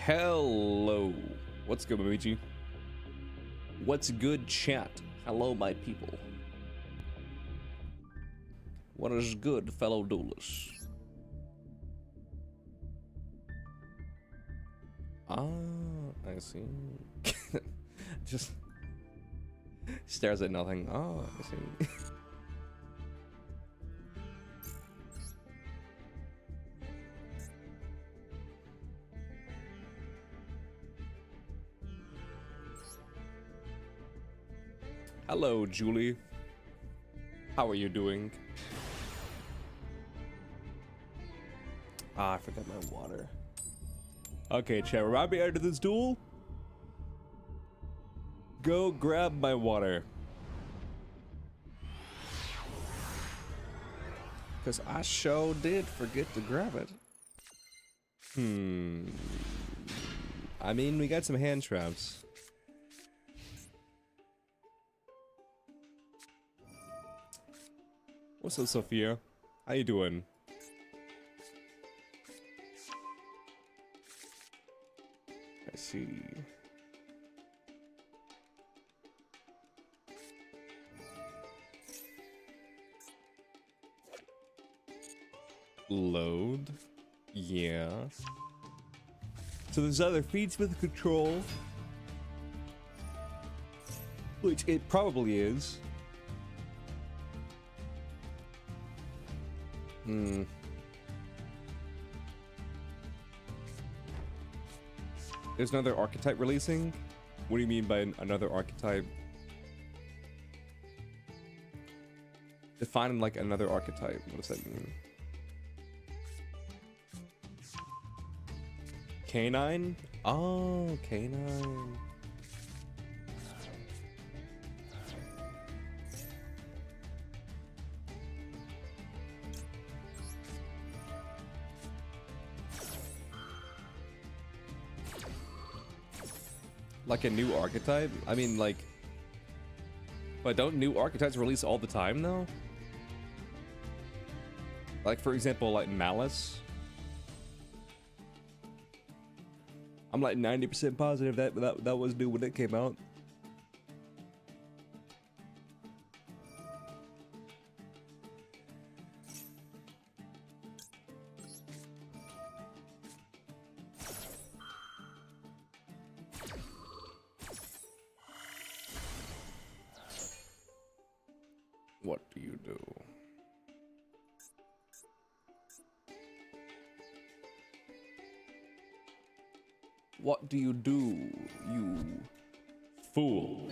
Hello. What's good, Luigi? What's good, chat? Hello, my people. What is good, fellow duelists? Ah, I see. Just stares at nothing. Oh, I see. Hello, Julie. How are you doing? Ah, I forgot my water. Okay, chat, remind me after this duel. Go grab my water. Because I sure did forget to grab it. I mean, we got some hand traps. What's up, Sophia? How you doing? I see. Load. Yeah. So there's other feats with control. Which it probably is. There's another archetype releasing? What do you mean by another archetype? Define like another archetype. What does that mean? Canine? Oh, canine. Like a new archetype? I mean, like... But don't new archetypes release all the time, though? Like, for example, like Malice? I'm like 90% positive that was new when it came out. What do you do? What do you do, you fool?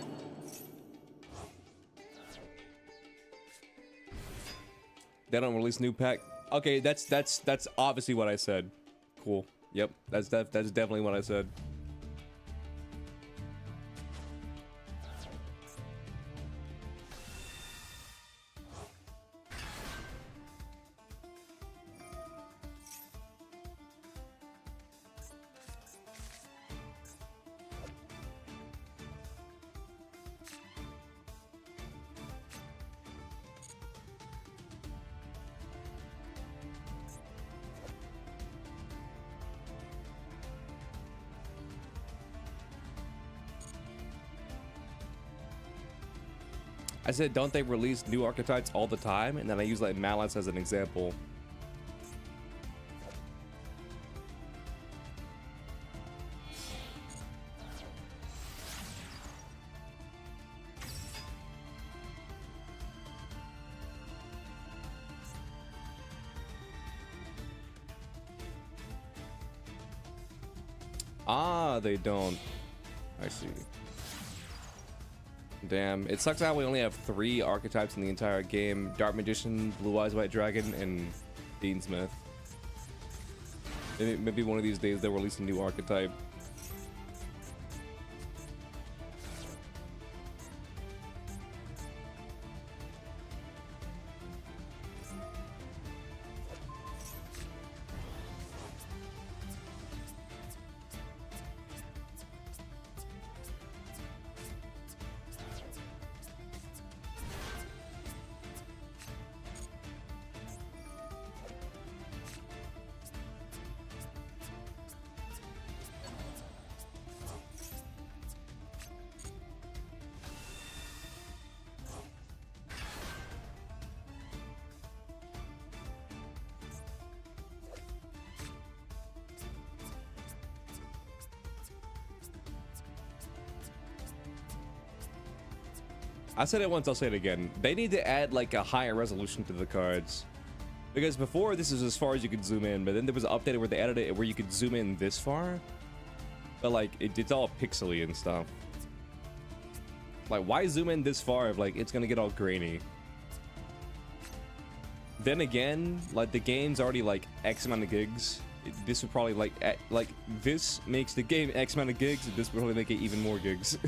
They don't release new pack. Okay, that's obviously what I said. Cool. Yep, that's definitely what I said. I said, don't they release new archetypes all the time? And then I use like Malice as an example. Ah, they don't. I see. Damn, it sucks how we only have 3 archetypes in the entire game. Dark Magician, Blue Eyes White Dragon, and Dean Smith. Maybe one of these days they'll release a new archetype. I said it once, I'll say it again. They need to add like a higher resolution to the cards. Because before, this is as far as you could zoom in, but then there was an update where they added it where you could zoom in this far. But like, it's all pixely and stuff. Like, why zoom in this far if like, it's gonna get all grainy? Then again, like the game's already like X amount of gigs. This would probably like this makes the game X amount of gigs, and this would probably make it even more gigs.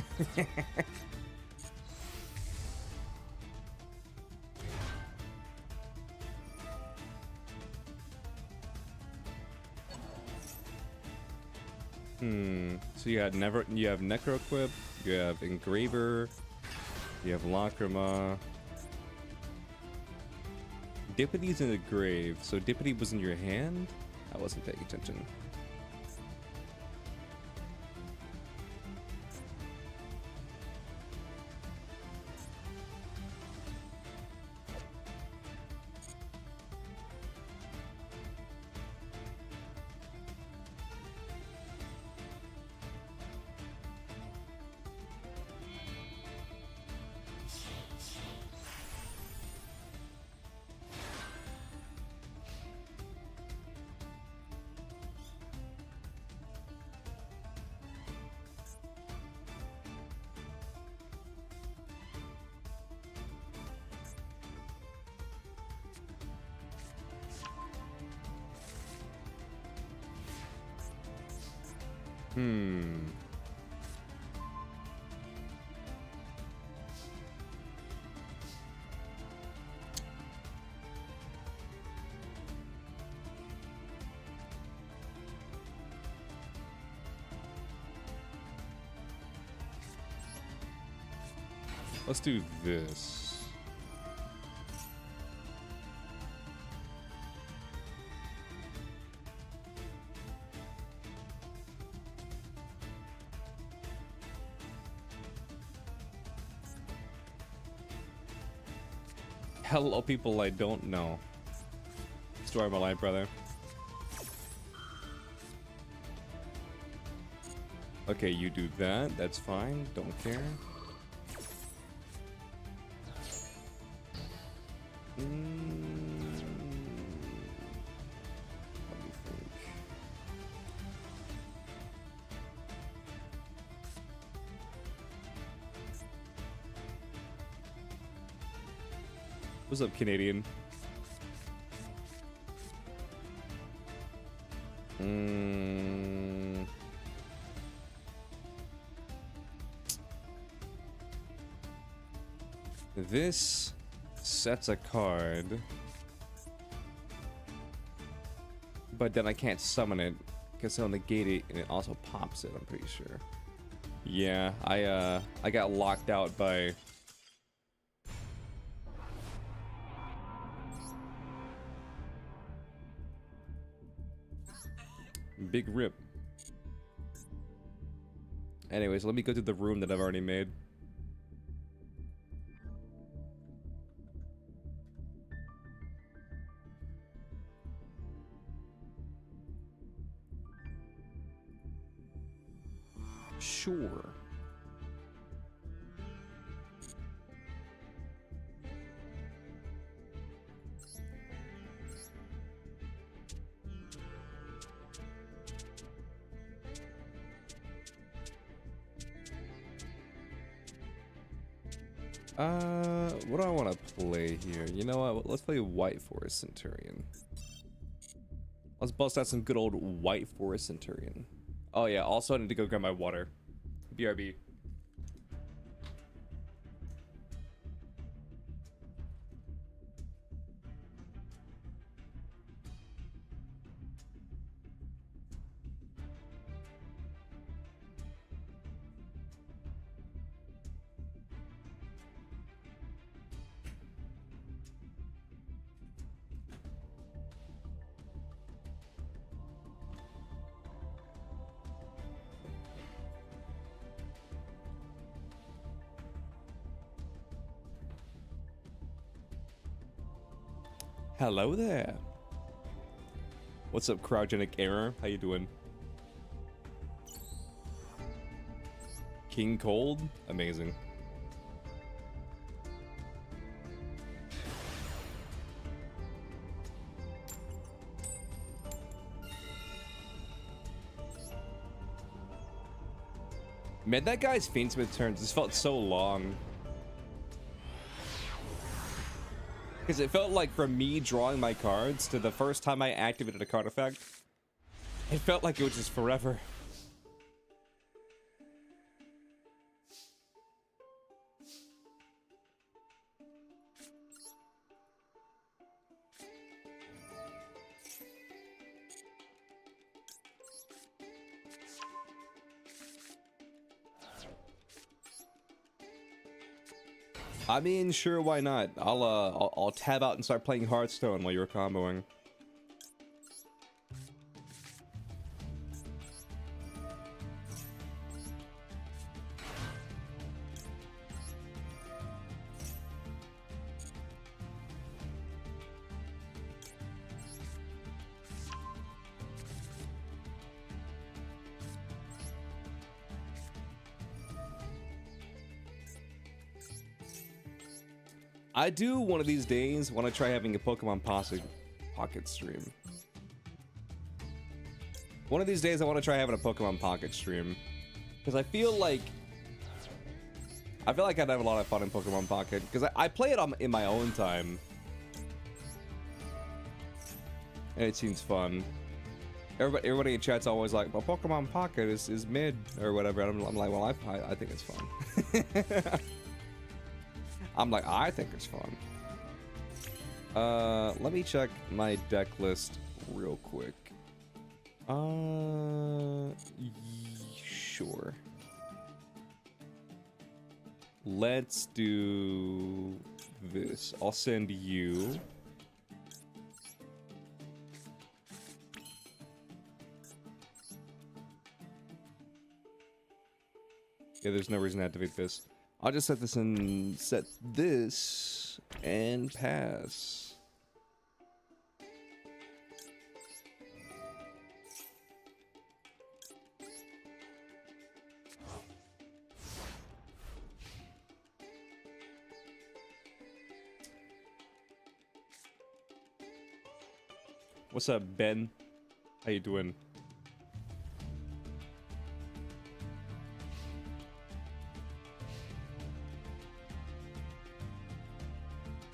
So you have Necro Equip, you have Engraver, you have Lacrima. Dippity's in the grave, so Dippity was in your hand? I wasn't paying attention. Let's do this. Hello, people I don't know. Story of my life, brother. Okay, you do that. That's fine. Don't care. Let me think. What's up, Canadian? This sets a card, but then I can't summon it because it'll negate it, and it also pops it. I'm pretty sure. Yeah, I got locked out by big rip. Anyways, let me go to the room that I've already made. Sure. What do I want to play here? You know what? Let's play White Forest Centurion. Let's bust out some good old White Forest Centurion. Oh yeah, also I need to go grab my water. BRB. Hello there. What's up, cryogenic error? How you doing? King Cold? Amazing. Man, that guy's Fiendsmith turns just felt so long. Because it felt like from me drawing my cards to the first time I activated a card effect, it felt like it was just forever. I mean, sure, why not? I'll tab out and start playing Hearthstone while you're comboing. I do one of these days want to try having a Pokemon Pocket stream. One of these days I want to try having a Pokemon Pocket stream. Because I feel like I'd have a lot of fun in Pokemon Pocket. Because I play it in my own time. And it seems fun. Everybody in chat's always like, well, Pokemon Pocket is mid or whatever. And I'm like, well, I think it's fun. I'm like, I think it's fun. Let me check my deck list real quick. Sure. Let's do this. I'll send you. Yeah, there's no reason to activate this. I'll just set this and pass. What's up, Ben? How you doing?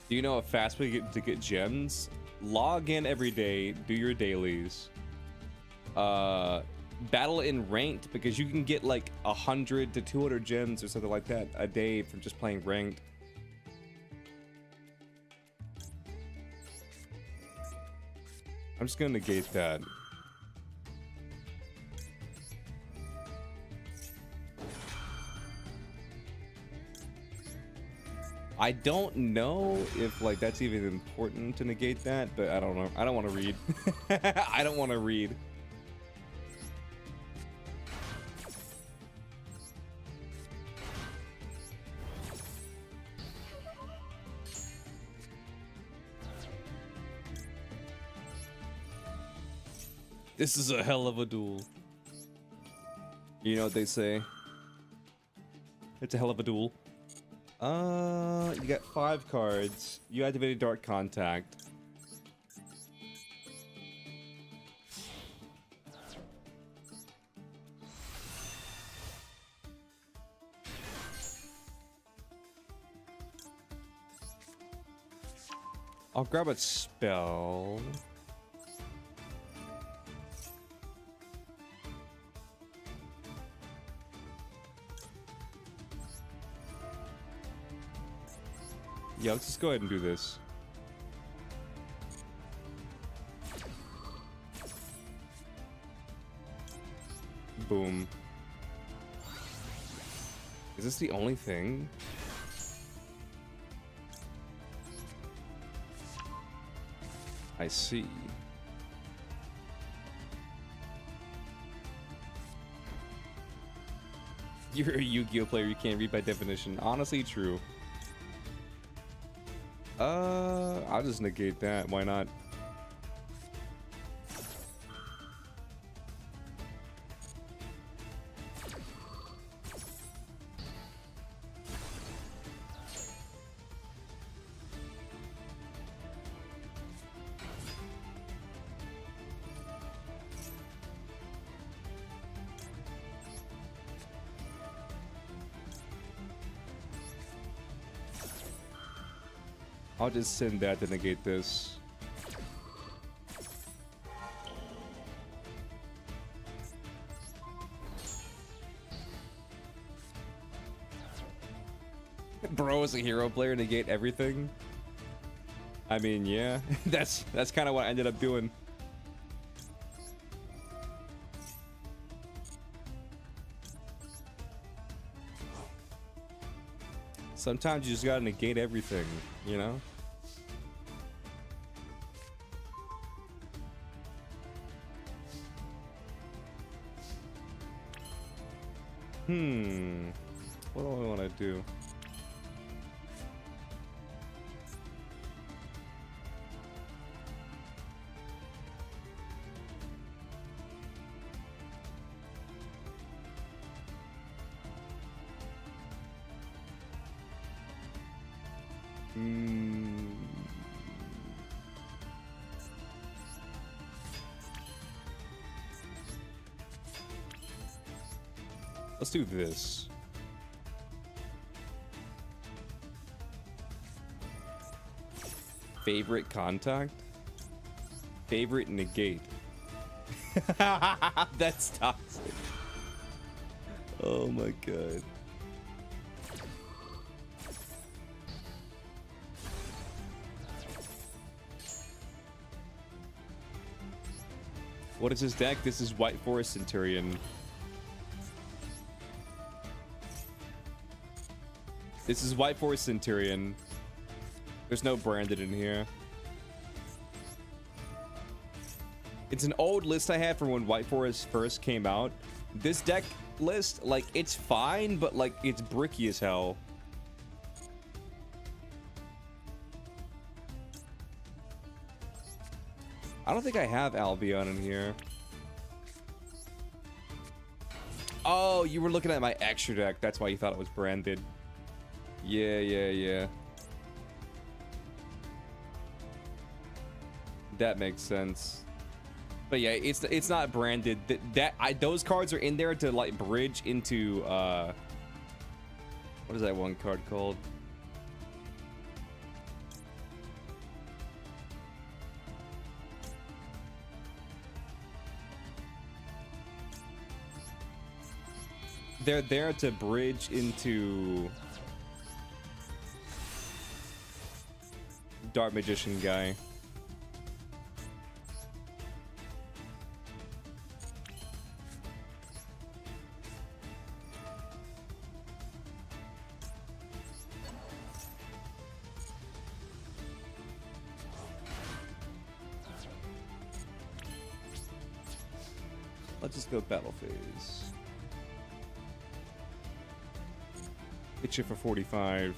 Do you know a fast way to get gems? Log in every day, do your dailies. Battle in ranked, because you can get like 100 to 200 gems or something like that a day from just playing ranked. I'm just gonna negate that. I don't know if like that's even important to negate that, but I don't know. I don't want to read. I don't want to read. This is a hell of a duel. You know what they say? It's a hell of a duel. You got 5 cards. You activated Dark Contact. I'll grab a spell. Yeah, let's just go ahead and do this. Boom. Is this the only thing? I see. You're a Yu-Gi-Oh player, you can't read by definition. Honestly, true. I'll just negate that. Why not? I'll just send that to negate this. Bro is a hero player, negate everything. I mean, yeah, that's kind of what I ended up doing. Sometimes you just gotta negate everything, you know? What do I want to do? Let's do this. Favorite contact? Favorite negate. That's toxic. Oh my god. What is this deck? This is White Forest Centurion. This is White Forest Centurion. There's no branded in here. It's an old list I had from when White Forest first came out. This deck list, like, it's fine, but like, it's bricky as hell. I don't think I have Albion in here. Oh, you were looking at my extra deck. That's why you thought it was branded. Yeah. That makes sense. But yeah, it's not branded. Those cards are in there to like bridge into what is that one card called? They're there to bridge into Dark Magician guy. Let's just go battle phase. Hit you for 45.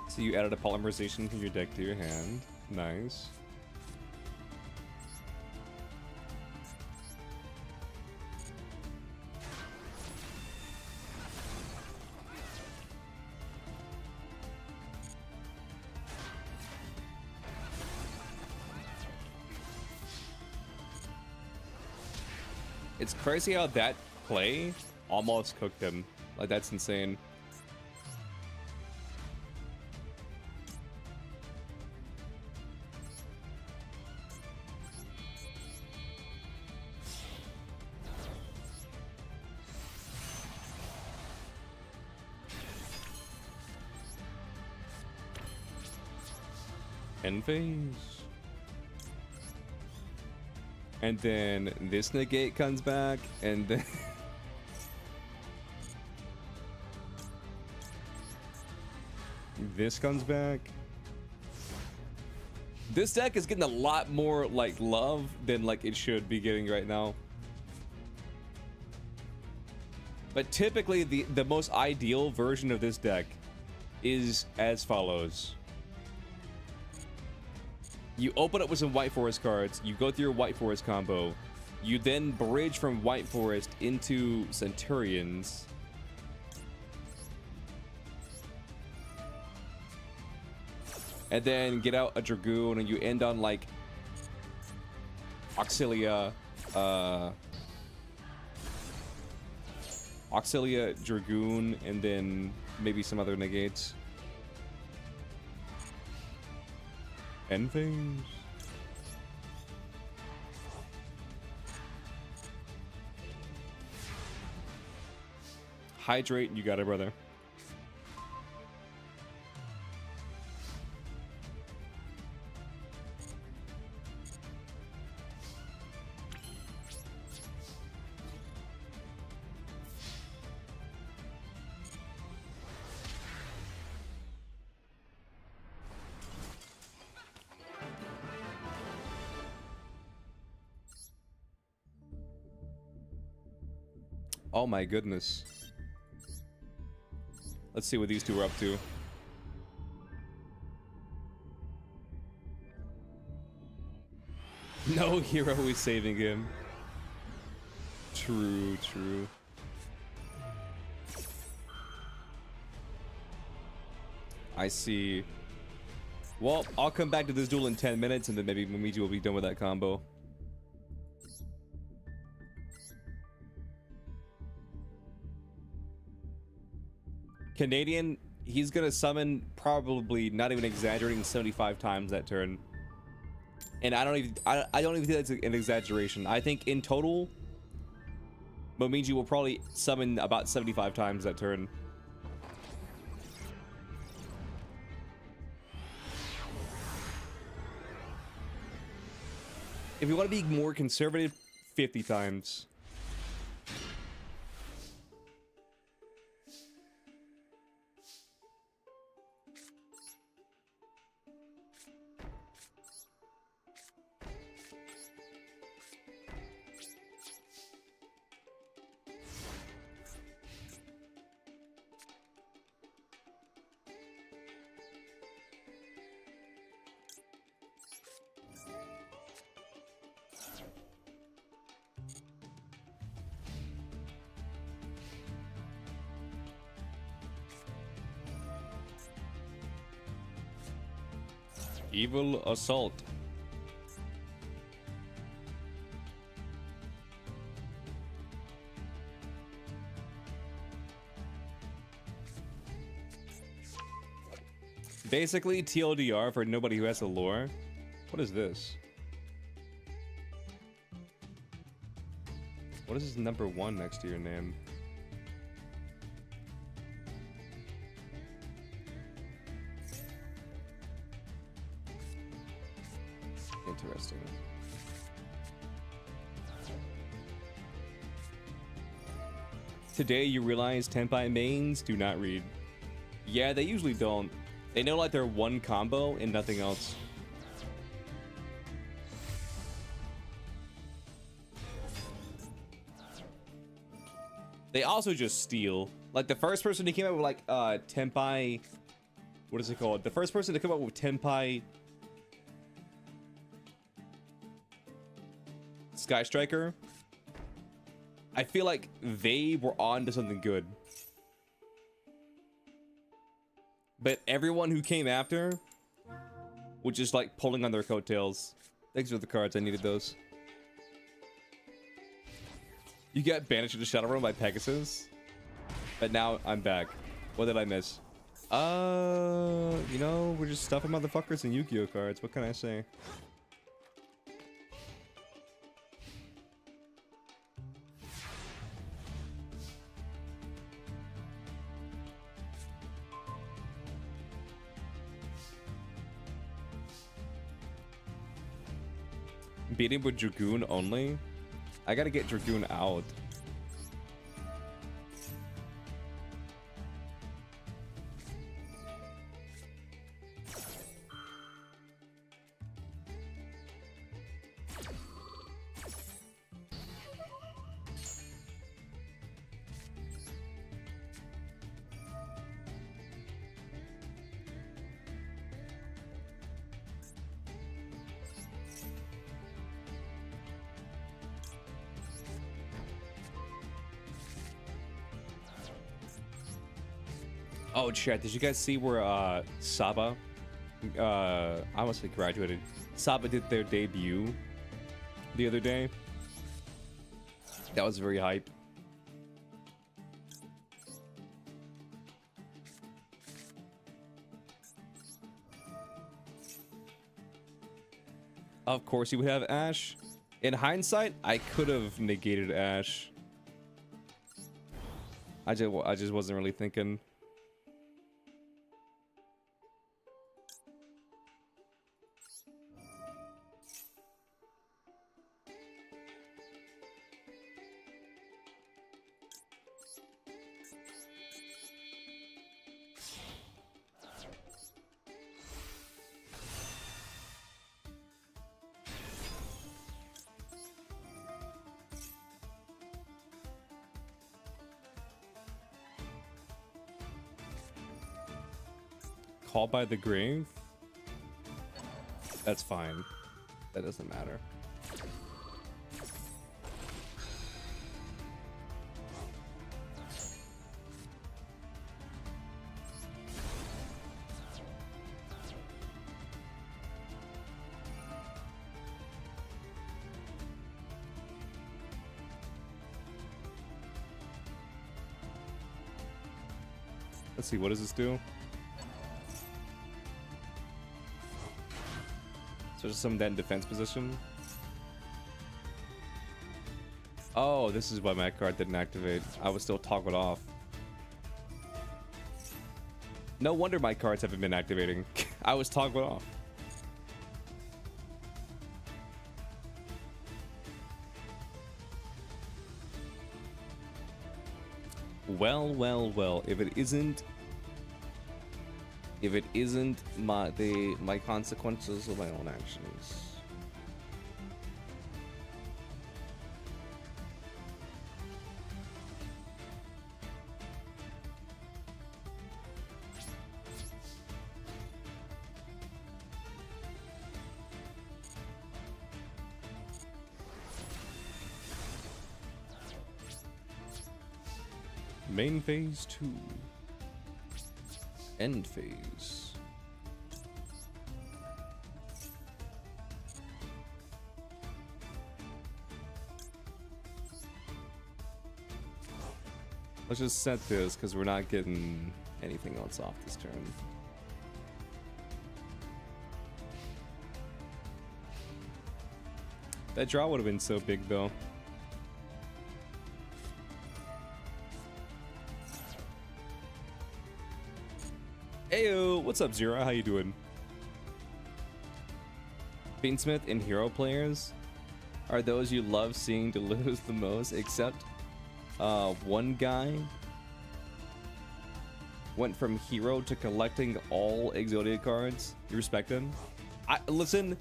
So you added a polymerization from your deck to your hand. Nice. It's crazy how that play almost cooked him. Like, that's insane. End phase. And then this negate comes back, and then this comes back. This deck is getting a lot more like love than like it should be getting right now. But typically the most ideal version of this deck is as follows. You open up with some White Forest cards, you go through your White Forest combo, you then bridge from White Forest into Centurions. And then get out a Dragoon and you end on like Auxilia, Dragoon, and then maybe some other negates. End things. Hydrate, you got it, brother. Oh my goodness. Let's see what these two are up to. No hero is saving him. True, true. I see. Well, I'll come back to this duel in 10 minutes and then maybe Momiji will be done with that combo. Canadian, he's gonna summon probably, not even exaggerating, 75 times that turn. And I don't even think that's an exaggeration. I think in total, Momiji will probably summon about 75 times that turn. If you want to be more conservative, 50 times. Evil Assault. Basically, TLDR for nobody who has the lore. What is this? What is this number 1 next to your name? Interesting. Today you realize Tenpai mains do not read. Yeah, they usually don't. They know like their one combo and nothing else. They also just steal. Like the first person who came up with like Tenpai, what is it called? The first person to come up with Tenpai Sky Striker, I feel like they were on to something good. But everyone who came after was just like pulling on their coattails. Thanks for the cards, I needed those. You got banished to the Shadow Realm by Pegasus, but now I'm back. What did I miss? You know, we're just stuffing motherfuckers and Yu-Gi-Oh cards. What can I say? Beat him with Dragoon only? I gotta get Dragoon out. Oh, chat, did you guys see where Saba, I almost say graduated. Saba did their debut the other day. That was very hype. Of course you would have Ash. In hindsight, I could have negated Ash. I just wasn't really thinking. Call by the grave? That's fine. That doesn't matter. Let's see, what does this do? So just some that in defense position. Oh, this is why my card didn't activate. I was still toggled off. No wonder my cards haven't been activating. I was toggled off. Well, well, well. If it isn't my consequences of my own actions. Main phase 2. End phase. Let's just set this because we're not getting anything else off this turn. That draw would have been so big though. Heyo, what's up, Zero? How you doing? Beansmith and hero players are those you love seeing to lose the most, except one guy went from hero to collecting all Exodia cards. You respect him? Listen,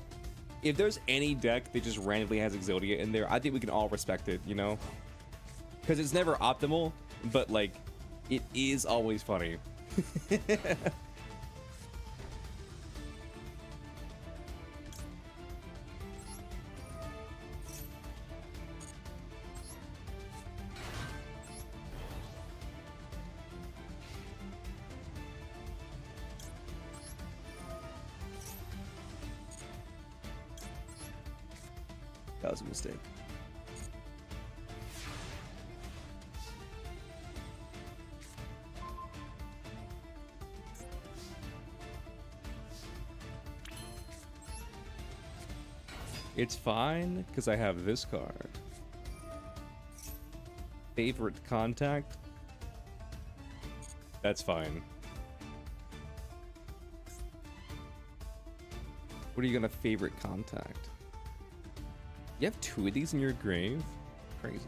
if there's any deck that just randomly has Exodia in there, I think we can all respect it, you know? Because it's never optimal, but like, it is always funny. That was a mistake. It's fine because I have this card. Favorite contact? That's fine. What are you gonna favorite contact? You have 2 of these in your grave? Crazy.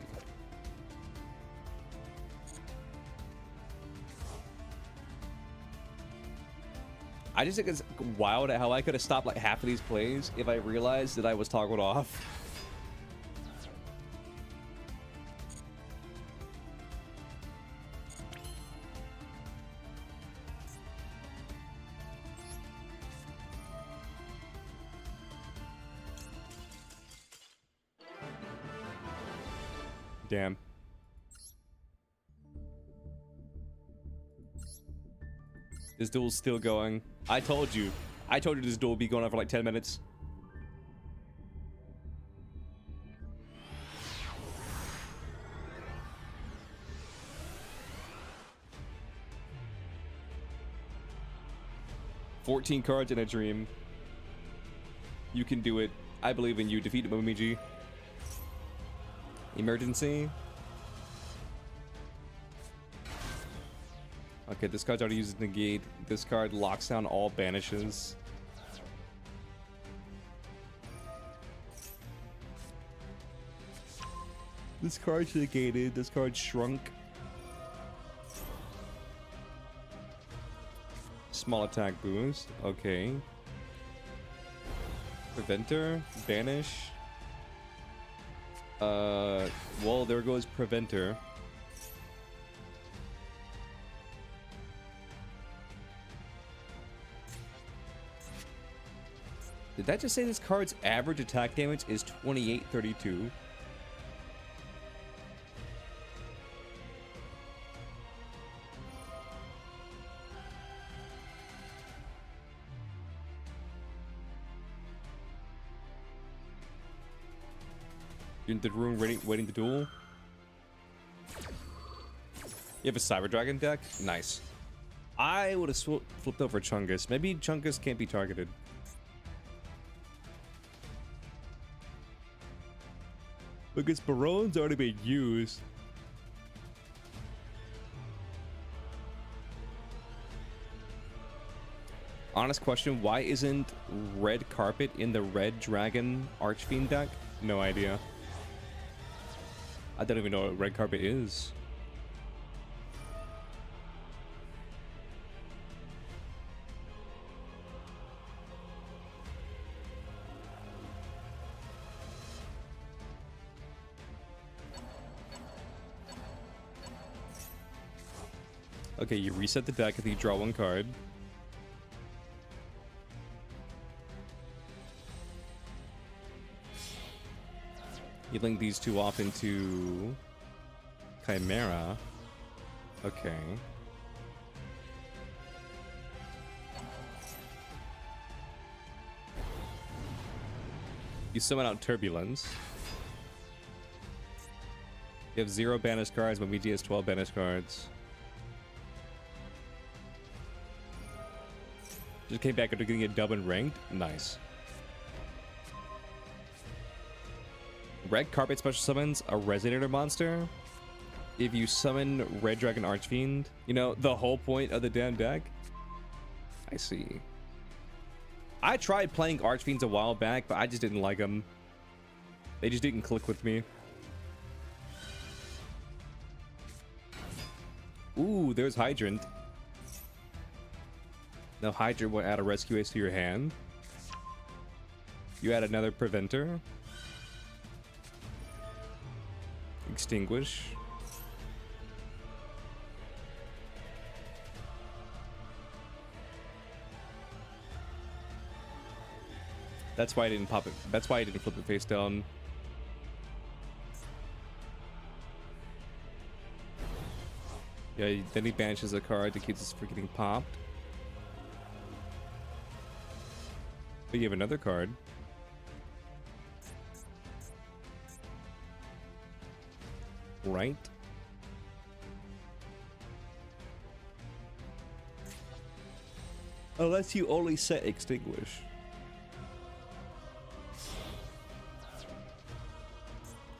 I just think it's wild at how I could have stopped like half of these plays if I realized that I was toggled off. Damn. This duel's still going. I told you this duel would be going on for like 10 minutes. "14 cards in a dream. You can do it. I believe in you. Defeat Momiji. Emergency. Okay, this card's already used negate. This card locks down all banishes. This card's negated. This card shrunk. Small attack boost. Okay. Preventer. Banish. Well, there goes Preventer. Did that just say this card's average attack damage is 2832? You're in the room waiting to duel? You have a Cyber Dragon deck? Nice. I would have flipped over Chungus. Maybe Chungus can't be targeted. Because Baron's already been used. Honest question, why isn't Red Carpet in the Red Dragon Archfiend deck? No idea. I don't even know what Red Carpet is. Okay, you reset the deck and you draw one card. You link these two off into Chimera. Okay. You summon out Turbulence. You have 0 banished cards, but BG has 12 banished cards. Just came back after getting a dub and ranked. Nice. Red Carpet special summons a Resonator monster. If you summon Red Dragon Archfiend, you know, the whole point of the damn deck. I see. I tried playing Archfiends a while back, but I just didn't like them. They just didn't click with me. Ooh, there's Hydrant. Now Hydrant will add a rescue ace to your hand. You add another Preventer. Extinguish. That's why I didn't pop it. That's why I didn't flip it face down. Yeah, then he banishes a card to keep this from getting popped. But you have another card. Right. Unless you only set Extinguish.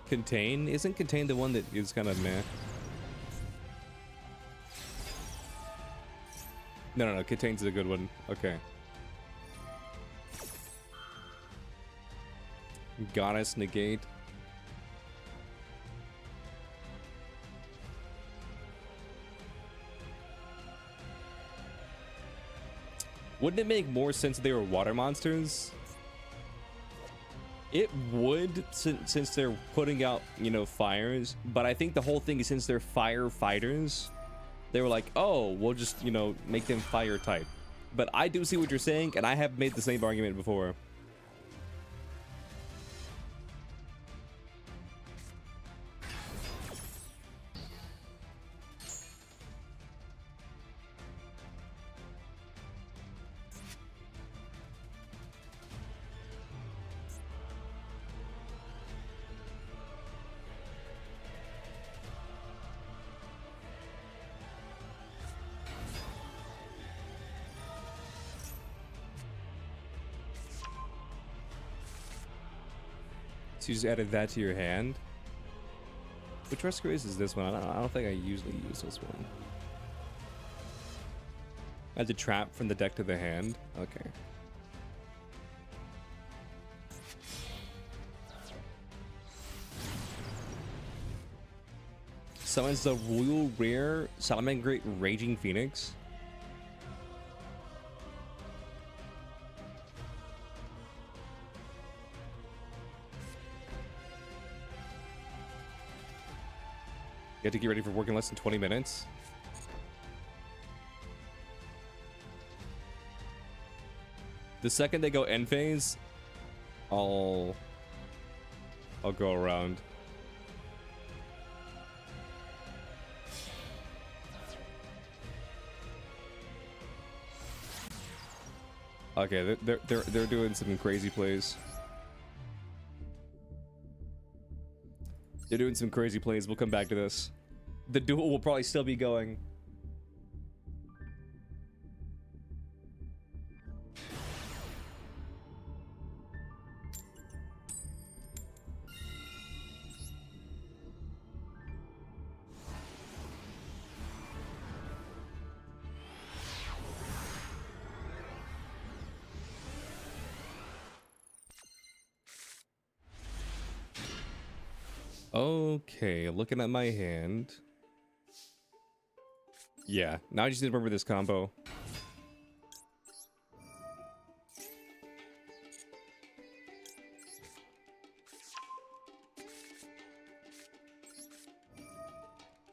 Contain? Isn't Contain the one that is kind of meh? No, Contain's a good one. Okay. Goddess negate. Wouldn't it make more sense if they were water monsters? It would, since they're putting out, you know, fires. But I think the whole thing is since they're fire fighters, they were like, oh, we'll just, you know, make them fire type. But I do see what you're saying, and I have made the same argument before. So you just added that to your hand. Which rescue is this one? I don't think I usually use this one. Add the trap from the deck to the hand. Okay. Summons the Royal Rare Salamangreat Raging Phoenix. You have to get ready for work in less than 20 minutes. The second they go end phase, I'll go around. Okay, they're doing some crazy plays. They're doing some crazy plays. We'll come back to this. The duel will probably still be going. Okay, looking at my hand. Yeah, now I just need to remember this combo.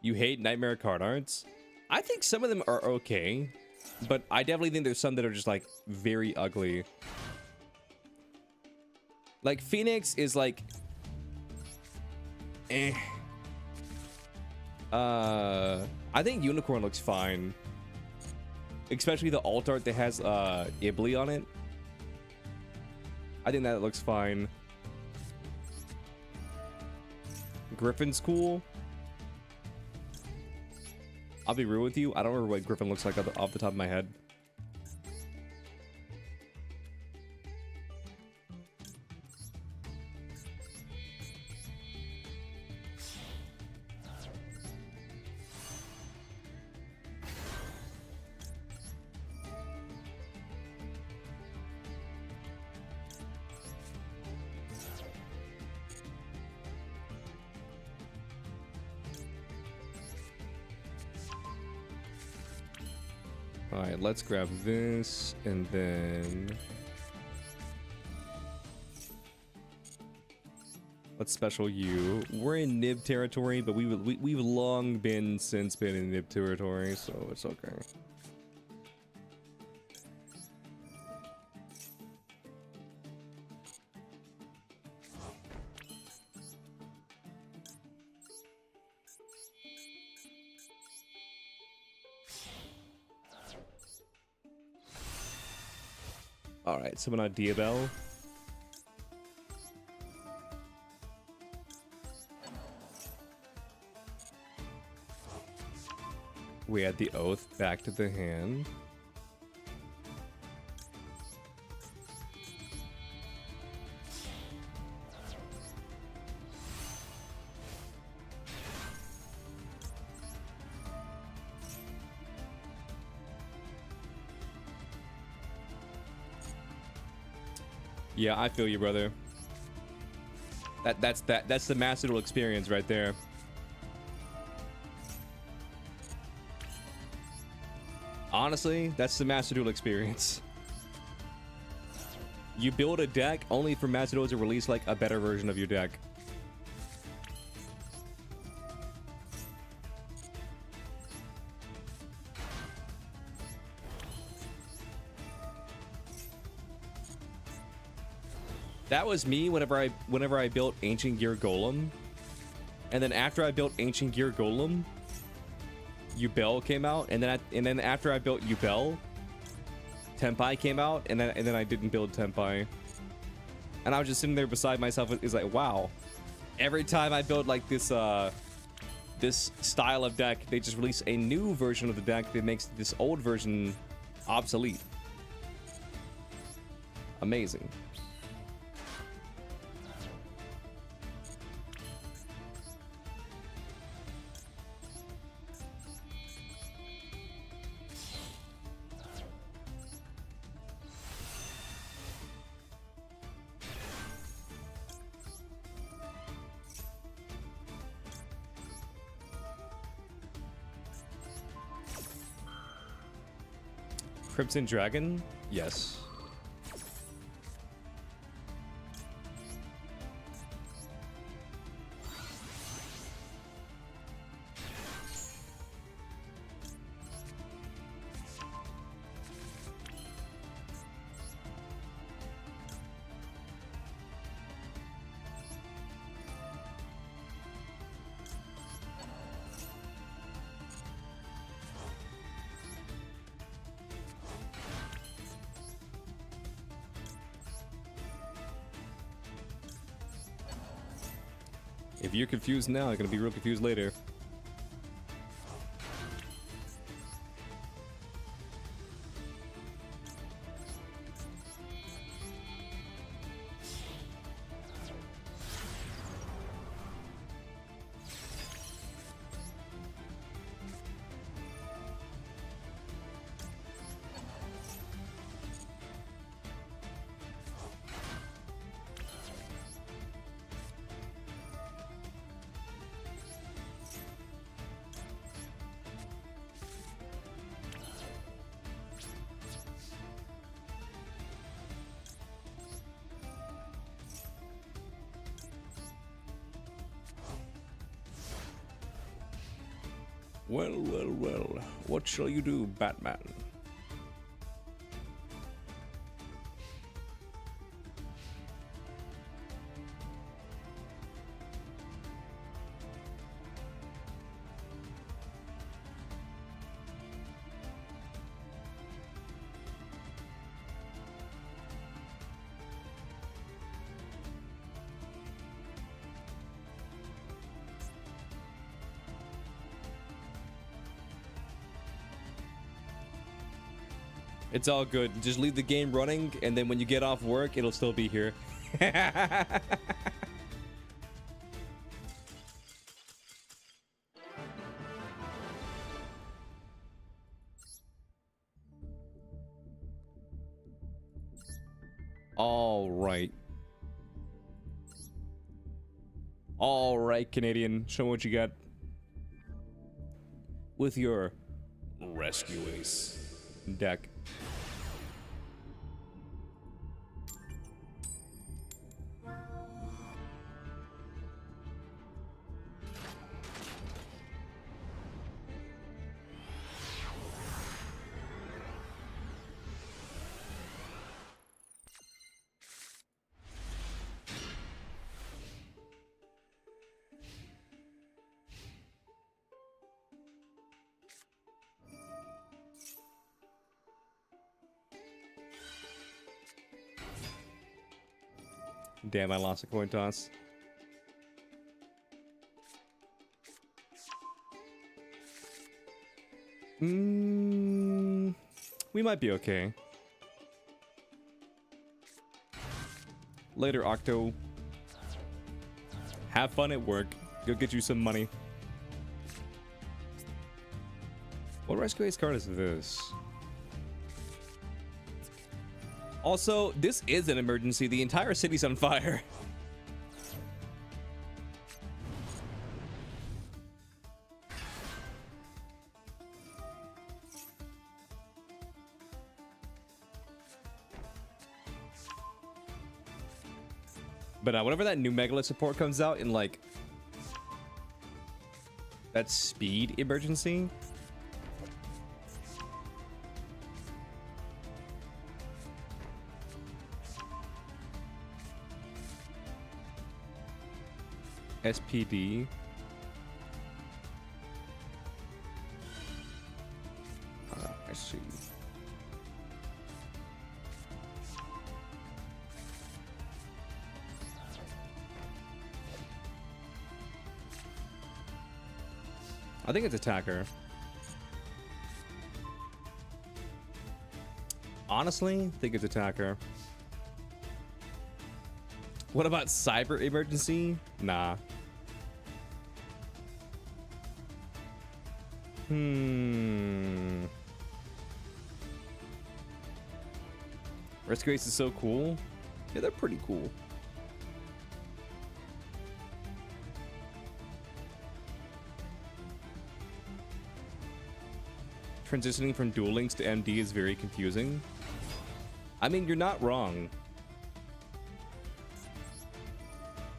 You hate nightmare card arts? I think some of them are okay, but I definitely think there's some that are just like very ugly. Like Phoenix is like eh. I think Unicorn looks fine. Especially the alt art that has Ibli on it. I think that looks fine. Griffin's cool. I'll be real with you, I don't remember what Griffin looks like off the top of my head. Alright, let's grab this, and then let's special you. We're in Nib territory, but we've long been in Nib territory, so it's okay. Alright, summon on Diabel. We add the Oath back to the hand. Yeah, I feel you, brother. That's the Master Duel experience right there. Honestly, that's the Master Duel experience. You build a deck only for Master Duel to release like a better version of your deck. That was me whenever I built Ancient Gear Golem, and then after I built Ancient Gear Golem, Yubel came out, and then after I built Yubel, Tenpai came out, and then I didn't build Tenpai, and I was just sitting there beside myself. It's like, wow, every time I build like this this style of deck, they just release a new version of the deck that makes this old version obsolete. Amazing. Crimson Dragon? Yes. If you're confused now, you're gonna be real confused later. Well, well, well. What shall you do, Batman? It's all good. Just leave the game running, and then when you get off work, it'll still be here. All right. All right, Canadian. Show me what you got. With your Rescue Ace deck. Damn, I lost a coin toss. We might be okay. Later, Octo. Have fun at work. Go get you some money. What Rescue Ace card is this? Also, this is an emergency. The entire city's on fire. But whenever that new Megalith support comes out in like that speed emergency, SPD. I see. I think it's attacker. Honestly, I think it's attacker. What about cyber emergency? Nah. Rescue Ace is so cool. Yeah, they're pretty cool. transitioning from Duel Links to MD is very confusing. I mean, you're not wrong.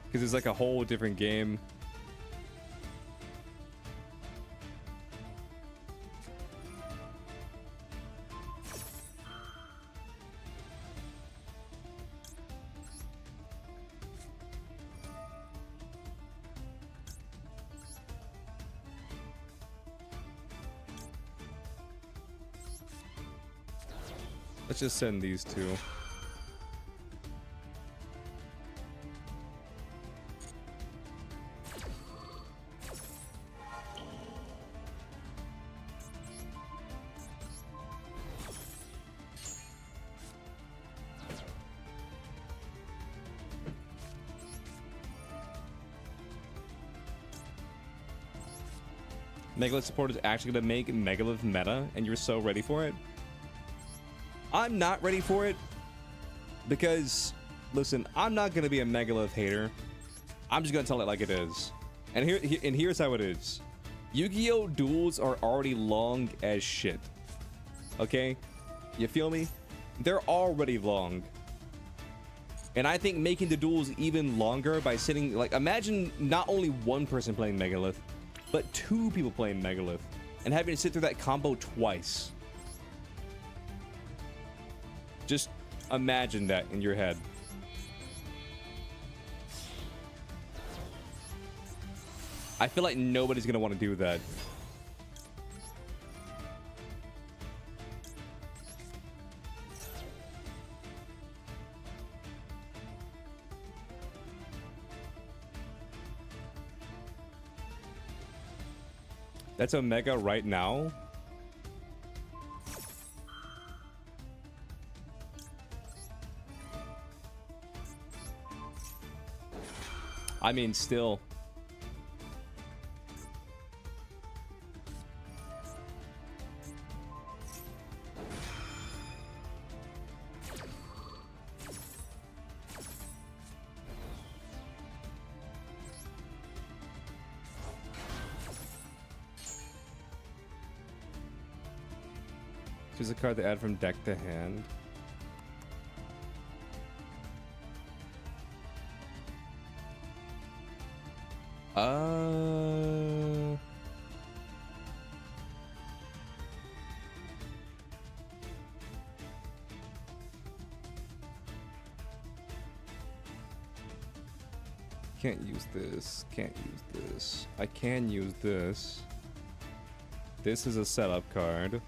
Because it's like a whole different game. Let's just send these two. Megalith support is actually going to make Megalith meta, and you're so ready for it? I'm not ready for it because, listen, I'm not going to be a Megalith hater. I'm just going to tell it like it is. And here's how it is. Yu-Gi-Oh! Duels are already long as shit. Okay? You feel me? They're already long. And I think making the duels even longer by sitting, like, imagine not only one person playing Megalith, but two people playing Megalith and having to sit through that combo twice. Just imagine that in your head. I feel like nobody's gonna want to do that. That's Omega right now. I mean, still. Choose a card to add from deck to hand. Can't use this. Can't use this. I can use this. This is a setup card.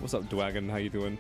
What's up, Dwagon? How you doing?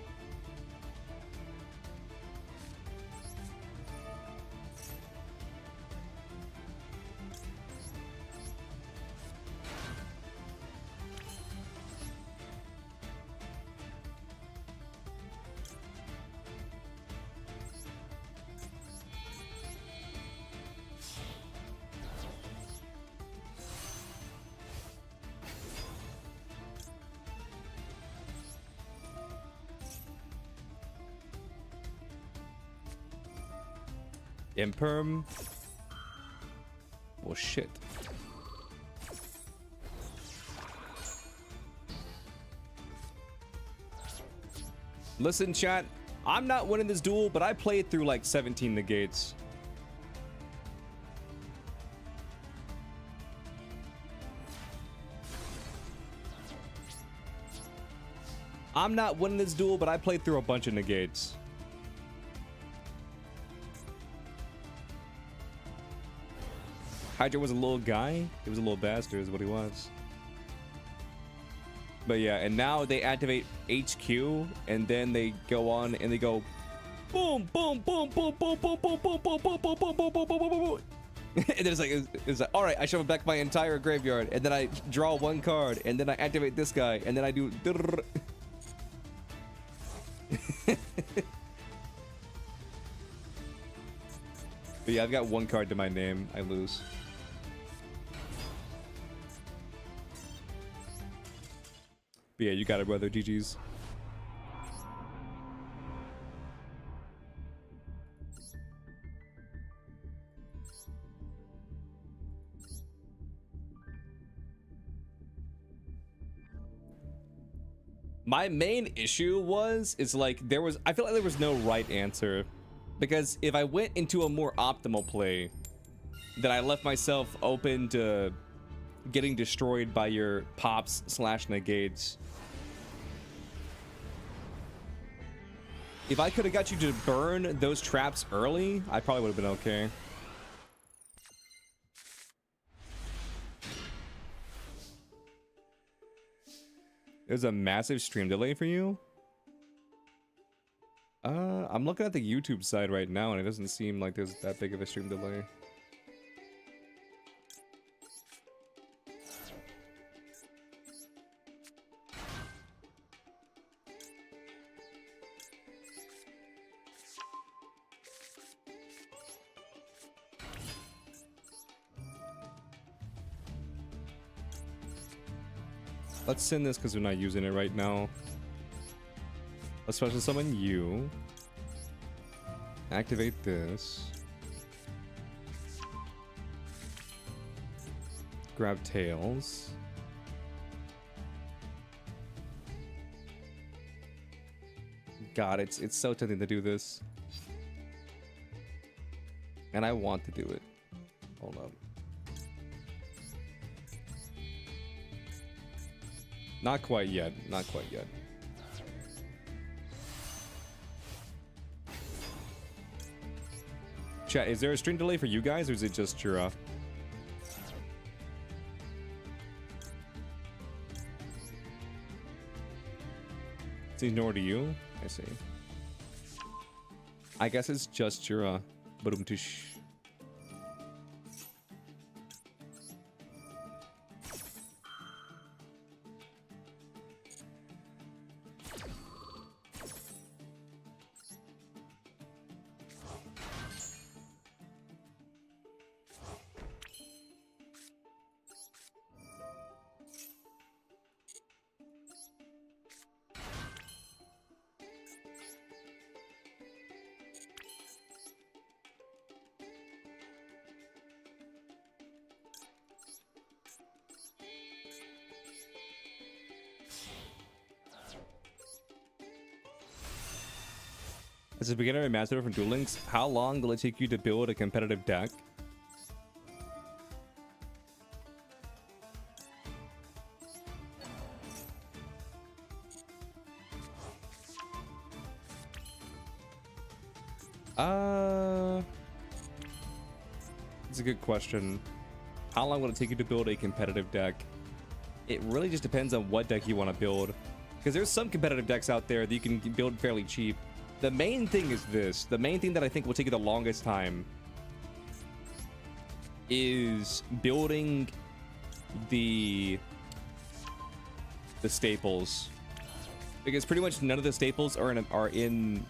Imperm. Well, shit. Listen, chat. I'm not winning this duel, but I played through like 17 negates. I'm not winning this duel, but I played through a bunch of negates. Hydra was a little guy. He was a little bastard is what he was. But yeah, and now they activate HQ, and then they go on and they go boom, boom, boom, boom, boom, boom, boom, boom, boom, boom, boom, boom, boom, boom, boom, boom, boom. And then it's like, all right, I shuffle back my entire graveyard, and then I draw one card, and then I activate this guy, and then I do. But yeah, I've got one card to my name. I lose. But yeah, you got it, brother. GG's. My main issue is like I feel like there was no right answer, because if I went into a more optimal play, then I left myself open to getting destroyed by your pops / negates. If I could have got you to burn those traps early, I probably would have been okay. There's a massive stream delay for you? I'm looking at the YouTube side right now and it doesn't seem like there's that big of a stream delay. Let's send this because we're not using it right now. Let's special summon you. Activate this. Grab tails. God, it's so tempting to do this. And I want to do it. Hold up. Not quite yet. Not quite yet. Chat, is there a stream delay for you guys, or is it just your It's ignored to you? I see. I guess it's just your Badum-tish. As a beginner and master from Duel Links, how long will it take you to build a competitive deck? It's a good question. How long will it take you to build a competitive deck? It really just depends on what deck you want to build. Because there's some competitive decks out there that you can build fairly cheap. The main thing is this. The main thing that I think will take you the longest time is building the staples. Because pretty much none of the staples are in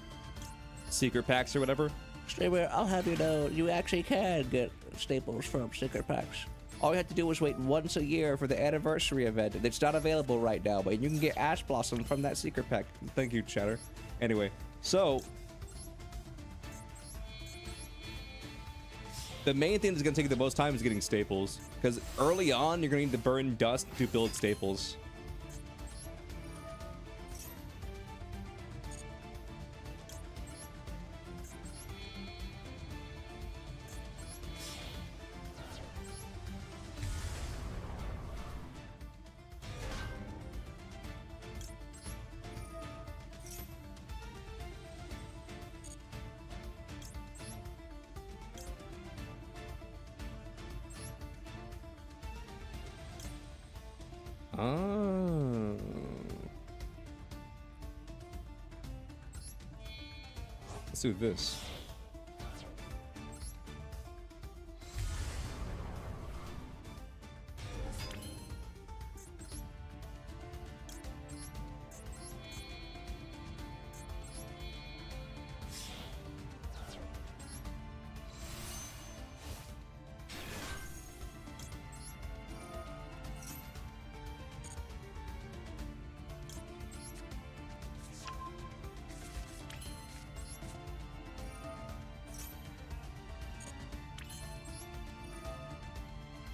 secret packs or whatever. Streamer, I'll have you know, you actually can get staples from secret packs. All you have to do is wait once a year for the anniversary event, and it's not available right now, but you can get Ash Blossom from that secret pack. Thank you, Chatter. Anyway, so the main thing that's going to take you the most time is getting staples, because early on you're going to need to burn dust to build staples. Oh. Let's do this.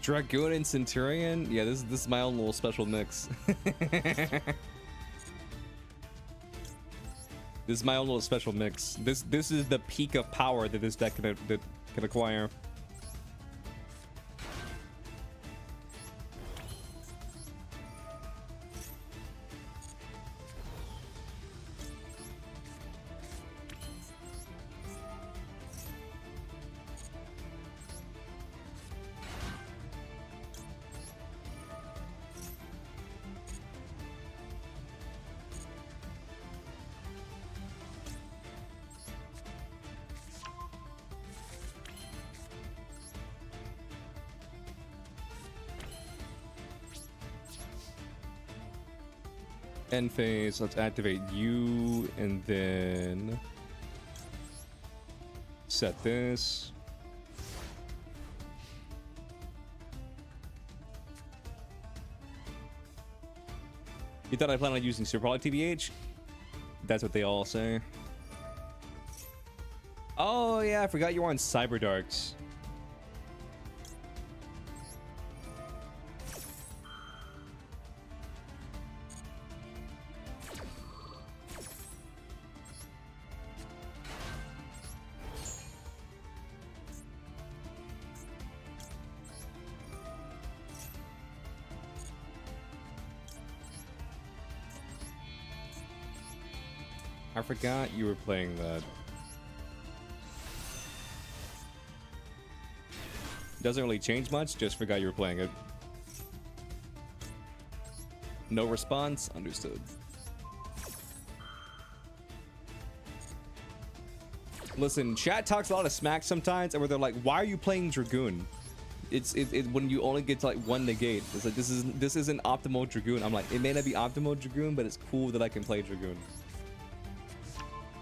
Dragoon and Centurion? Yeah, this is my own little special mix. This is my own little special mix. This is the peak of power that this deck can acquire. End phase, let's activate you and then set this. You thought I planned on using Super Poly TBH? That's what they all say. Oh yeah, I forgot you were on Cyber Darks. I forgot you were playing that. Doesn't really change much, just forgot you were playing it. No response, understood. Listen, chat talks a lot of smack sometimes, and where they're like, "Why are you playing Dragoon?" It's when you only get to like one negate. It's like this isn't optimal Dragoon. I'm like, it may not be optimal Dragoon, but it's cool that I can play Dragoon.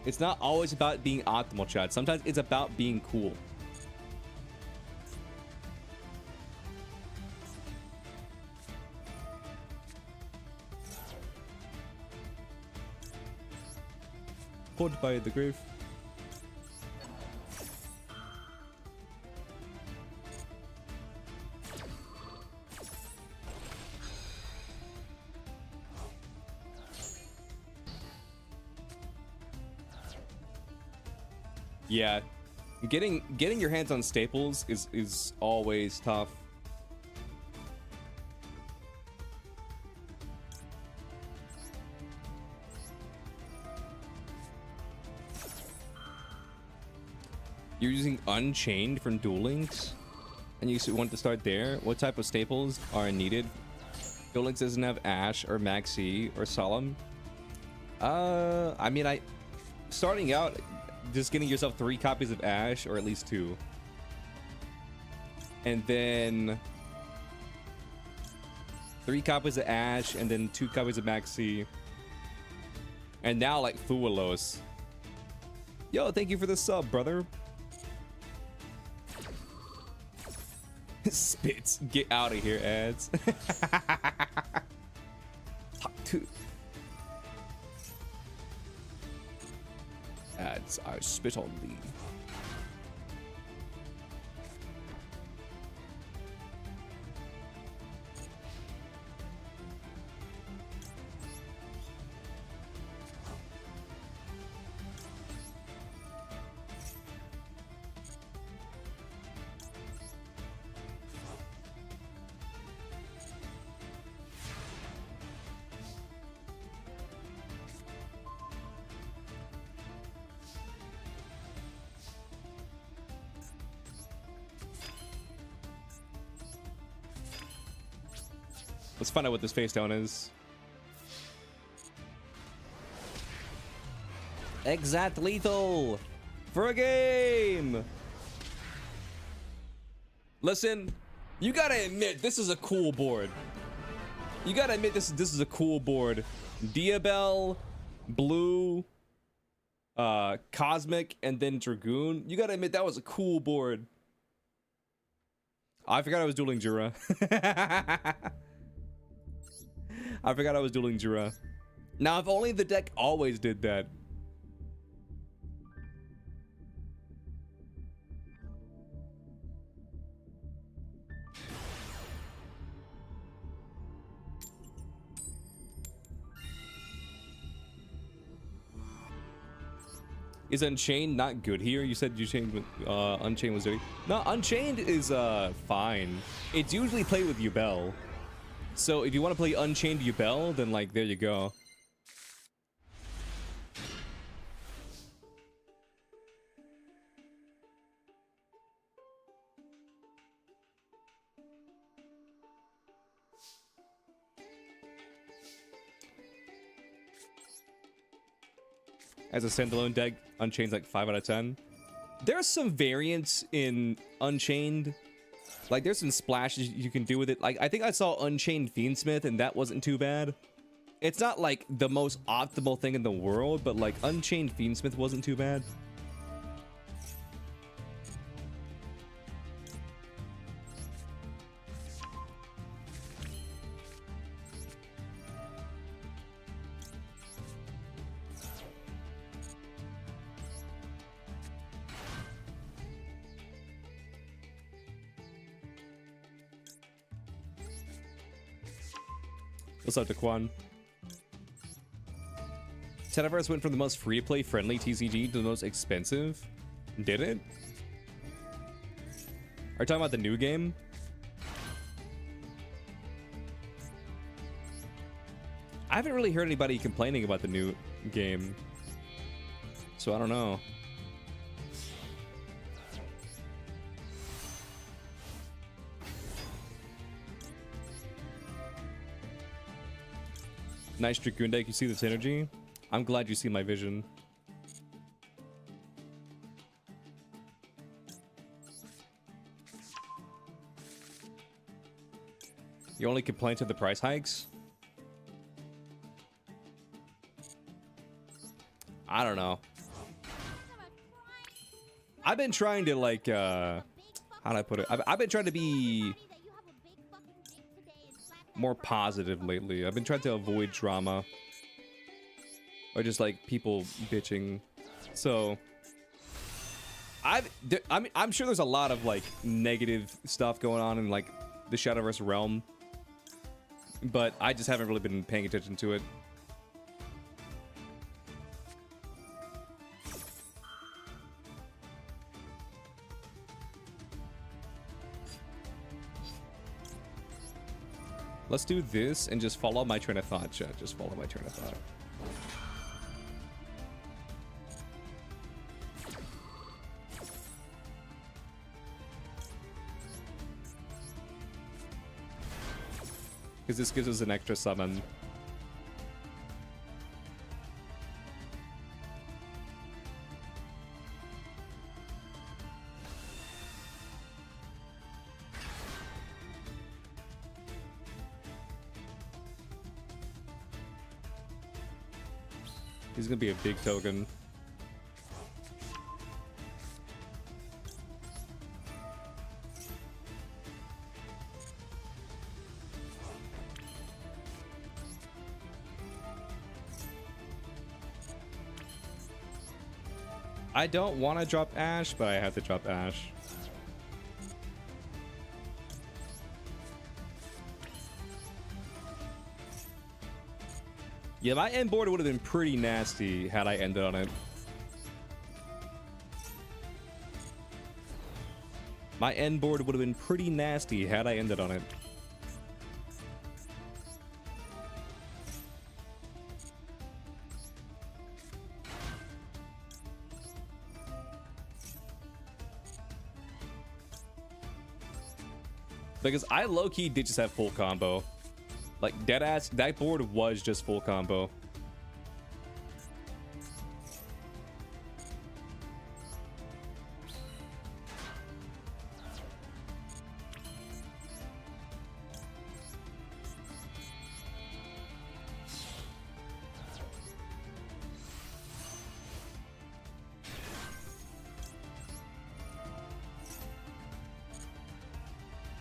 It's not always about being optimal, chat. Sometimes it's about being cool. Pulled by the grave. Yeah, getting your hands on staples is always tough. You're using Unchained from Duel Links, and you want to start there. What type of staples are needed? Duel Links doesn't have Ash or Maxi or Solemn. I mean, starting out, just getting yourself 3 copies of Ash, or at least 2, and then 3 copies of Ash, and then 2 copies of Maxi, and now like Fuelos. Yo, thank you for the sub, brother. Spits, get out of here, ads. Talk to ads, I spit on thee. Let's find out what this face down is. Exact lethal for a game. Listen, you gotta admit this is a cool board. You gotta admit this is a cool board. Diabell, Blue, Cosmic, and then Dragoon. You gotta admit that was a cool board. I forgot I was dueling Jura. I forgot I was dueling Jura. Now, if only the deck always did that. Is Unchained not good here? You said Unchained was dirty. No, Unchained is fine. It's usually played with Yubel. So if you want to play Unchained Yubel, then like there you go. As a standalone deck, Unchained's like 5 out of 10. There's some variants in Unchained. Like, there's some splashes you can do with it. Like, I think I saw Unchained Fiendsmith, and that wasn't too bad. It's not, like, the most optimal thing in the world, but, like, Unchained Fiendsmith wasn't too bad. What's up, Daquan? Tetaverse went from the most free-to-play friendly TCG to the most expensive. Did it? Are you talking about the new game? I haven't really heard anybody complaining about the new game, so I don't know. Nice Dragoon deck. You see the synergy? I'm glad you see my vision. You only complain to the price hikes? I don't know. I've been trying to like, how do I put it? I've been trying to be more positive lately. I've been trying to avoid drama or just like people bitching. So I'm sure there's a lot of like negative stuff going on in like the Shadowverse realm, but I just haven't really been paying attention to it. Let's do this and just follow my train of thought, chat. Just follow my train of thought. Because this gives us an extra summon. He's gonna be a big token. I don't want to drop Ash, but I have to drop Ash. Yeah, my end board would have been pretty nasty had I ended on it. My end board would have been pretty nasty had I ended on it. Because I low-key did just have full combo. Like, deadass, that board was just full combo.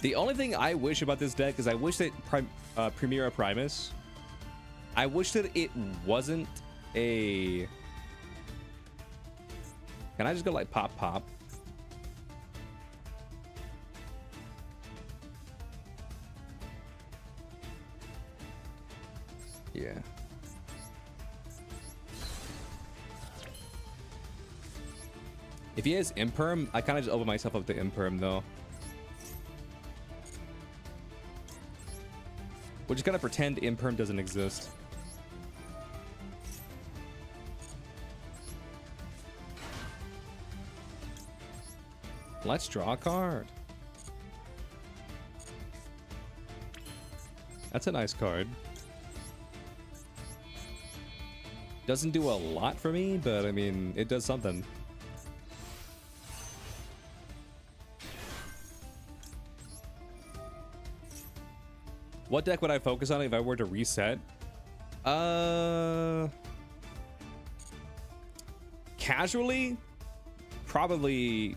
The only thing I wish about this deck is I wish that Primera Primus, I wish that it wasn't a... Can I just go like pop pop? Yeah. If he has Imperm, I kind of just open myself up to Imperm though. We're just gonna pretend Imperm doesn't exist. Let's draw a card. That's a nice card. Doesn't do a lot for me, but I mean, it does something. What deck would I focus on if I were to reset? Casually, probably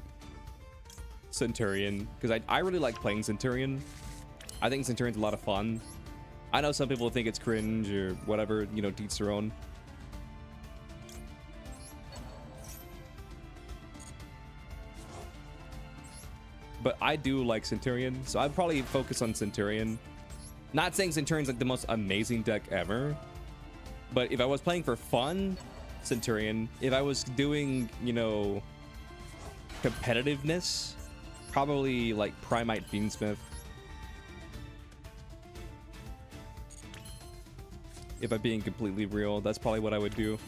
Centurion, because I really like playing Centurion. I think Centurion's a lot of fun. I know some people think it's cringe or whatever, you know, to each their own. But I do like Centurion, so I'd probably focus on Centurion. Not saying Centurion's like the most amazing deck ever, but if I was playing for fun, Centurion. If I was doing, you know, competitiveness, probably like Primite Fiendsmith. If I'm being completely real, that's probably what I would do.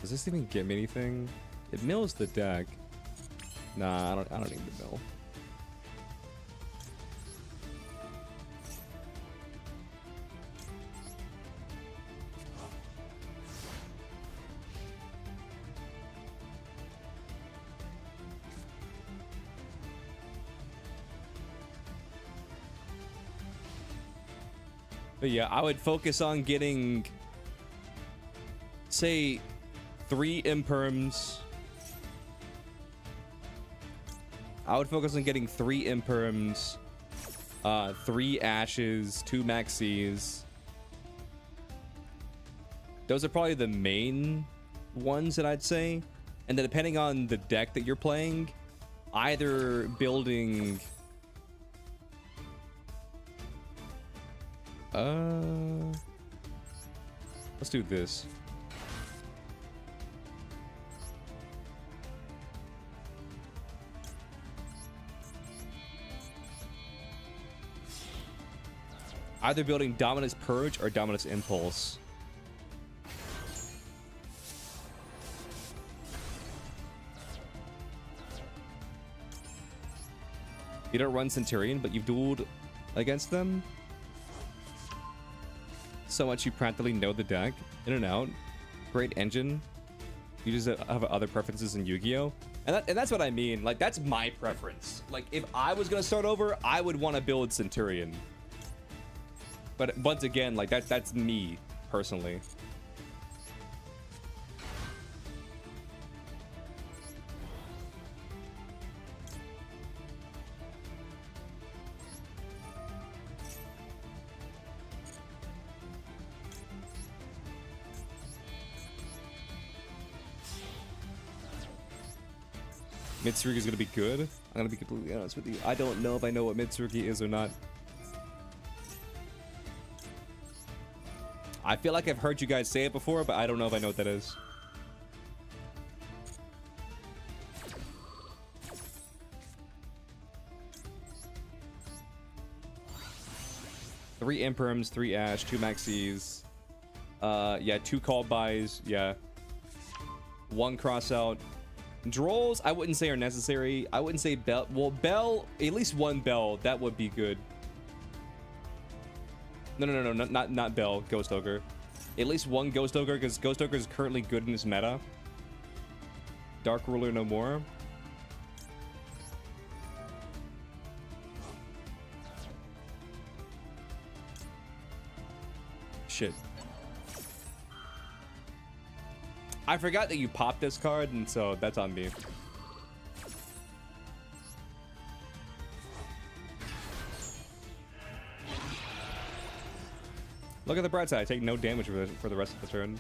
Does this even give me anything? It mills the deck. Nah, I don't need the mill. But yeah, I would focus on getting, say, 3 Imperms. I would focus on getting 3 Imperms, 3 Ashes, 2 Maxis. Those are probably the main ones that I'd say. And then depending on the deck that you're playing, either building... let's do this. Either building Dominus Purge or Dominus Impulse. You don't run Centurion, but you've dueled against them. So much you practically know the deck in and out. Great engine. You just have other preferences in Yu-Gi-Oh! And that's what I mean. Like, that's my preference. Like, if I was gonna start over, I would want to build Centurion. But once again, like, that's me personally. Mitsurugi is going to be good. I'm going to be completely honest with you. I don't know if I know what Mitsurugi is or not. I feel like I've heard you guys say it before, but I don't know if I know what that is. Three Imperms, 3 Ash, 2 Maxis. Yeah, 2 call buys. Yeah. 1 cross out. Drolls, I wouldn't say are necessary. I wouldn't say Bell. Well, Bell, at least 1 Bell. That would be good. No, not Bell. Ghost Ogre. At least 1 Ghost Ogre, because Ghost Ogre is currently good in this meta. Dark Ruler no more. Shit. I forgot that you popped this card, and so that's on me. Look at the bright side. I take no damage for the rest of the turn.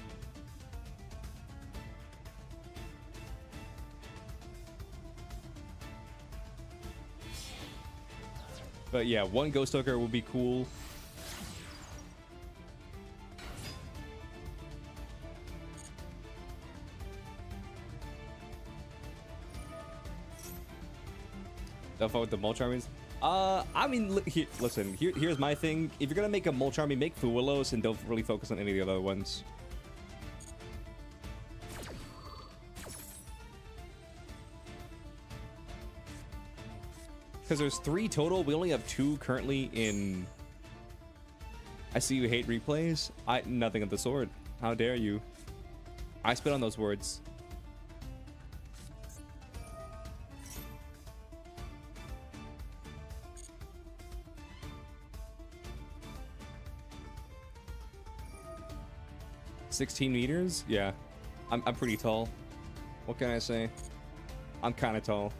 But yeah, 1 Ghost Ogre would be cool. Don't fuck with the mulch armies. I mean, listen. Here's my thing. If you're gonna make a mulch army, make Fuelos and don't really focus on any of the other ones. Because there's 3 total. We only have 2 currently in. I see you hate replays. Nothing of the sort. How dare you? I spit on those words. $16 meters? Yeah. I'm pretty tall. What can I say? I'm kind of tall.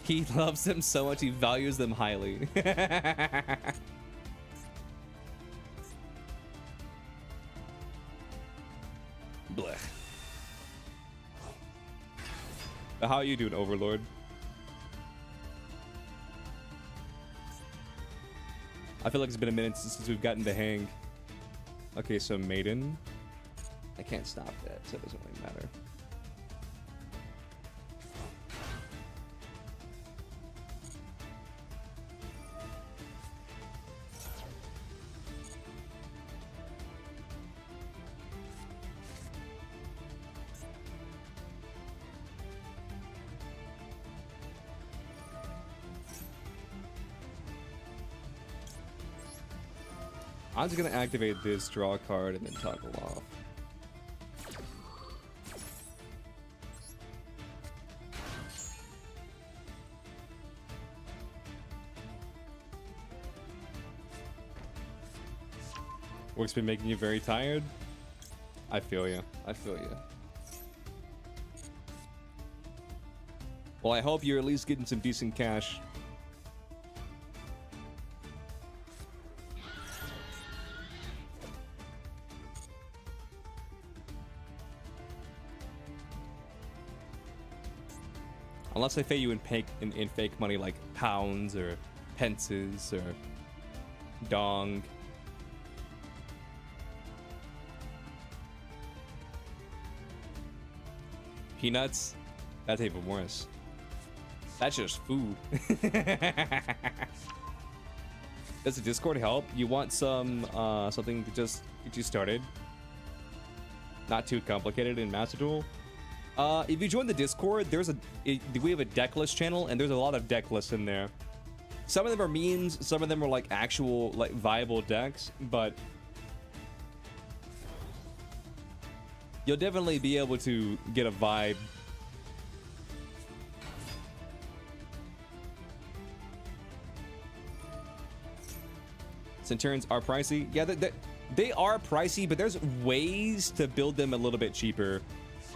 He loves them so much, he values them highly. Blech. How are you doing, Overlord? I feel like it's been a minute since we've gotten the hang. Okay, so Maiden. I can't stop that, so it doesn't really matter. I'm just gonna activate this, draw a card, and then toggle off. Work's been making you very tired? I feel you. I feel you. Well, I hope you're at least getting some decent cash. Unless they pay you in fake money like pounds or pences or dong. Peanuts? That's even worse. That's just food. Does the Discord help? You want some something to just get you started? Not too complicated in Master Duel? If you join the Discord, we have a deck list channel, and there's a lot of deck lists in there. Some of them are memes, some of them are like actual, like viable decks, but you'll definitely be able to get a vibe. Centurions are pricey. Yeah, they are pricey, but there's ways to build them a little bit cheaper.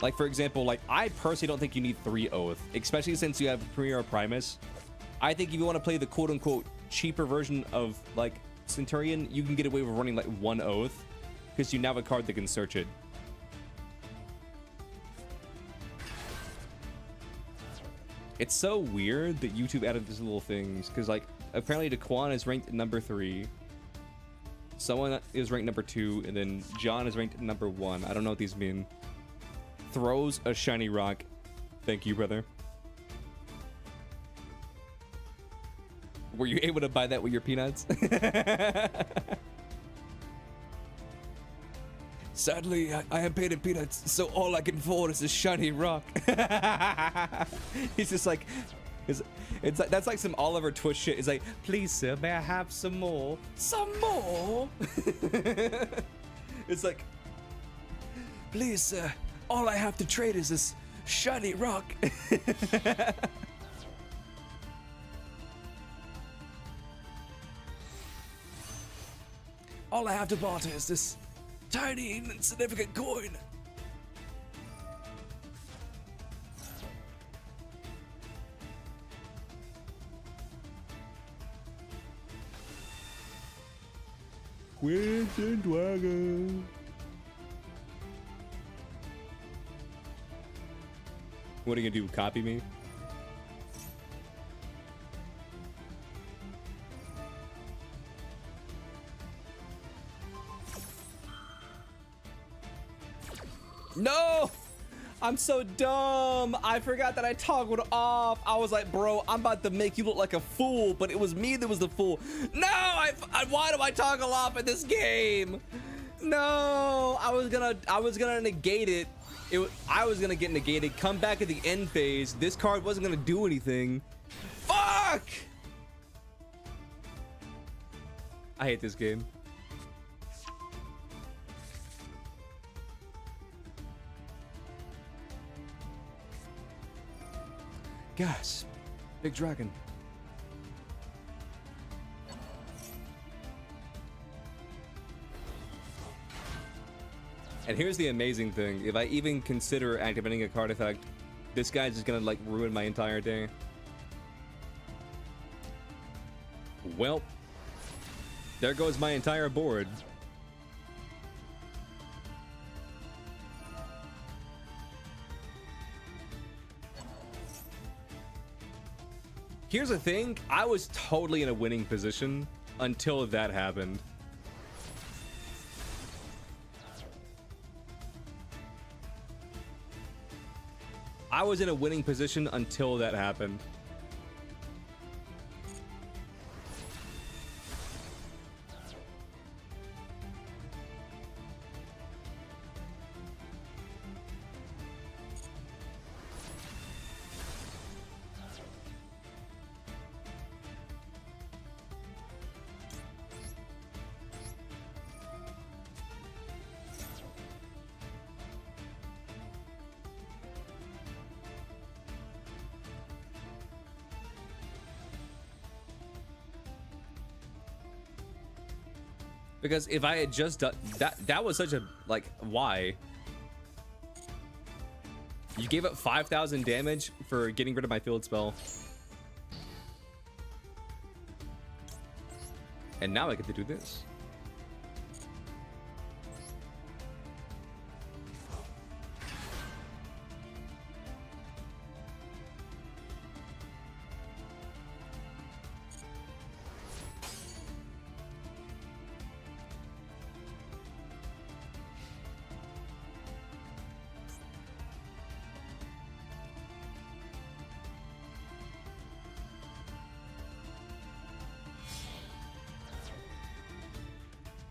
Like, for example, like, I personally don't think you need 3 Oath, especially since you have Premier Primus. I think if you want to play the quote-unquote cheaper version of, like, Centurion, you can get away with running, like, 1 Oath, because you now have a card that can search it. It's so weird that YouTube added these little things, because, like, apparently Daquan is ranked number 3. Someone is ranked number 2, and then John is ranked number 1. I don't know what these mean. Throws a shiny rock. Thank you, brother. Were you able to buy that with your peanuts? Sadly, I am paid in peanuts, so all I can afford is a shiny rock. He's just like, it's like, that's like some Oliver Twist shit. It's like, please, sir, may I have some more? Some more? It's like, please, sir. All I have to trade is this shiny rock. All I have to barter is this tiny, insignificant coin. Quentin Dwagon. What are you gonna do? Copy me? No! I'm so dumb. I forgot that I toggled off. I was like, bro, I'm about to make you look like a fool, but it was me that was the fool. No, why do I toggle off in this game? No, I was gonna negate it. I was gonna get negated, come back at the end phase. This card wasn't gonna do anything. Fuck! I hate this game. Gas. Big dragon. And here's the amazing thing. If I even consider activating a card effect, this guy's just gonna like ruin my entire day. Well, there goes my entire board. Here's the thing, I was totally in a winning position until that happened. I was in a winning position until that happened. Because if I had just done that was such a, like, why? You gave up 5,000 damage for getting rid of my field spell. And now I get to do this.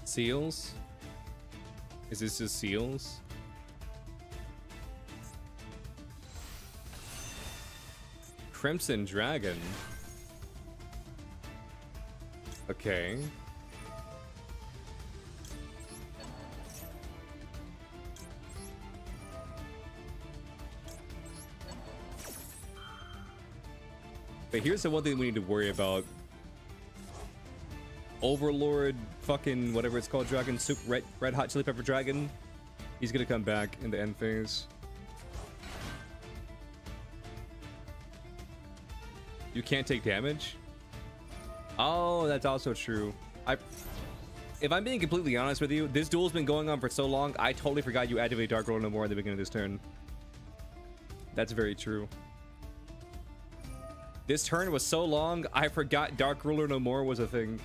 Seals? Is this just seals? Crimson Dragon. Okay. But here's the one thing we need to worry about. Overlord fucking whatever it's called dragon, soup red hot chili pepper dragon. He's gonna come back in the end phase. You can't take damage? Oh, that's also true. If I'm being completely honest with you, this duel's been going on for so long, I totally forgot you activate Dark Ruler No More at the beginning of this turn. That's very true. This turn was so long, I forgot Dark Ruler No More was a thing.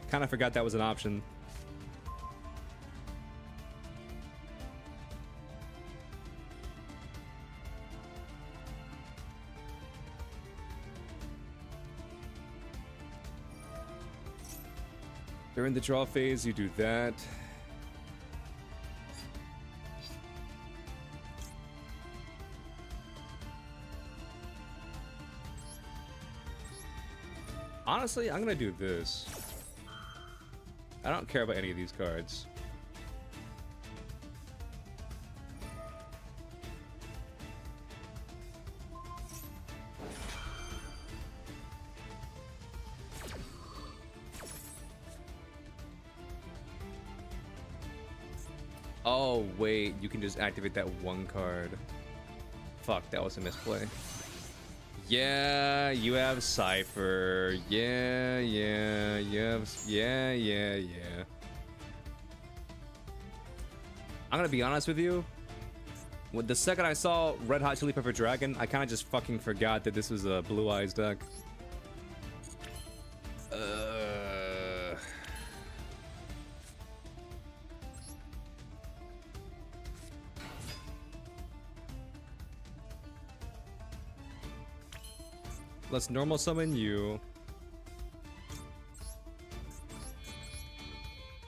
Kind of forgot that was an option. During the draw phase, you do that. Honestly, I'm gonna do this. I don't care about any of these cards. Oh, wait, you can just activate that one card. Fuck, that was a misplay. Yeah, you have Cypher. Yeah, you have... Yeah. I'm gonna be honest with you. When the second I saw Red Hot Chili Pepper Dragon, I kind of just fucking forgot that this was a Blue Eyes deck. Let's normal summon you.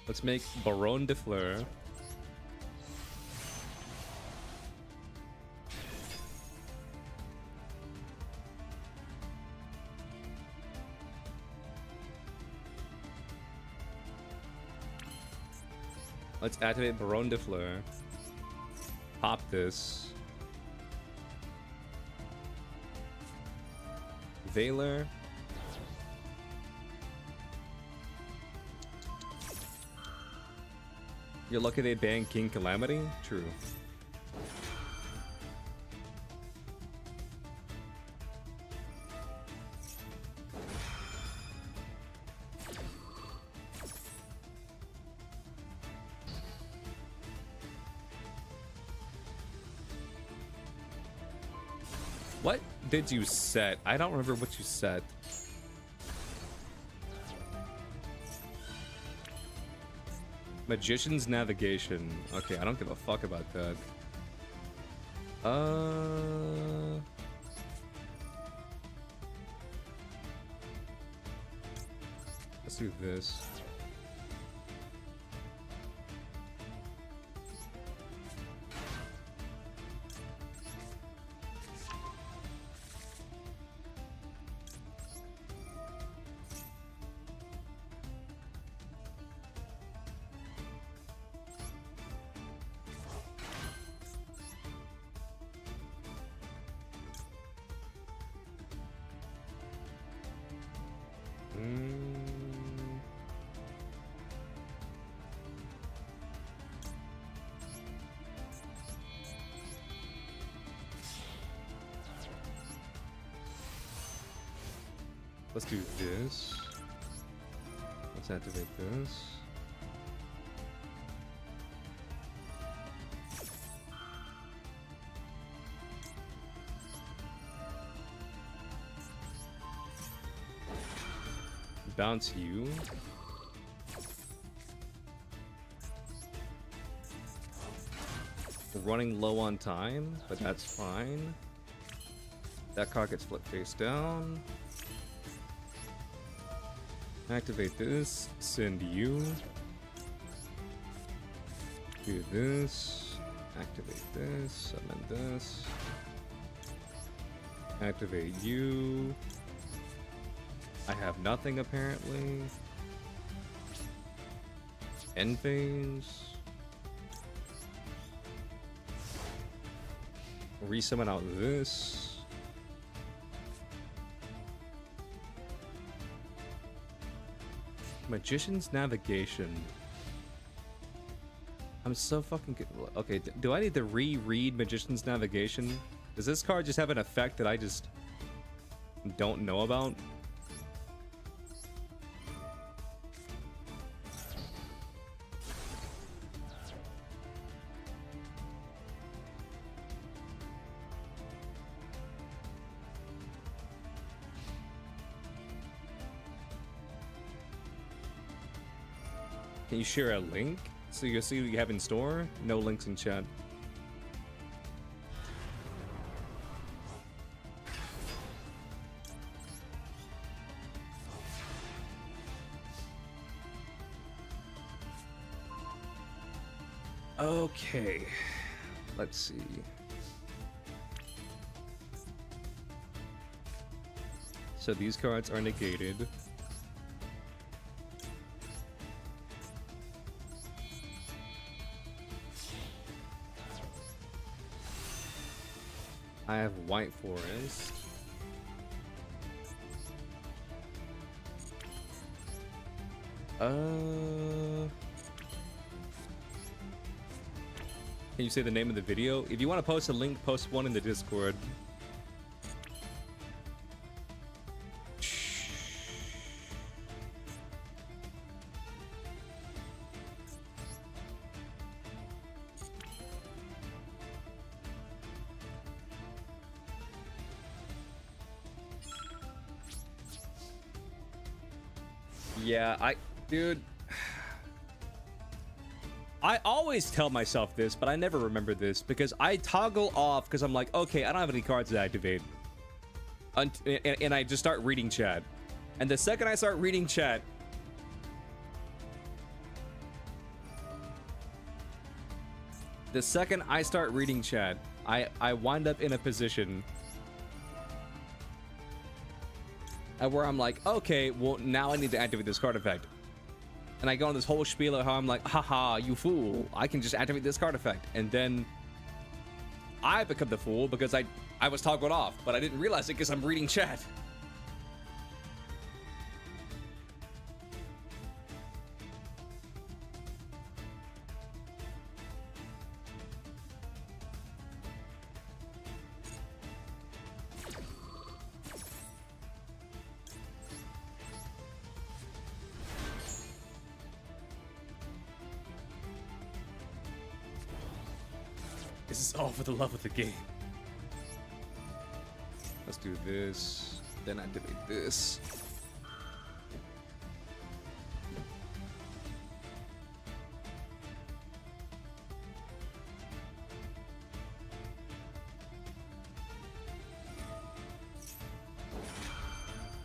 Let's make Baron de Fleur. Let's activate Baron de Fleur. Pop this. Veiler. You're lucky they banned King Calamity? True. What did you set? I don't remember what you set. Magician's Navigation. Okay, I don't give a fuck about that. Let's do this. Let's do this. Let's activate this. Bounce you. We're running low on time, but that's fine. That card gets flipped face down. Activate this, send you. Do this, activate this, summon this. Activate you. I have nothing apparently. End phase. Resummon out this. Magician's Navigation. I'm so fucking good. Okay, do I need to reread Magician's Navigation? Does this card just have an effect that I just don't know about? Can you share a link so you'll see what you have in store? No links in chat. Okay, let's see. So these cards are negated. I have White Forest. Can you say the name of the video? If you want to post a link, post one in the Discord. Yeah, dude, I always tell myself this, but I never remember this because I toggle off because I'm like, okay, I don't have any cards to activate. And I just start reading chat. And the second I start reading chat, I wind up in a position where I'm like, okay, well, now I need to activate this card effect. And I go on this whole spiel of how I'm like, haha, you fool, I can just activate this card effect. And then I become the fool because I was toggled off, but I didn't realize it because I'm reading chat. This is all for the love of the game. Let's do this, then activate this.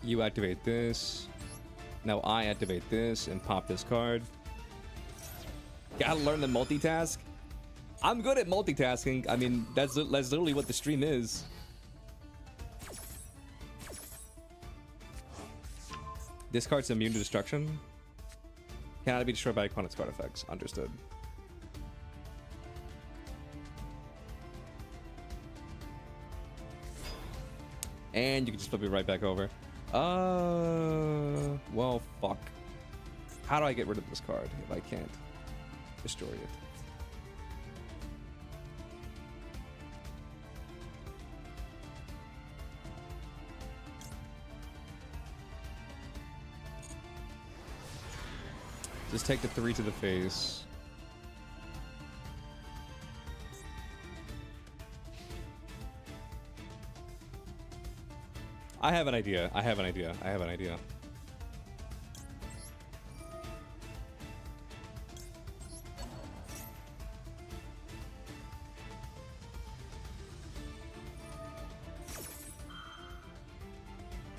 You activate this. Now I activate this and pop this card. Gotta learn to multitask. I'm good at multitasking. I mean, that's literally what the stream is. This card's immune to destruction. Cannot be destroyed by opponent's card effects. Understood. And you can just flip it right back over. Well, fuck. How do I get rid of this card if I can't destroy it? Just take the 3 to the face. I have an idea. I have an idea. I have an idea.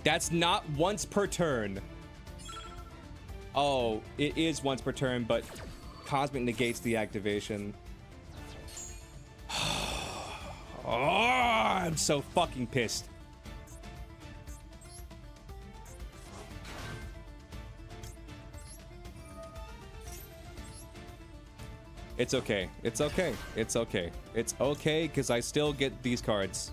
That's not once per turn. Oh, it is once per turn, but Cosmic negates the activation. Oh, I'm so fucking pissed. It's okay. It's okay. It's okay. It's okay, because I still get these cards.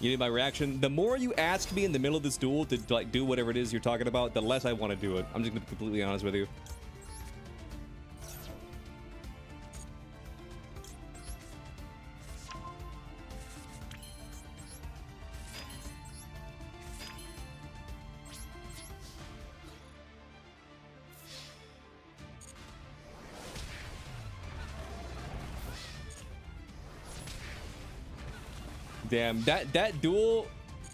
You need my reaction? The more you ask me in the middle of this duel to like do whatever it is you're talking about, the less I want to do it. I'm just gonna be completely honest with you. Damn, that duel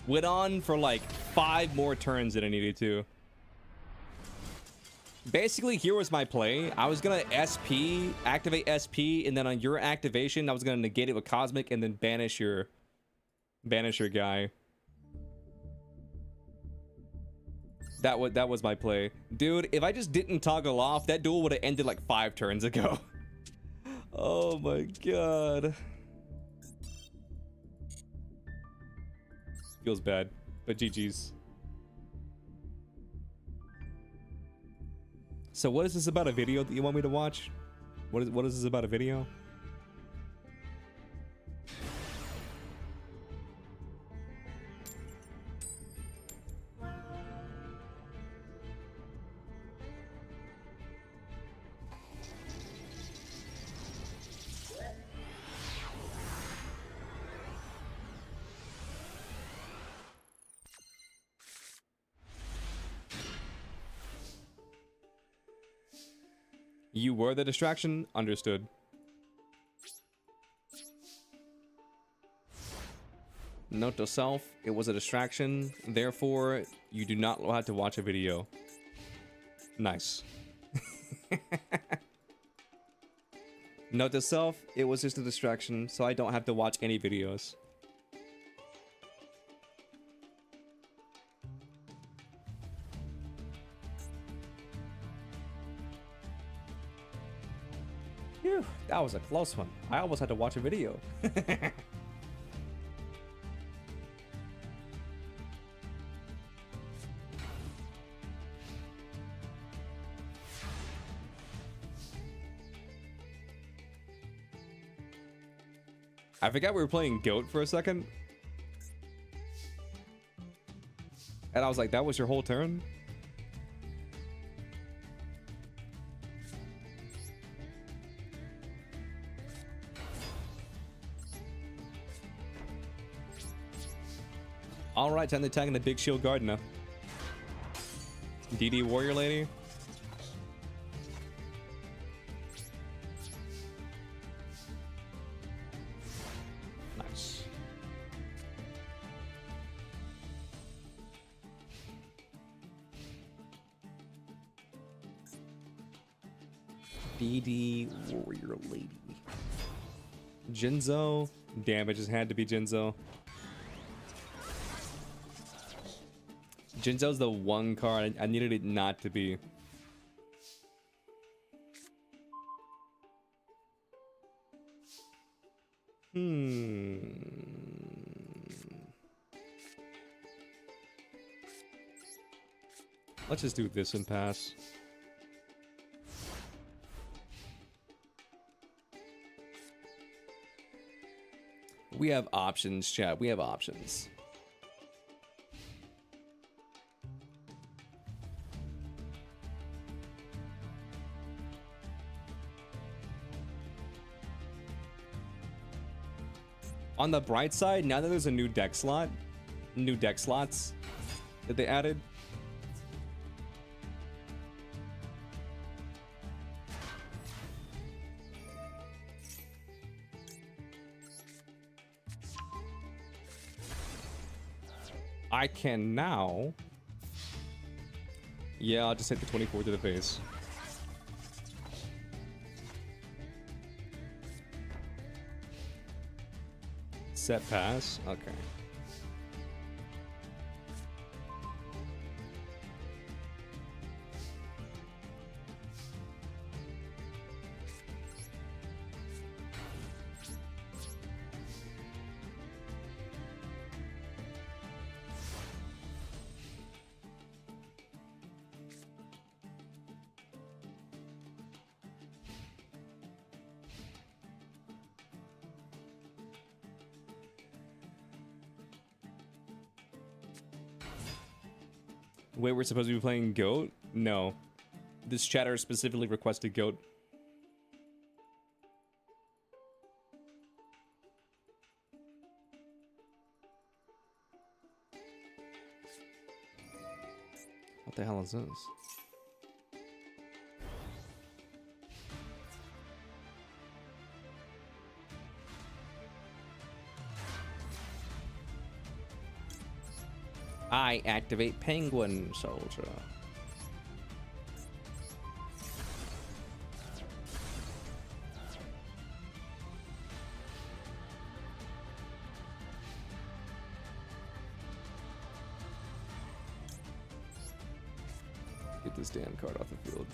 went on for like 5 more turns than I needed to. Basically, here was my play. I was gonna SP, activate SP, and then on your activation, I was gonna negate it with Cosmic and then banish your guy. That was my play. Dude, if I just didn't toggle off, that duel would have ended like 5 turns ago. Oh my god. Feels bad, but GG's. So what is this about, a video that you want me to watch? What is this about, a video? You were the distraction? Understood. Note to self, it was a distraction. Therefore, you do not have to watch a video. Nice. Note to self, it was just a distraction, so I don't have to watch any videos. Phew, that was a close one. I almost had to watch a video. I forgot we were playing GOAT for a second. And I was like, that was your whole turn? Alright, time to attack in the big shield guard now. DD warrior lady. Nice. DD warrior lady. Jinzo. Damn, it just had to be Jinzo. Jinzo's the one card I needed it not to be. Let's just do this and pass. We have options, chat. We have options. On the bright side, now that there's a new deck slot, new deck slots that they added. I can now. Yeah, I'll just hit the 24 to the face. Set pass. Okay. Wait, we're supposed to be playing GOAT? No. This chatter specifically requested GOAT. What the hell is this? I activate Penguin Soldier. Get this damn card off the field.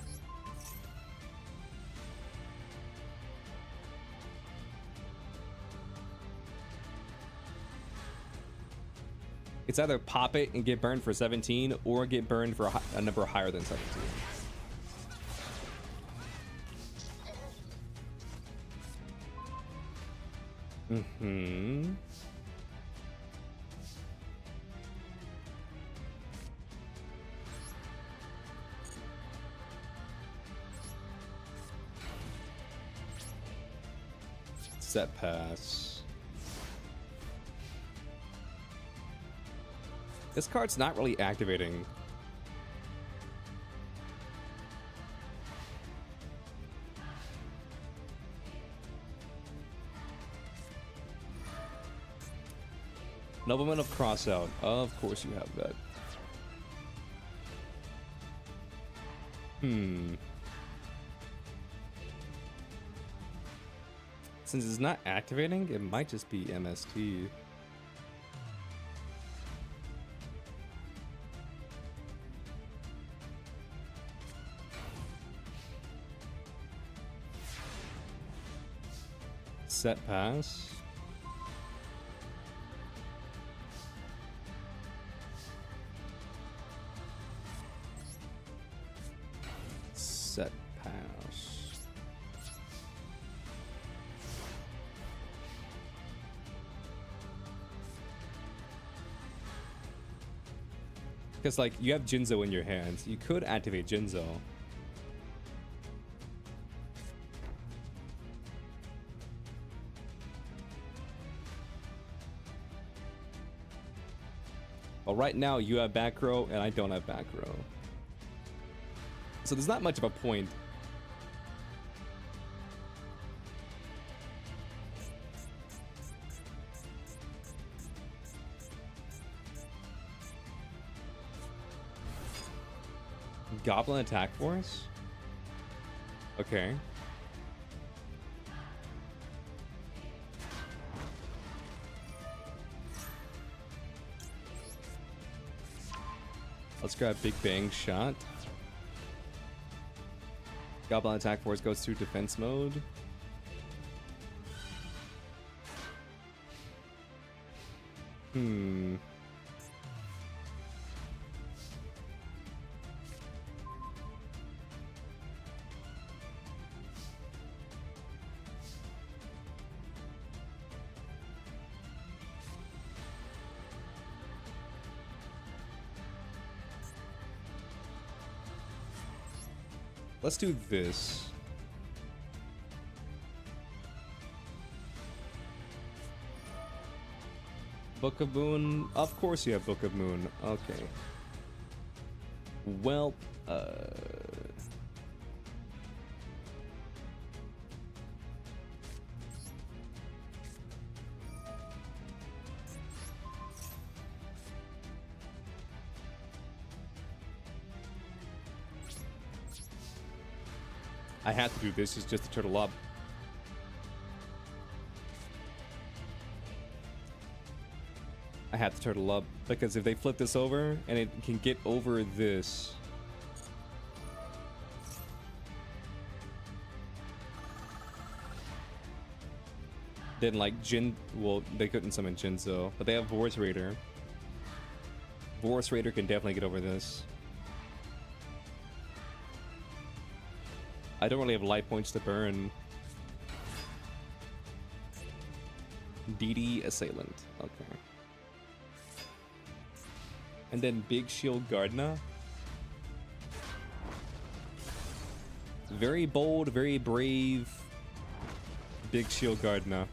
It's either pop it and get burned for 17 or get burned for a number higher than 17. Mm-hmm. Set pass. This card's not really activating. Nobleman of Crossout. Of course you have that. Since it's not activating, it might just be MST. Set pass. Set pass. Because, like, you have Jinzo in your hands. You could activate Jinzo. Well, right now you have back row and I don't have back row. So there's not much of a point. Goblin attack force? Okay. Let's grab Big Bang Shot. Goblin attack force goes through defense mode. Let's do this. Book of Moon. Of course you have Book of Moon. Okay. Well, I have to do this, it's just to turtle up. I have to turtle up, because if they flip this over, and it can get over this. Then like well, they couldn't summon Jinzo, but they have Vorus Raider. Vorus Raider can definitely get over this. I don't really have life points to burn. DD Assailant. Okay. And then Big Shield Gardener. Very bold, very brave. Big Shield Gardener.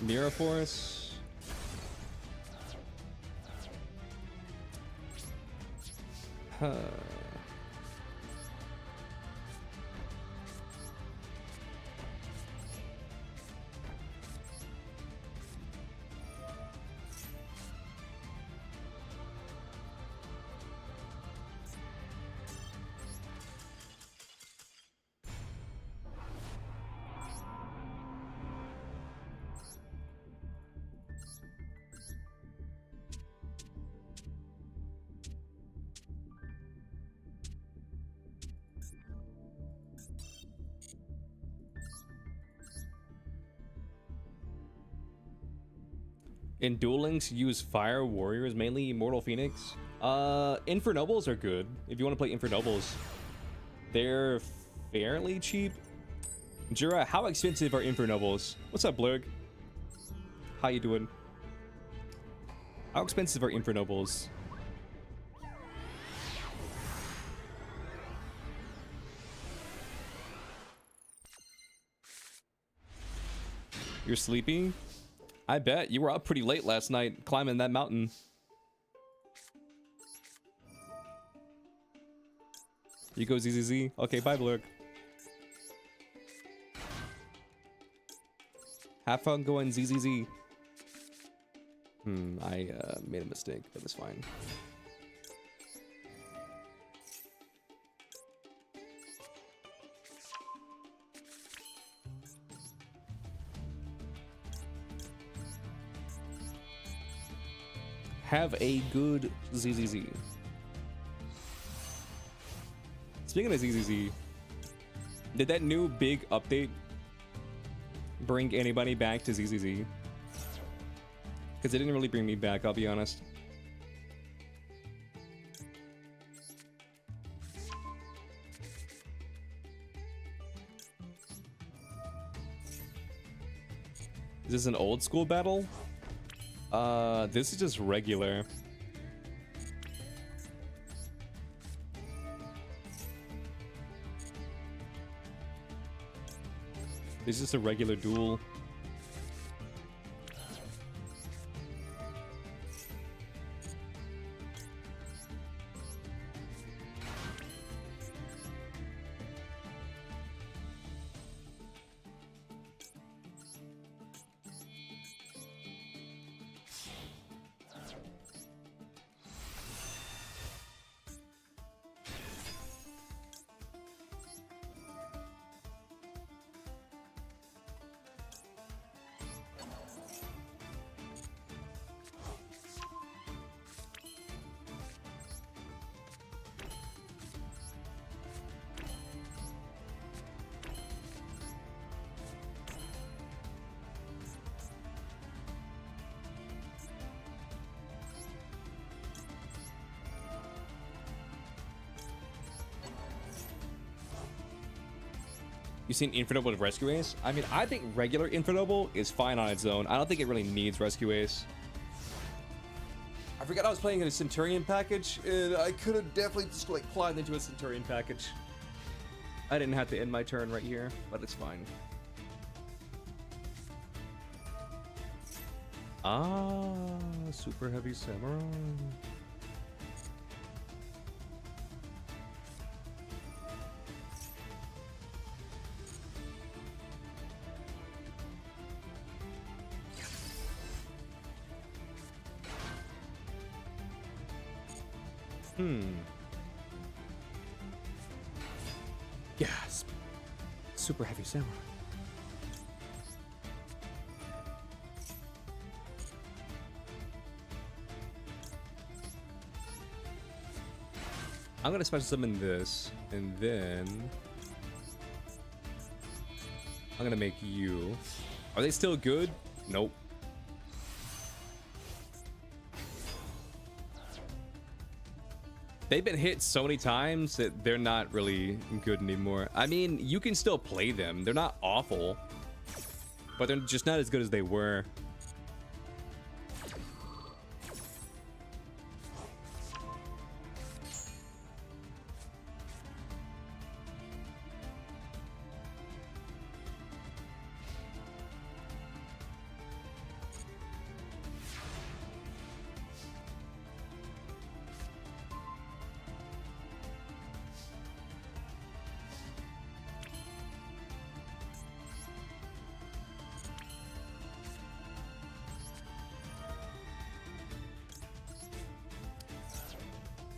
Mirror Force. Huh. In Duel Links, use Fire Warriors, mainly Immortal Phoenix. Infernobles are good if you want to play Infernobles. They're fairly cheap. Jura, how expensive are Infernobles? What's up, Blurg? How you doing? How expensive are Infernobles? You're sleeping? I bet. You were up pretty late last night climbing that mountain. You go ZZZ. Okay, bye, Blurg. Have fun going ZZZ. I made a mistake, but it's fine. Have a good ZZZ. Speaking of ZZZ, did that new big update bring anybody back to ZZZ? Because it didn't really bring me back, I'll be honest. Is this an old school battle? This is just regular. This is just a regular duel. You seen Infernoble with Rescue Ace? I mean, I think regular Infernoble is fine on its own. I don't think it really needs Rescue Ace. I forgot I was playing in a Centurion package, and I could have definitely just like climbed into a Centurion package. I didn't have to end my turn right here, but it's fine. Ah, Super Heavy Samurai. Gasp. Super Heavy Samurai. I'm gonna special summon this, and then I'm gonna make you. Are they still good? Nope. They've been hit so many times that they're not really good anymore. I mean, you can still play them. They're not awful, but they're just not as good as they were.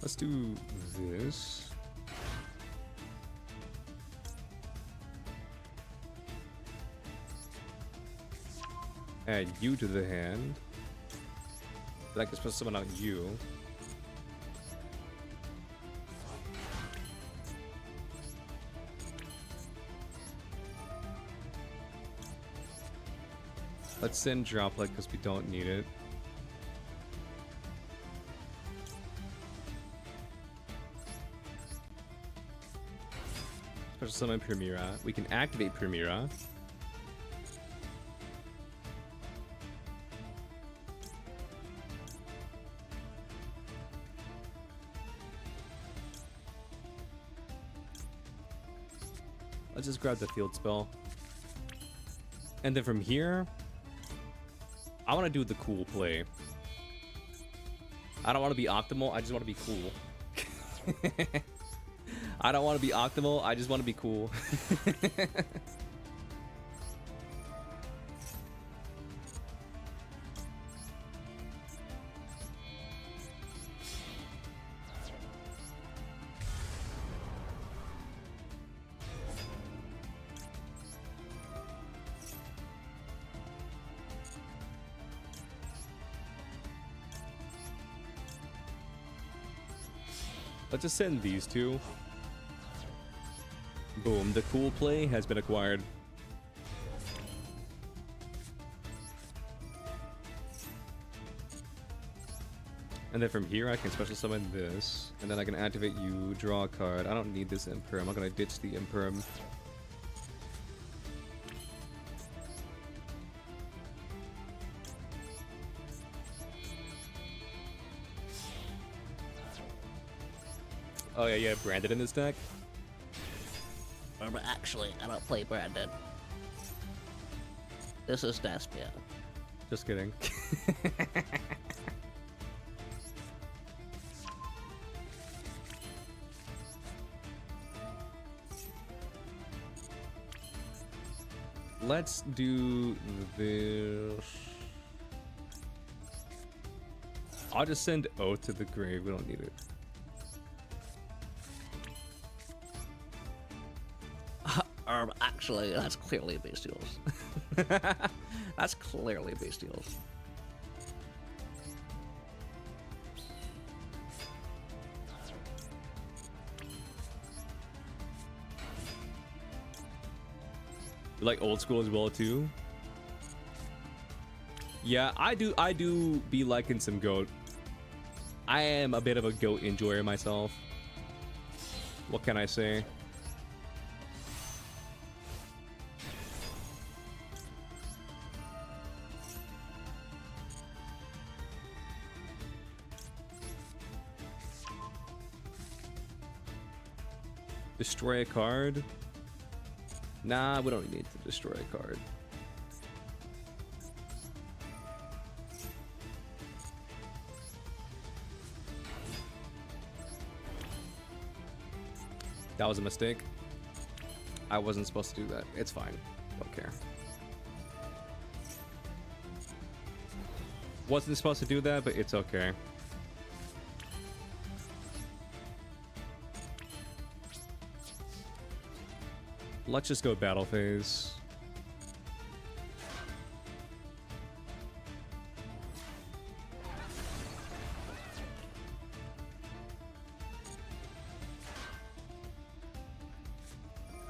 Let's do this. Add you to the hand. But I can special summon out you. Let's send Droplet because we don't need it. Special summon Primera. We can activate Primera. Let's just grab the field spell. And then from here, I want to do the cool play. I don't want to be optimal, I just want to be cool. I don't want to be optimal, I just want to be cool. Let's just send these two. Boom, the cool play has been acquired. And then from here I can special summon this. And then I can activate you, draw a card. I don't need this Imperm. I'm gonna ditch the Imperm. Oh yeah, Branded in this deck. But actually, I don't play Brandon. This is Despia. Just kidding. Let's do this. I'll just send Oath to the grave. We don't need it. Actually, that's clearly bestials. That's clearly bestials. You like old school as well too? Yeah, I do be liking some goat. I am a bit of a goat enjoyer myself. What can I say? Destroy a card? Nah, we don't need to destroy a card. That was a mistake. I wasn't supposed to do that. It's fine. Don't care. Wasn't supposed to do that, but it's okay. Let's just go battle phase.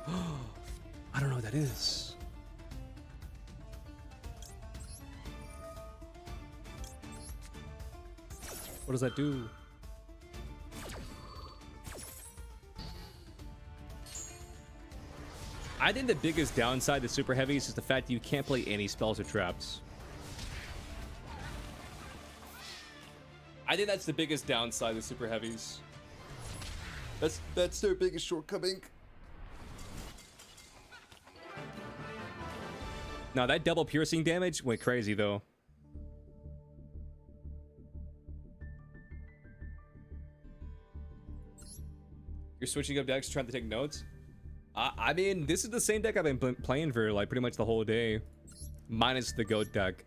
I don't know what that is. What does that do? I think the biggest downside to super heavies is the fact that you can't play any spells or traps. I think that's the biggest downside to super heavies. That's their biggest shortcoming. Now that double piercing damage went crazy though. You're switching up decks, trying to take notes? I mean, this is the same deck I've been playing for like pretty much the whole day, minus the goat deck.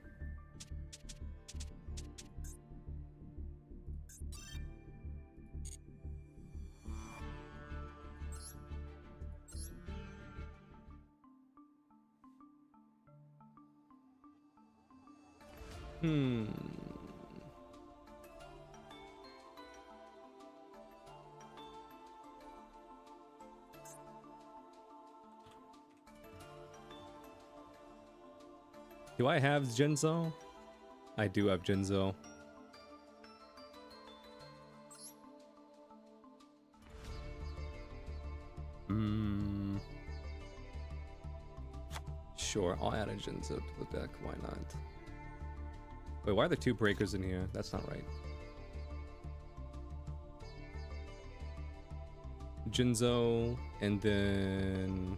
Do I have Genzo? I do have Genzo. Sure, I'll add a Jinzo to the deck. Why not? Wait, why are there 2 breakers in here? That's not right. Jinzo, and then...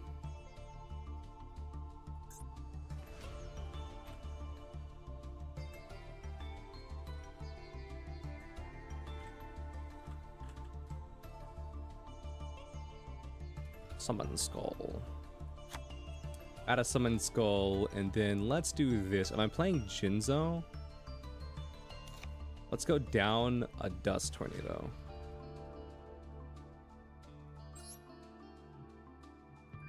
Summon Skull. Add a Summon Skull, and then let's do this. Am I playing Jinzo? Let's go down a Dust Tornado.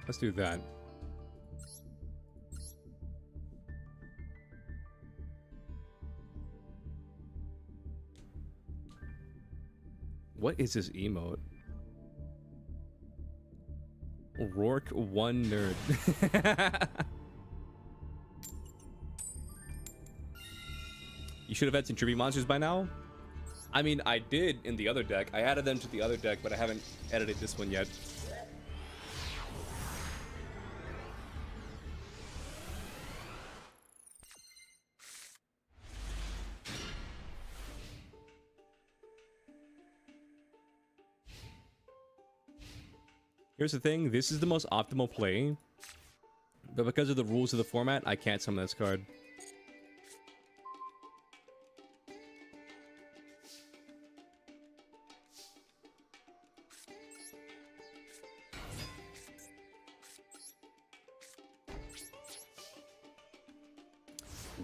Let's do that. What is this emote? Rourke 1 nerd. You should have had some tribute monsters by now. I mean, I did in the other deck. I added them to the other deck, but I haven't edited this one yet. Here's the thing, this is the most optimal play, but because of the rules of the format, I can't summon this card.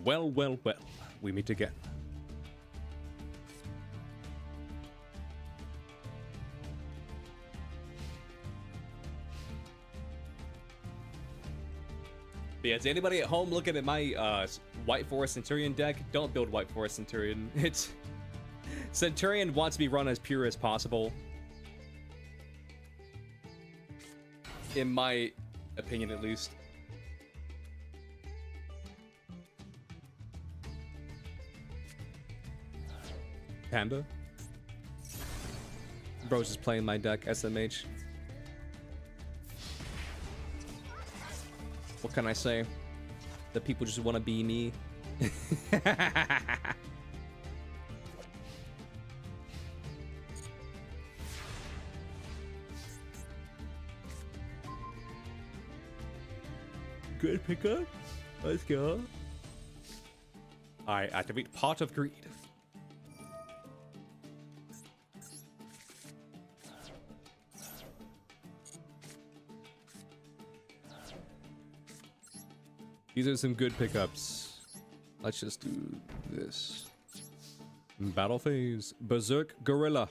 Well, well, well, we meet again. But yeah, is anybody at home looking at my White Forest Centurion deck? Don't build White Forest Centurion. It's Centurion wants to be run as pure as possible. In my opinion, at least. Panda? Bro's just playing my deck, SMH. What can I say? The people just want to be me. Good pickup. Let's go. I activate Pot of Greed. These are some good pickups. Let's just do this. Battle phase. Berserk Gorilla.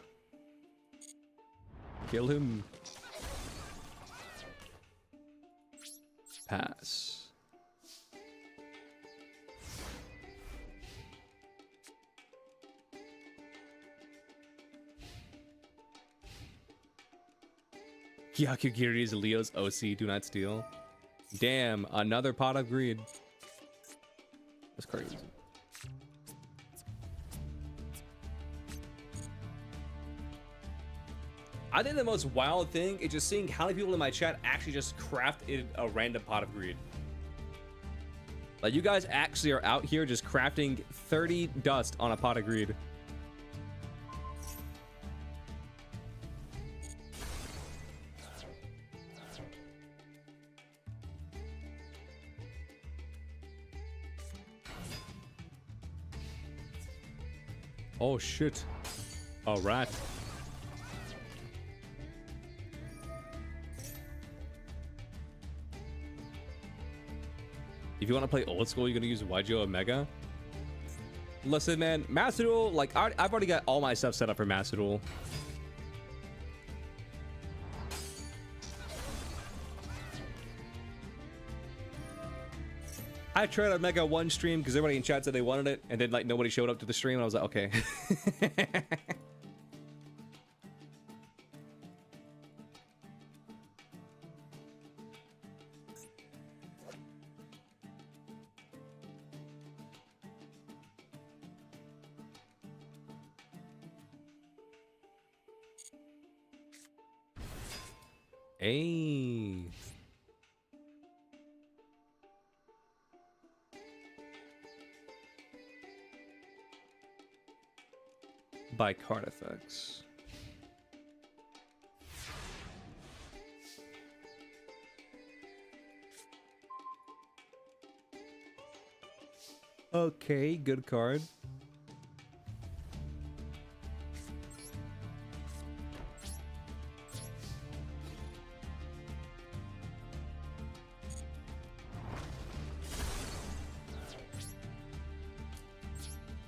Kill him. Pass. Hyakugiri is Leo's OC. Do not steal. Damn, another Pot of Greed. That's crazy. I think the most wild thing is just seeing how many people in my chat actually just crafted a random Pot of Greed. Like, you guys actually are out here just crafting 30 dust on a Pot of Greed. Oh shit. A rat. If you want to play old school, you're gonna use YGO Omega. Listen, man, Master Duel, like, I've already got all my stuff set up for Master Duel. I tried Omega one stream because everybody in chat said they wanted it, and then like nobody showed up to the stream, and I was like, okay. Hey. by card effects. Okay, good card.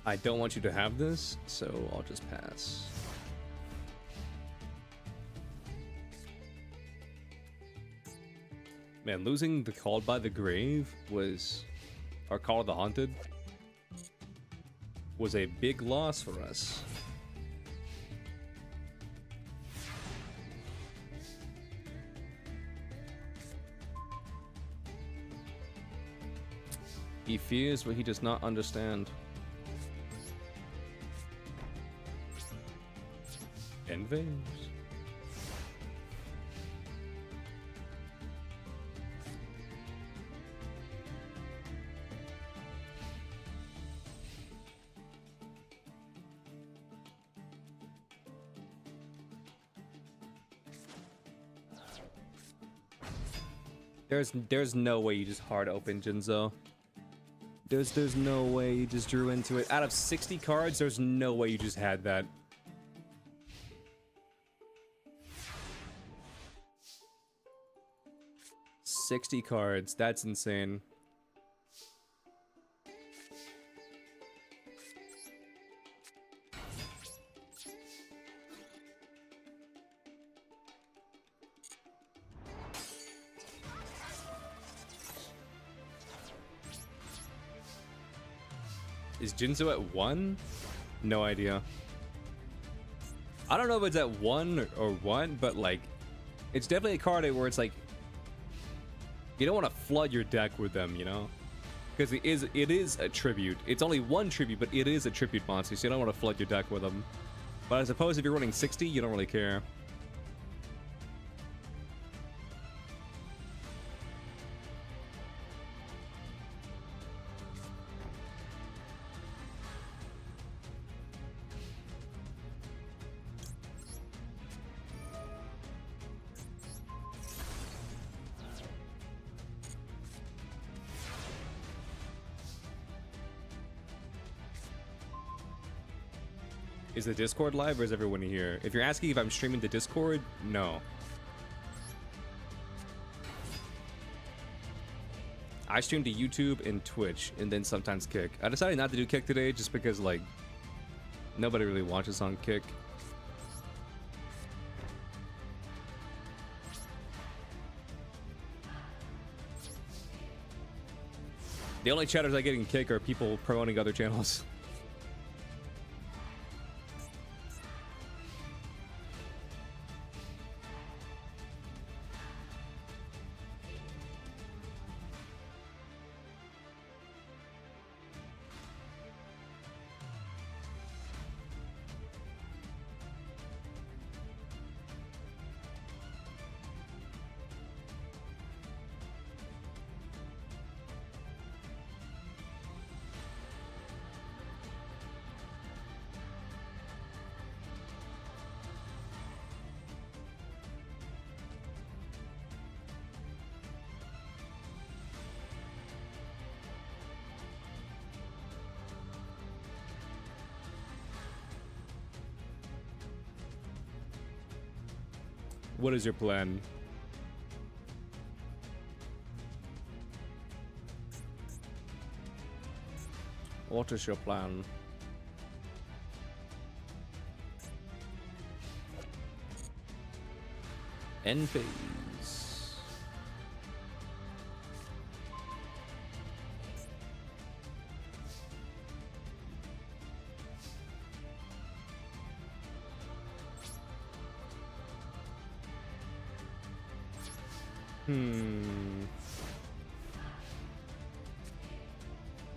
I don't want you to have this, so I'll just pass. Man, losing the Called by the Grave was... or Call of the Haunted was a big loss for us. He fears what he does not understand. Envy's. There's no way you just hard open Jinzo. There's no way you just drew into it. Out of 60 cards, there's no way you just had that. $60 cards, that's insane. Is Jinzo at 1? No idea. I don't know if it's at 1 or what, but like, it's definitely a card where it's like, you don't want to flood your deck with them, you know? Because it is a tribute. It's only one tribute, but it is a tribute monster, so you don't want to flood your deck with them. But I suppose if you're running 60, you don't really care. Is the Discord live or is everyone here? If you're asking if I'm streaming the Discord, no. I stream to YouTube and Twitch and then sometimes Kick. I decided not to do Kick today just because like nobody really watches on Kick. The only chatters I get in Kick are people promoting other channels. What is your plan? What is your plan? End phase.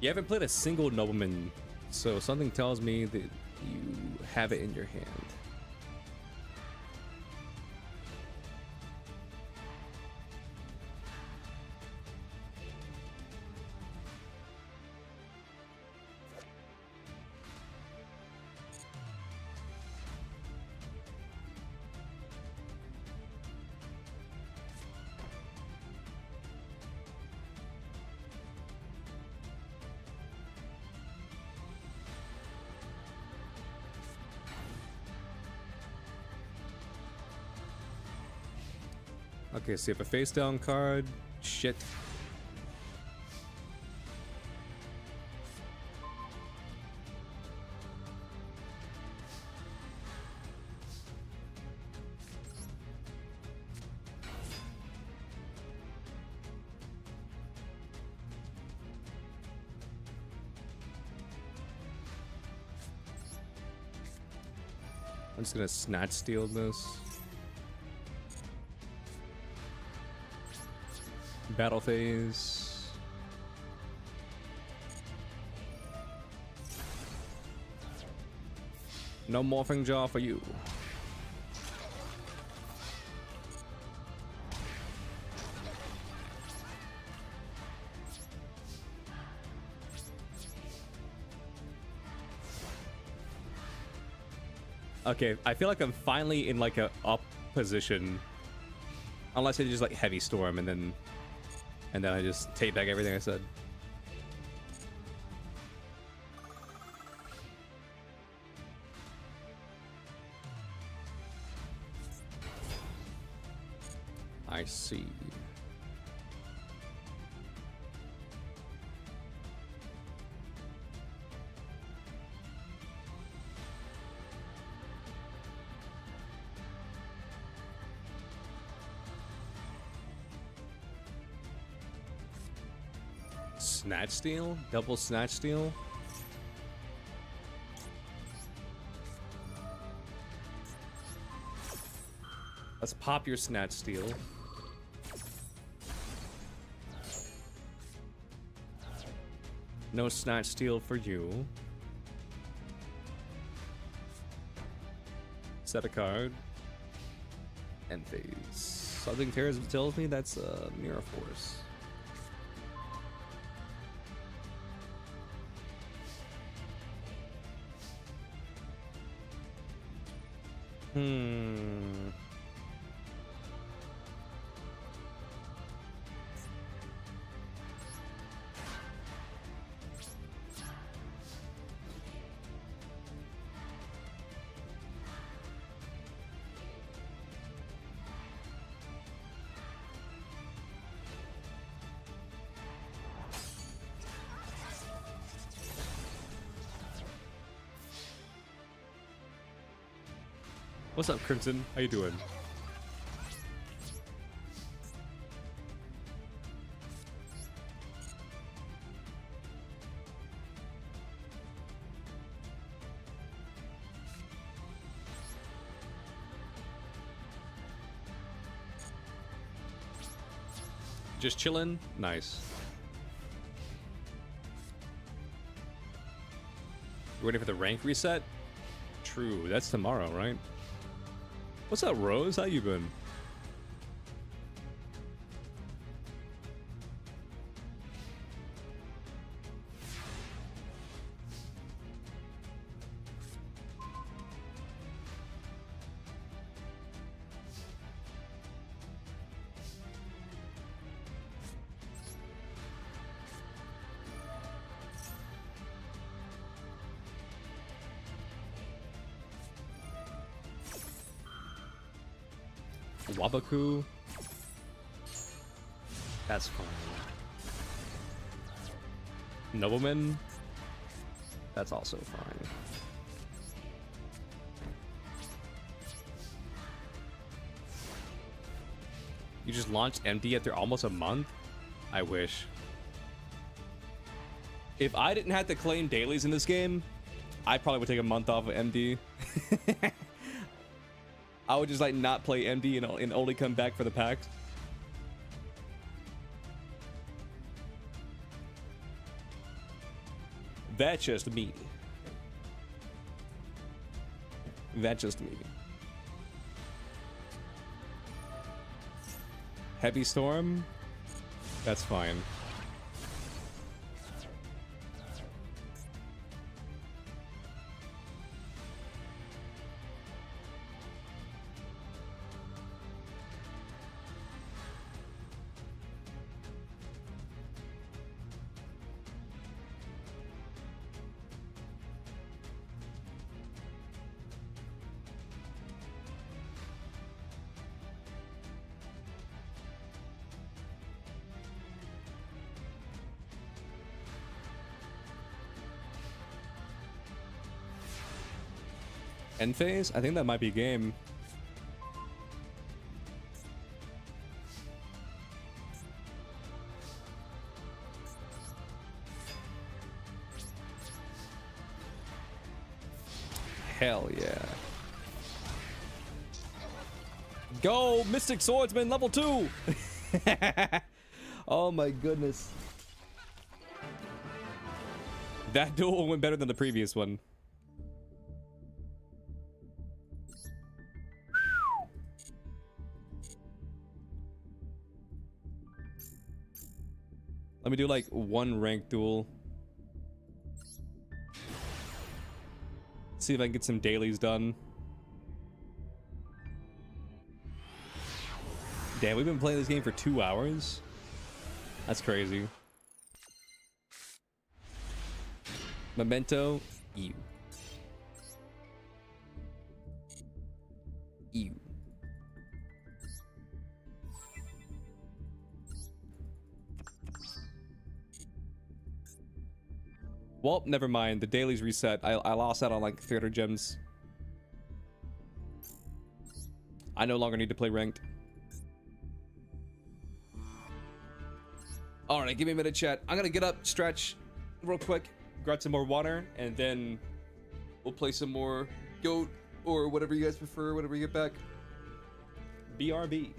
You haven't played a single nobleman, so something tells me that you have it in your hand. Okay, so you have a face down card. Shit. I'm just gonna snatch steal this. Battle phase. No morphing jaw for you. Okay, I feel like I'm finally in like a up position. Unless I just like heavy storm and then I just take back everything I said. I see. Snatch steal? Double snatch steal? Let's pop your snatch steal. No snatch steal for you. Set a card. End phase. Something tells me that's a mirror force. What's up, Crimson? How you doing? Just chilling? Nice. You ready for the rank reset? True, that's tomorrow, right? What's up, Rose? How you been? Wabaku. That's fine. Nobleman. That's also fine. You just launched empty after almost a month? I wish. If I didn't have to claim dailies in this game, I probably would take a month off of MD. I would just like not play MD and only come back for the packs. That's just me. That's just me. Heavy storm? That's fine. End phase? I think that might be game. Hell yeah. Go, Mystic Swordsman level 2! Oh my goodness. That duel went better than the previous one. Let me do like one ranked duel. See if I can get some dailies done. Damn, we've been playing this game for 2 hours? That's crazy. Memento, ew. Ew. Well, never mind. The dailies reset. I lost out on like 300 gems. I no longer need to play ranked. Alright, give me a minute, chat. I'm gonna get up, stretch real quick, grab some more water, and then we'll play some more GOAT or whatever you guys prefer, whenever we get back. BRB.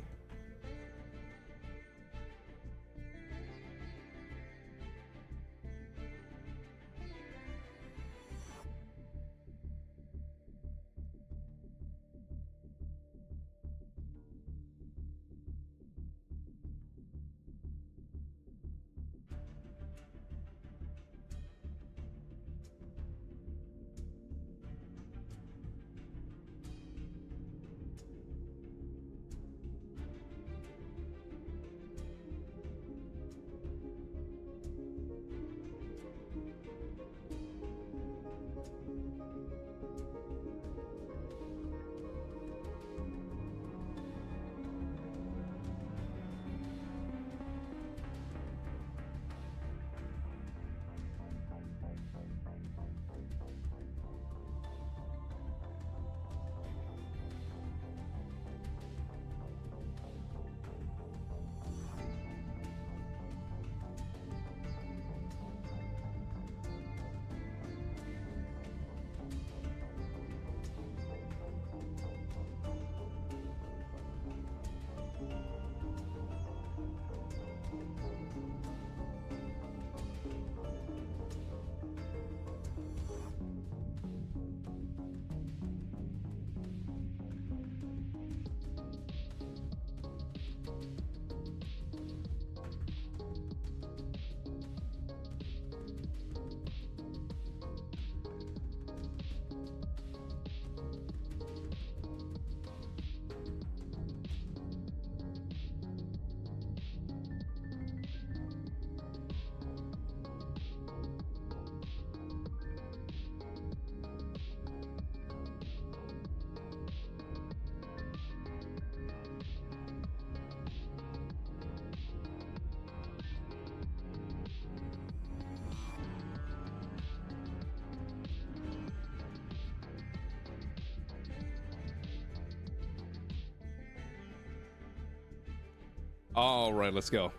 All right, let's go.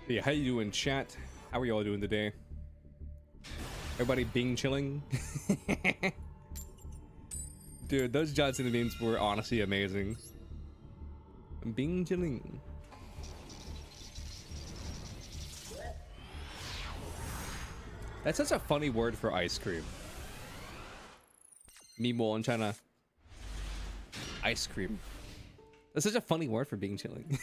Yeah, how you doing, chat? How are y'all doing today? Everybody being chilling? Dude, those Johnson memes were honestly amazing. Being chilling. That's such a funny word for ice cream. Meanwhile in China. Ice cream. That's such a funny word for being chilling.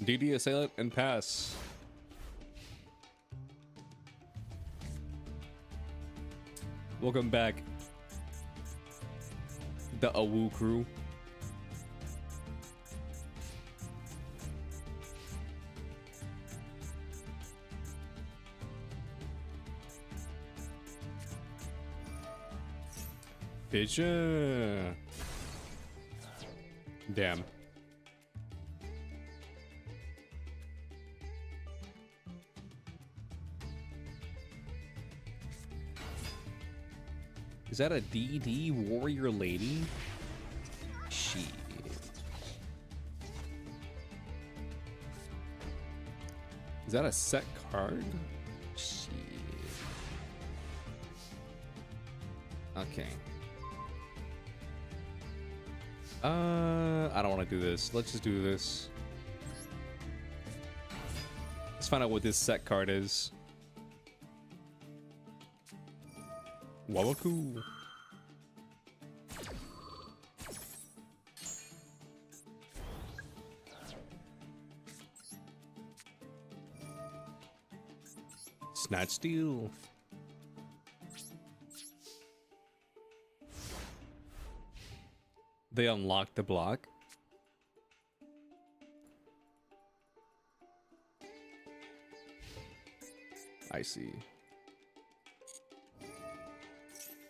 DD assail it and pass. Welcome back. The Awu crew. Bitch. Damn. Is that a DD warrior lady? Shit. Is that a set card? Shit. Okay. I don't want to do this. Let's just do this. Let's find out what this set card is. Wawaku. Snatch steal. They unlocked the block. I see.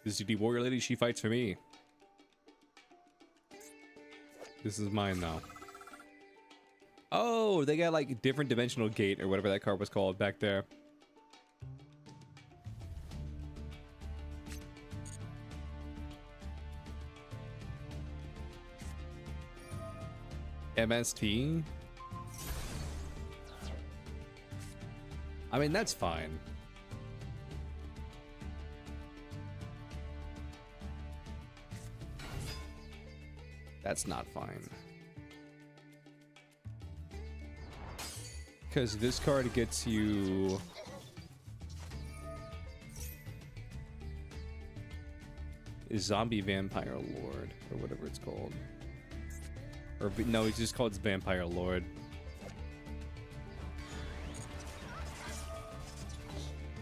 This is the warrior lady, she fights for me. This is mine now. Oh, they got like different dimensional gate or whatever that card was called back there. MST? I mean, that's fine. That's not fine. Because this card gets you... Zombie Vampire Lord, or whatever it's called. Or no, it's just called Vampire Lord.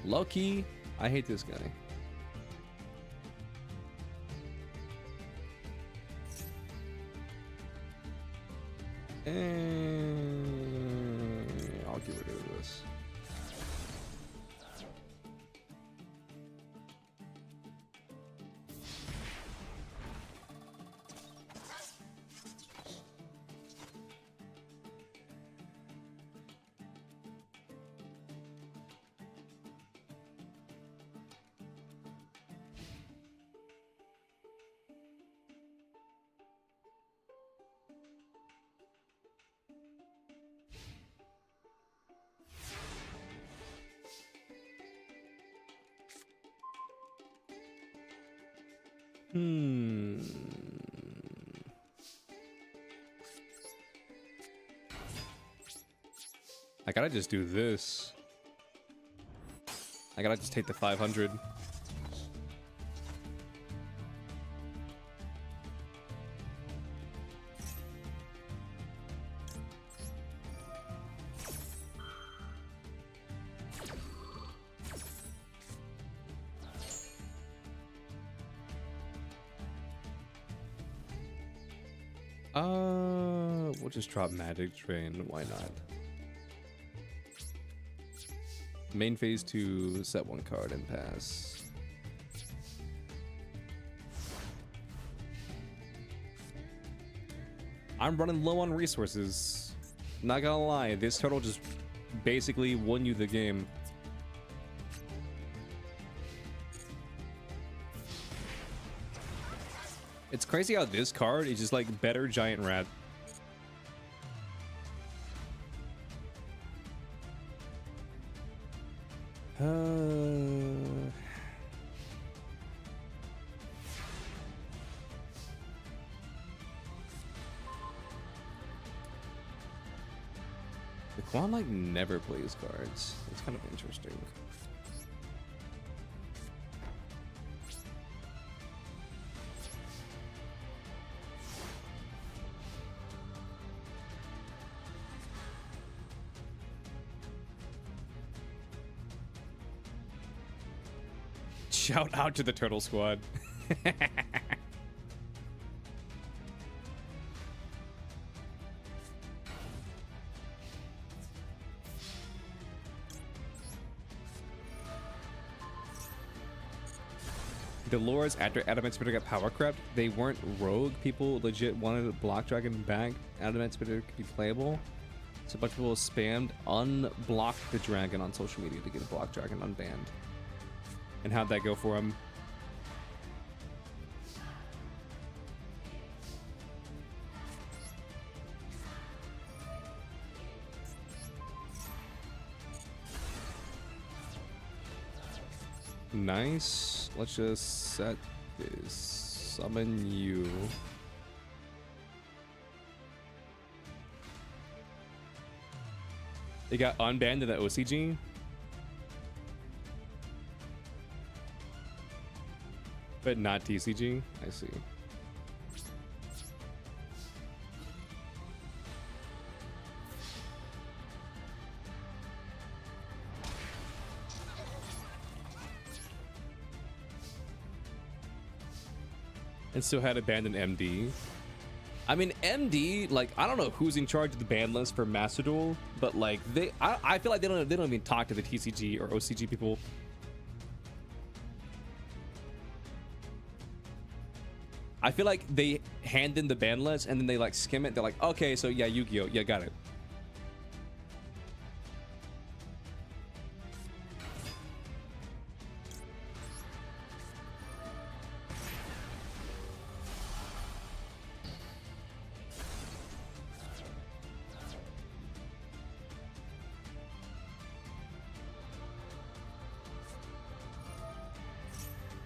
Low-key, I hate this guy. And I'll get rid of this. I gotta just do this. I gotta just take the 500. We'll just drop Magic Train. Why not? Main phase 2, set 1 card and pass. I'm running low on resources. Not gonna lie, this turtle just basically won you the game. It's crazy how this card is just like better giant rat. The Quan like never plays cards. It's kind of interesting. Shout out to the Turtle Squad. the lores after Adamant Spitter got power crept, they weren't rogue. People legit wanted Block Dragon back. Adamant Spitter could be playable. So a bunch of people spammed unblock the dragon on social media to get a Block Dragon unbanned. And how'd that go for him? Nice. Let's just set this. Summon you. They got unbanned in the OCG. But not TCG. I see. And still had abandoned MD. I mean, MD, like, I don't know who's in charge of the ban list for Master Duel, but like I feel like they don't even talk to the TCG or OCG people. I feel like they hand in the ban list and then they like skim it. They're like, okay, so yeah, Yu-Gi-Oh, yeah, got it.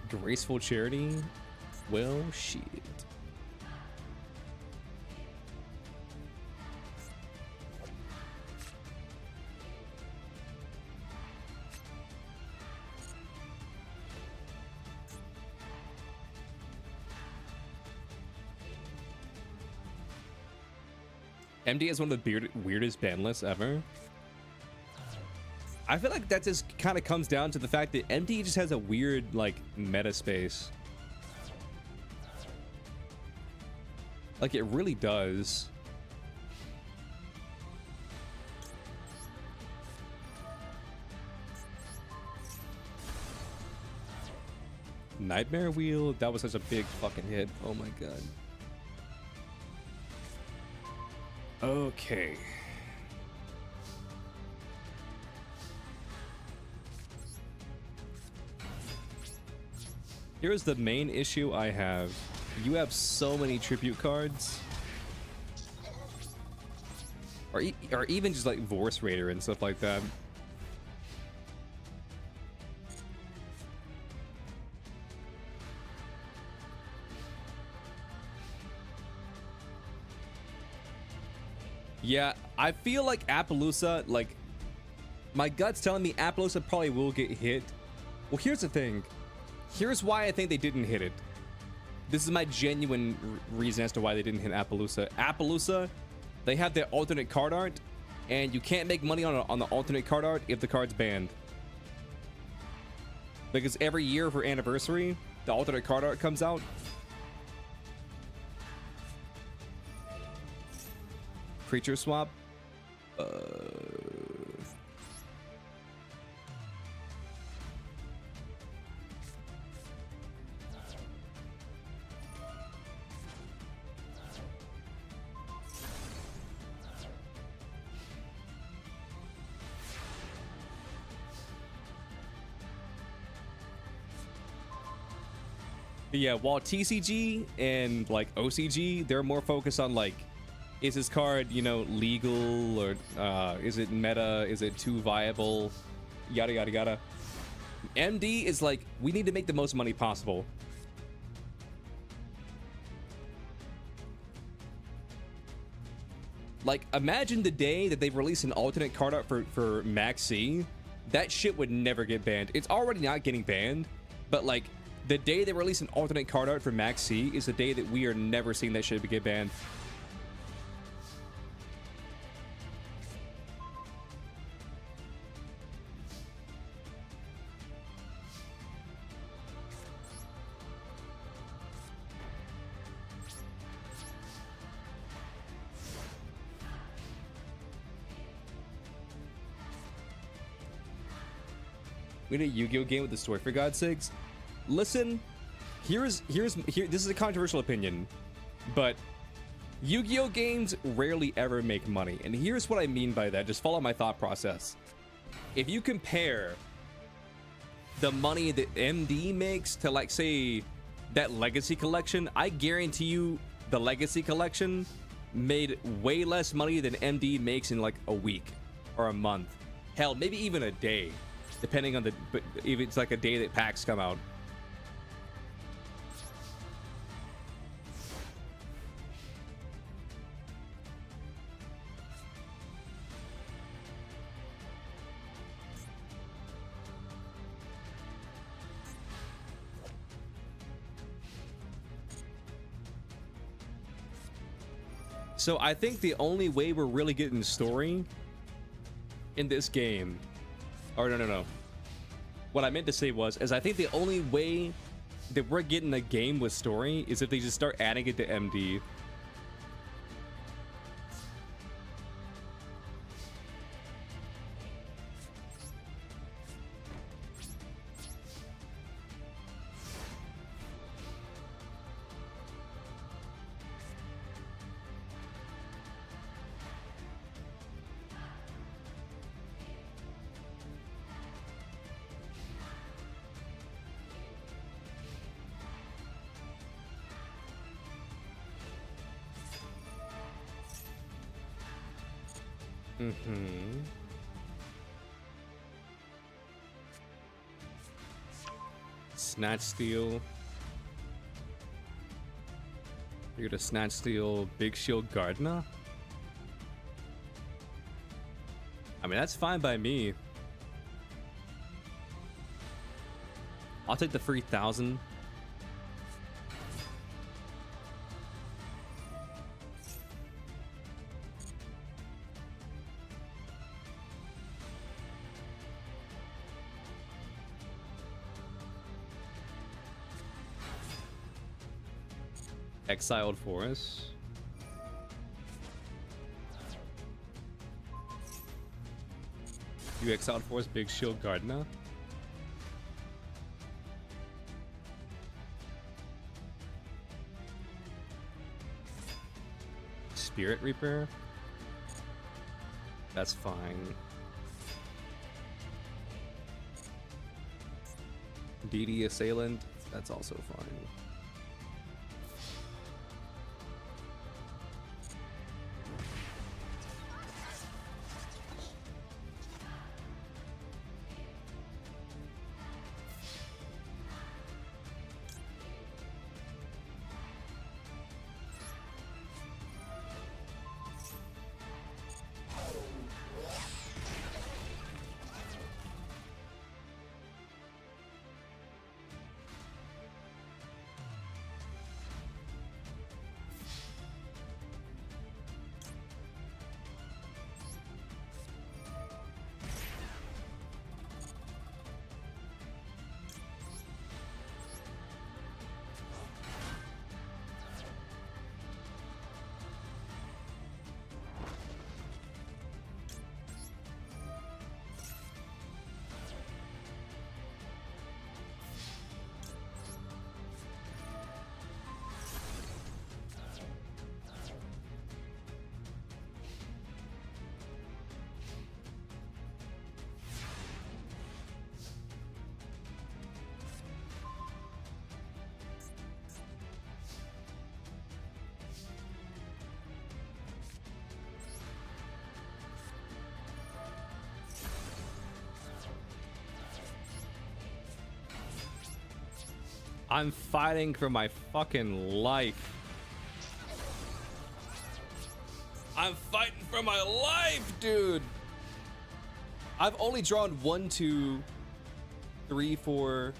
Graceful charity? Well, shit. MD is one of the weirdest ban lists ever. I feel like that just kind of comes down to the fact that MD just has a weird, like, meta space. Like, it really does. Nightmare Wheel, that was such a big fucking hit. Oh my god. Okay. Here's the main issue I have. You have so many tribute cards. Or even just like Vorse Raider and stuff like that. Yeah, I feel like Appaloosa, like, my gut's telling me Appaloosa probably will get hit. Well, here's the thing. Here's why I think they didn't hit it. This is my genuine reason as to why they didn't hit Appaloosa. Appaloosa, they have their alternate card art, and you can't make money on the alternate card art if the card's banned. Because every year for anniversary, the alternate card art comes out. Creature swap. Yeah, while TCG and like OCG, they're more focused on like, is this card, you know, legal, or is it meta? Is it too viable? Yada yada yada. MD is like, we need to make the most money possible. Like, imagine the day that they release an alternate card art for Max C. That shit would never get banned. It's already not getting banned, but like, the day they release an alternate card art for Max C is the day that we are never seeing that shit get banned. We need a Yu-Gi-Oh game with the story, for God's sakes. Listen, This is a controversial opinion, but Yu-Gi-Oh games rarely ever make money, and here's what I mean by that. Just follow my thought process. If you compare the money that MD makes to, like, say, that Legacy collection, I guarantee you the Legacy collection made way less money than MD makes in like a week or a month. Hell, maybe even a day, depending on if it's like a day that packs come out. So I think the only way we're really getting story in this game, or no. What I meant to say is I think the only way that we're getting a game with story is if they just start adding it to MD. Snatch Steal. You're gonna Snatch Steal Big Shield Gardener? I mean, that's fine by me. I'll take the free 1,000. Exiled Forest. You Exiled Forest, Big Shield Gardener. Spirit Reaper. That's fine. DD Assailant. That's also fine. I'm fighting for my fucking life. I'm fighting for my life, dude. I've only drawn 1, 2, 3, 4,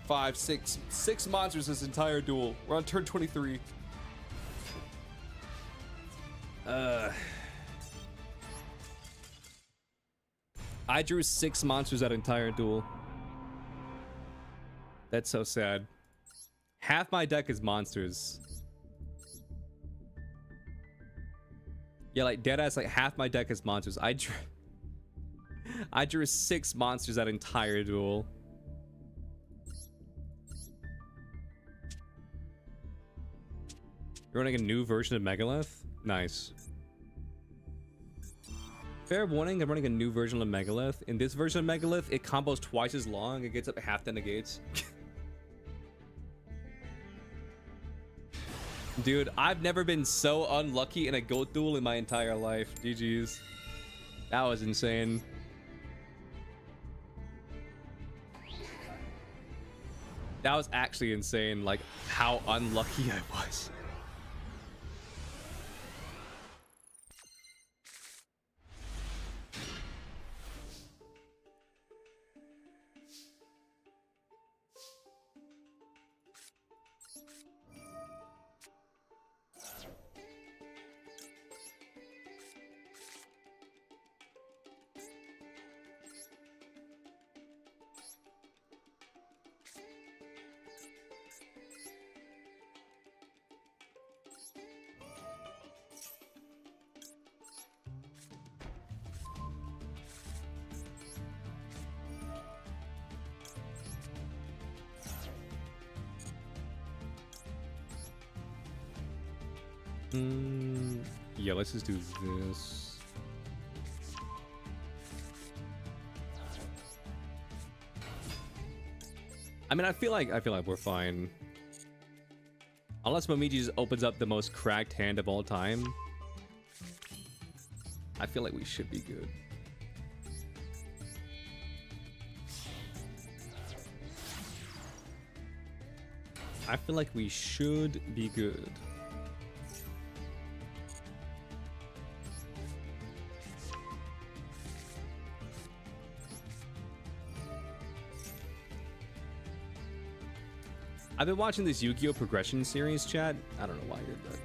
5, 6 monsters this entire duel. We're on turn 23. I drew 6 monsters that entire duel. That's so sad. Half my deck is monsters. Yeah, like deadass, like half my deck is monsters. I drew 6 monsters that entire duel. We're running a new version of Megalith. Nice. Fair warning, I'm running a new version of Megalith. In this version of Megalith, it combos twice as long. It gets up half the negates. Dude, I've never been so unlucky in a goat duel in my entire life. GG's. That was insane. That was actually insane, like how unlucky I was. Yeah, let's just do this. I mean, I feel like we're fine. Unless Momiji just opens up the most cracked hand of all time. I feel like we should be good. I feel like we should be good. I've been watching this Yu-Gi-Oh! Progression series, chat. I don't know why I did that.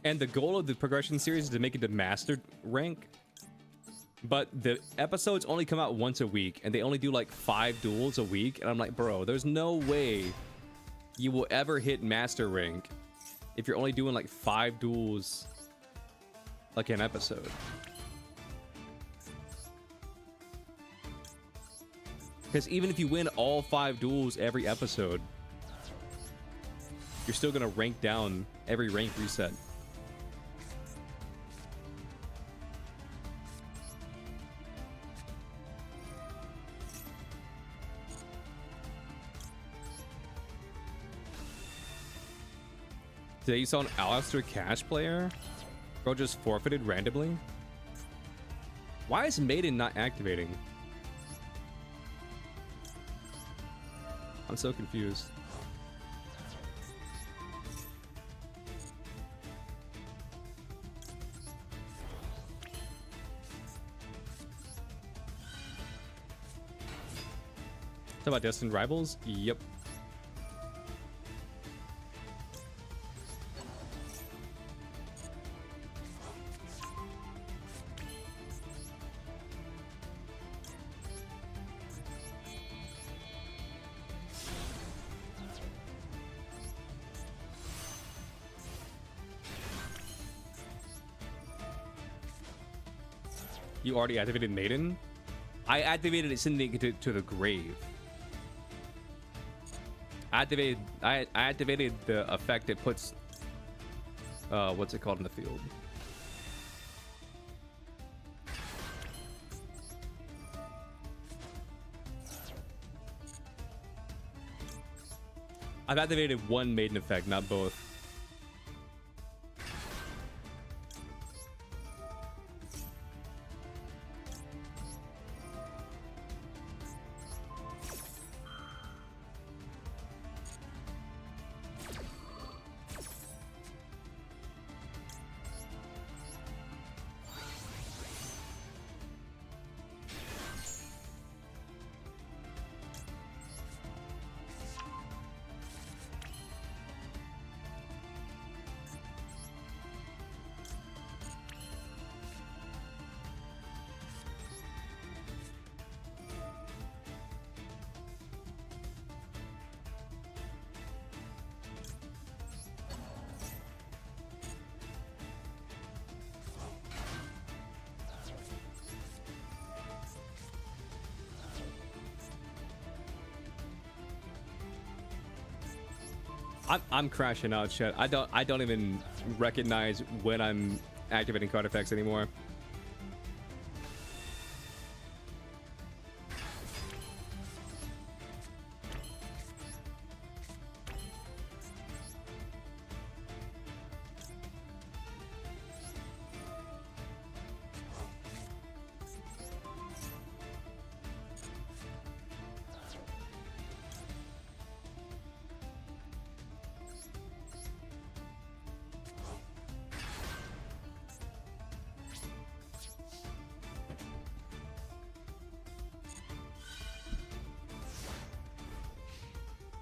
And the goal of the progression series is to make it to master rank. But the episodes only come out once a week, and they only do like 5 duels a week. And I'm like, bro, there's no way you will ever hit master rank if you're only doing like 5 duels like an episode. Because even if you win all 5 duels every episode, you're still gonna rank down every rank reset. Today you saw an Alistair Cash player? Bro just forfeited randomly? Why is Maiden not activating? I'm so confused. Talk about Destined Rivals? Yep. You already activated Maiden? I activated it sending it to the grave. I activated the effect it puts what's it called in the field. I've activated one Maiden effect, not both. I'm crashing out, shit. I don't even recognize when I'm activating card effects anymore.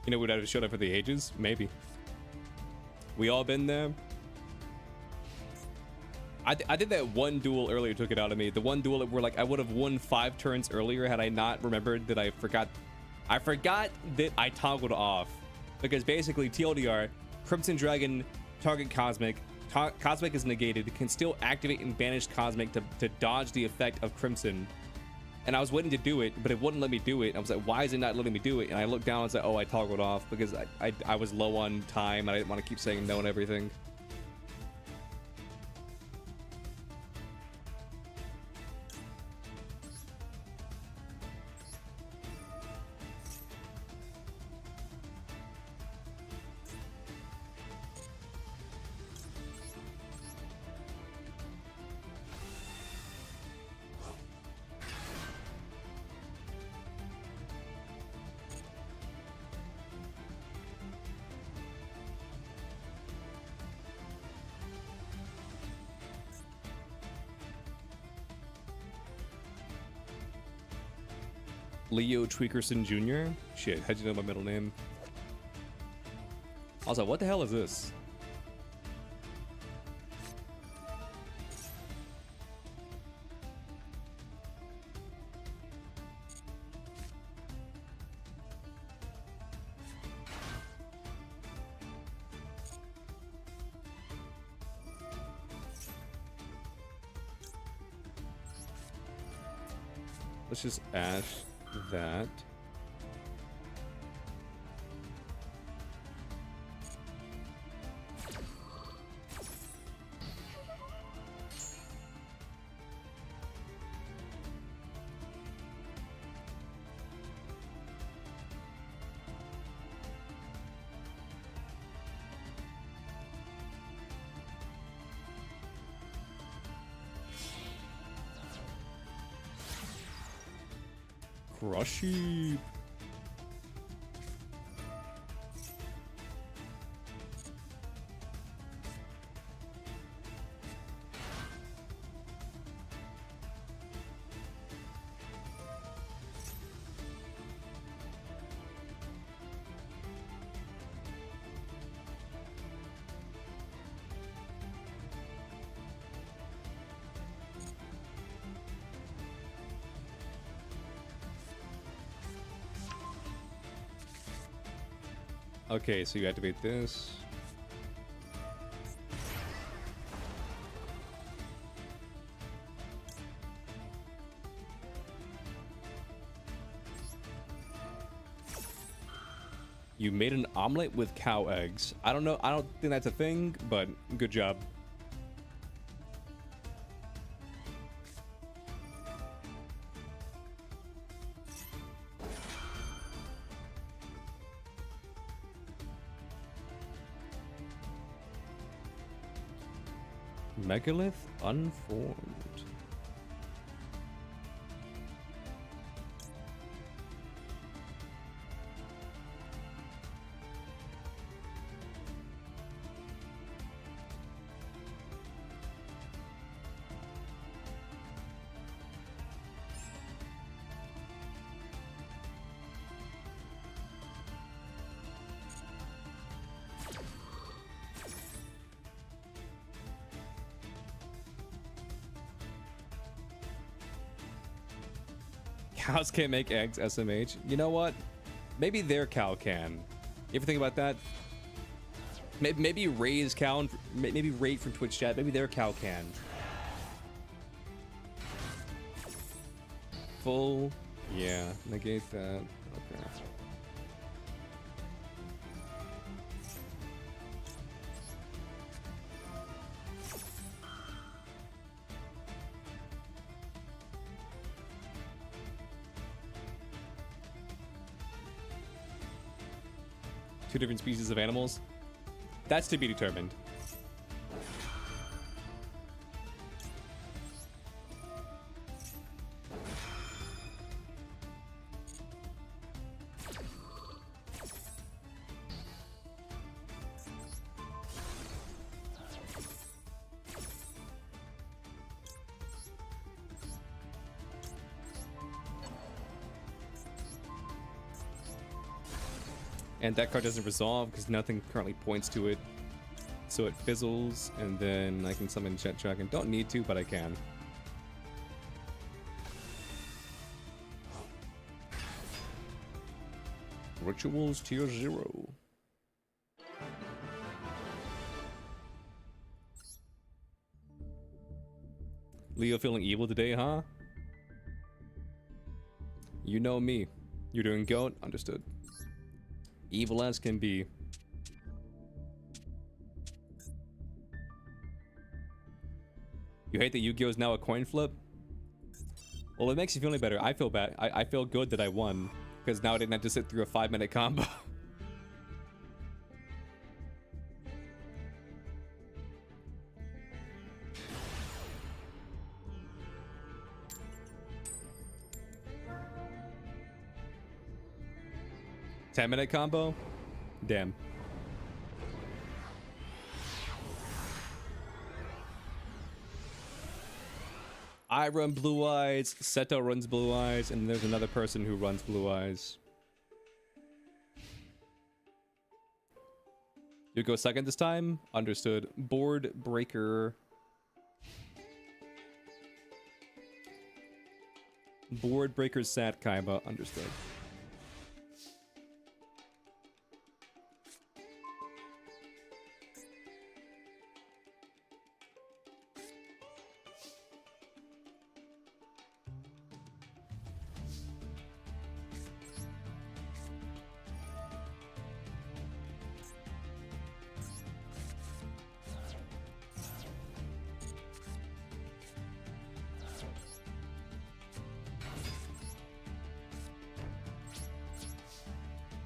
You know, would I have showed up for the ages? Maybe. We all been there. I did that one duel earlier, took it out of me. The one duel where like I would have won 5 turns earlier had I not remembered that I forgot that I toggled off. Because basically TLDR, Crimson Dragon, target Cosmic, Cosmic is negated, can still activate and banish Cosmic to dodge the effect of Crimson. And I was waiting to do it, but it wouldn't let me do it. I was like, why is it not letting me do it? And I looked down and said, oh, I toggled off because I was low on time. And I didn't want to keep saying no and everything. Leo Tweakerson Jr. Shit, how'd you know my middle name? I was like, what the hell is this? Let's just ash that. Crushy. Okay, so you activate this. You made an omelet with cow eggs. I don't know. I don't think that's a thing, but good job. Megalith unformed. Cows can't make eggs, SMH. You know what? Maybe their cow can. You ever think about that? Maybe Ray's cow, maybe Ray from Twitch chat, maybe their cow can. Full, yeah, negate that. Okay. two different species of animals? That's to be determined. And that card doesn't resolve because nothing currently points to it. So it fizzles, and then I can summon Jet Dragon. Don't need to, but I can. Rituals tier 0. Leo feeling evil today, huh? You know me. You're doing goat? Understood. Evil as can be. You hate that Yu-Gi-Oh is now a coin flip? Well, it makes you feel any better. I feel bad. I feel good that I won, because now I didn't have to sit through a 5-minute combo. $10-minute combo? Damn. I run Blue Eyes, Seto runs Blue Eyes, and there's another person who runs Blue Eyes. You go second this time? Understood. Board Breaker. Board Breaker Sat Kaiba. Understood.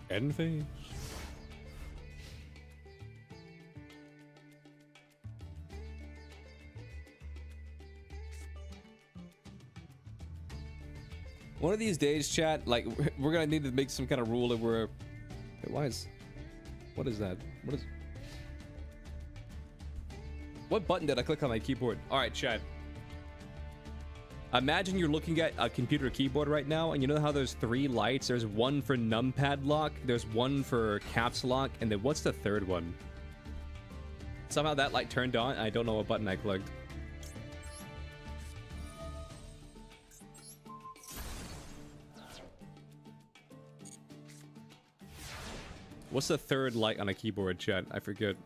End phase. One of these days, chat, like, we're gonna need to make some kind of rule that we're... Wait, why is... What is that? What button did I click on my keyboard? Alright, chat. Imagine you're looking at a computer keyboard right now, and you know how there's 3 lights? There's one for numpad lock, there's one for caps lock, and then what's the third one? Somehow that light turned on, I don't know what button I clicked. What's the third light on a keyboard, chat? I forget.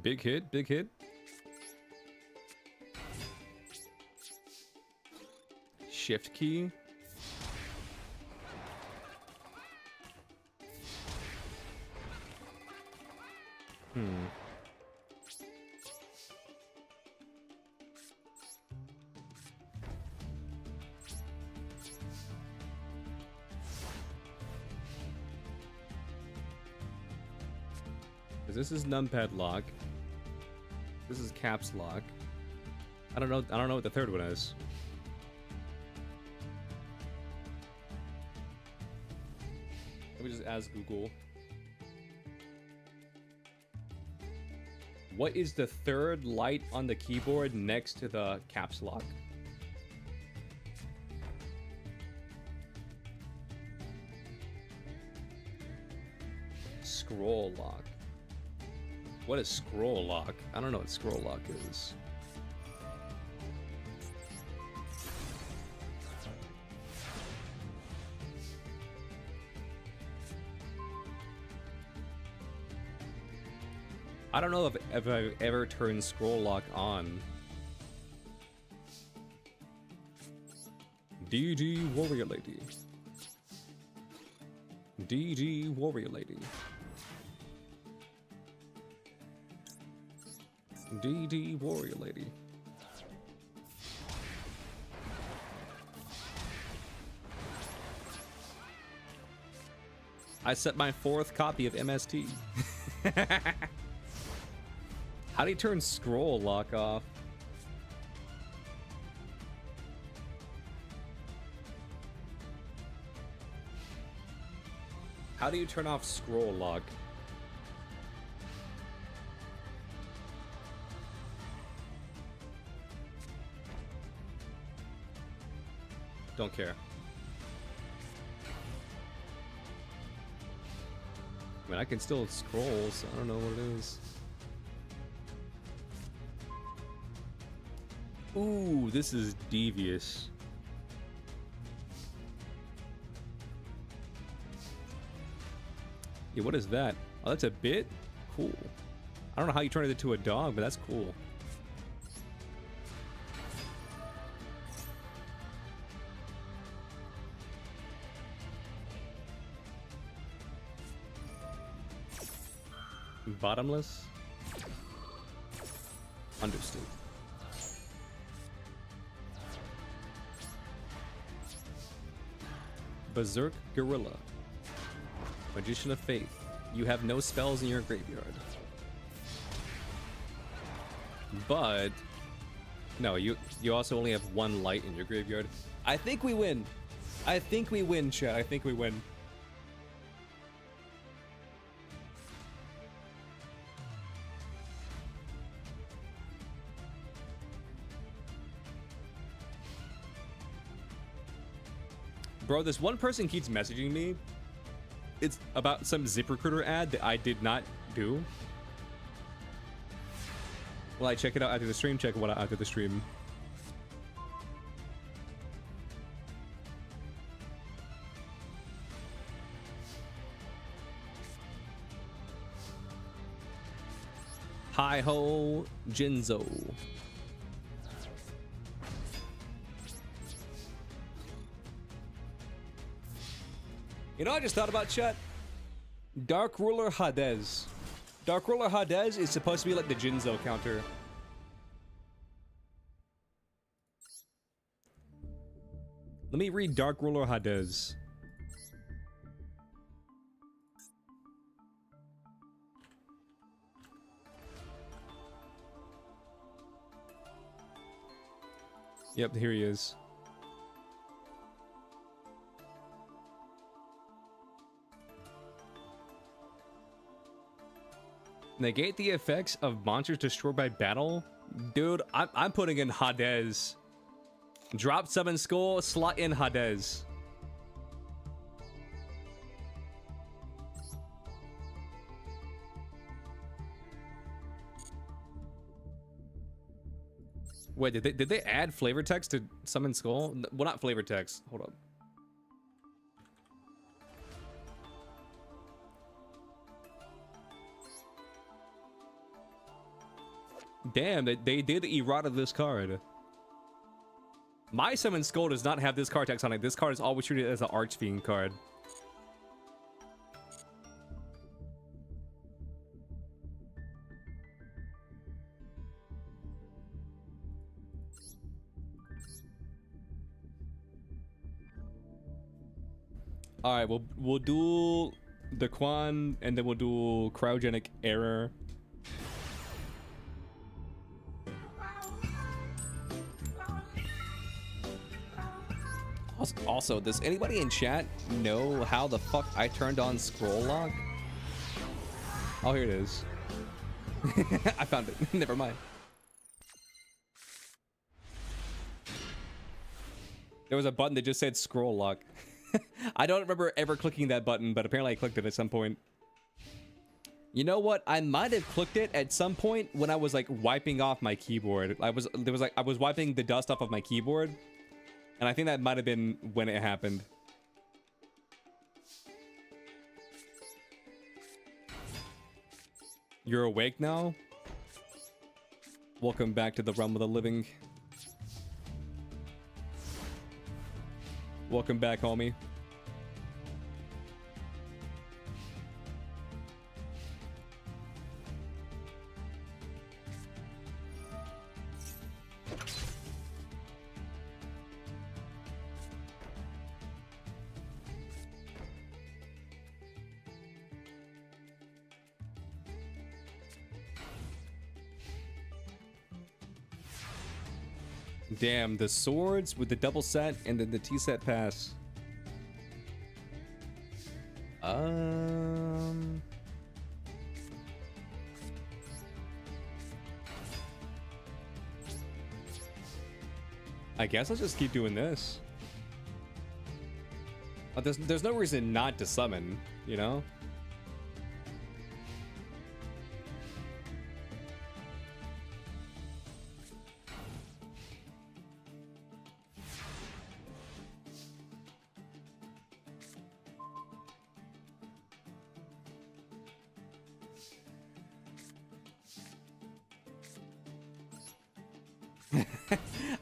Big hit, big hit. Shift key. This is numpad lock. This is caps lock. I don't know what the third one is. Let me just ask Google. What is the third light on the keyboard next to the caps lock? Scroll lock. What is scroll lock? I don't know what scroll lock is. I don't know if I've ever turned scroll lock on. DG Warrior Lady. DG Warrior Lady. DD Warrior Lady. I set my 4th copy of MST. How do you turn scroll lock off? How do you turn off scroll lock? Don't care. I mean, I can still scroll, so I don't know what it is. Ooh, this is devious. Yeah, what is that? Oh, that's a bit? Cool. I don't know how you turn it into a dog, but that's cool. Bottomless? Understood. Berserk Gorilla. Magician of Faith. You have no spells in your graveyard. But no, you also only have 1 light in your graveyard. I think we win. I think we win, chat. I think we win. Bro, this one person keeps messaging me. It's about some ZipRecruiter ad that I did not do. Well, I check it out after the stream. Check it out after the stream. Hi-ho, Jinzo. You know, I just thought about, chat. Dark Ruler Hades. Dark Ruler Hades is supposed to be like the Jinzo counter. Let me read Dark Ruler Hades. Yep, here he is. Negate the effects of monsters destroyed by battle? Dude, I'm putting in Hades. Drop summon skull, slot in Hades. Wait, did they add flavor text to summon skull? Well, not flavor text. Hold up. Damn, they did errata this card. My summon skull does not have this card text on it. This card is always treated as an Archfiend card. All right, we'll do the Quan, and then we'll do cryogenic error. Also, does anybody in chat know how the fuck I turned on scroll lock? Oh, here it is. I found it. Never mind. There was a button that just said scroll lock. I don't remember ever clicking that button, but apparently I clicked it at some point. You know what? I might have clicked it at some point when I was like wiping off my keyboard. I was wiping the dust off of my keyboard. And I think that might have been when it happened. You're awake now? Welcome back to the realm of the living. Welcome back, homie. Damn, the swords with the double set and then the T set pass. I guess I'll just keep doing this. There's no reason not to summon, you know?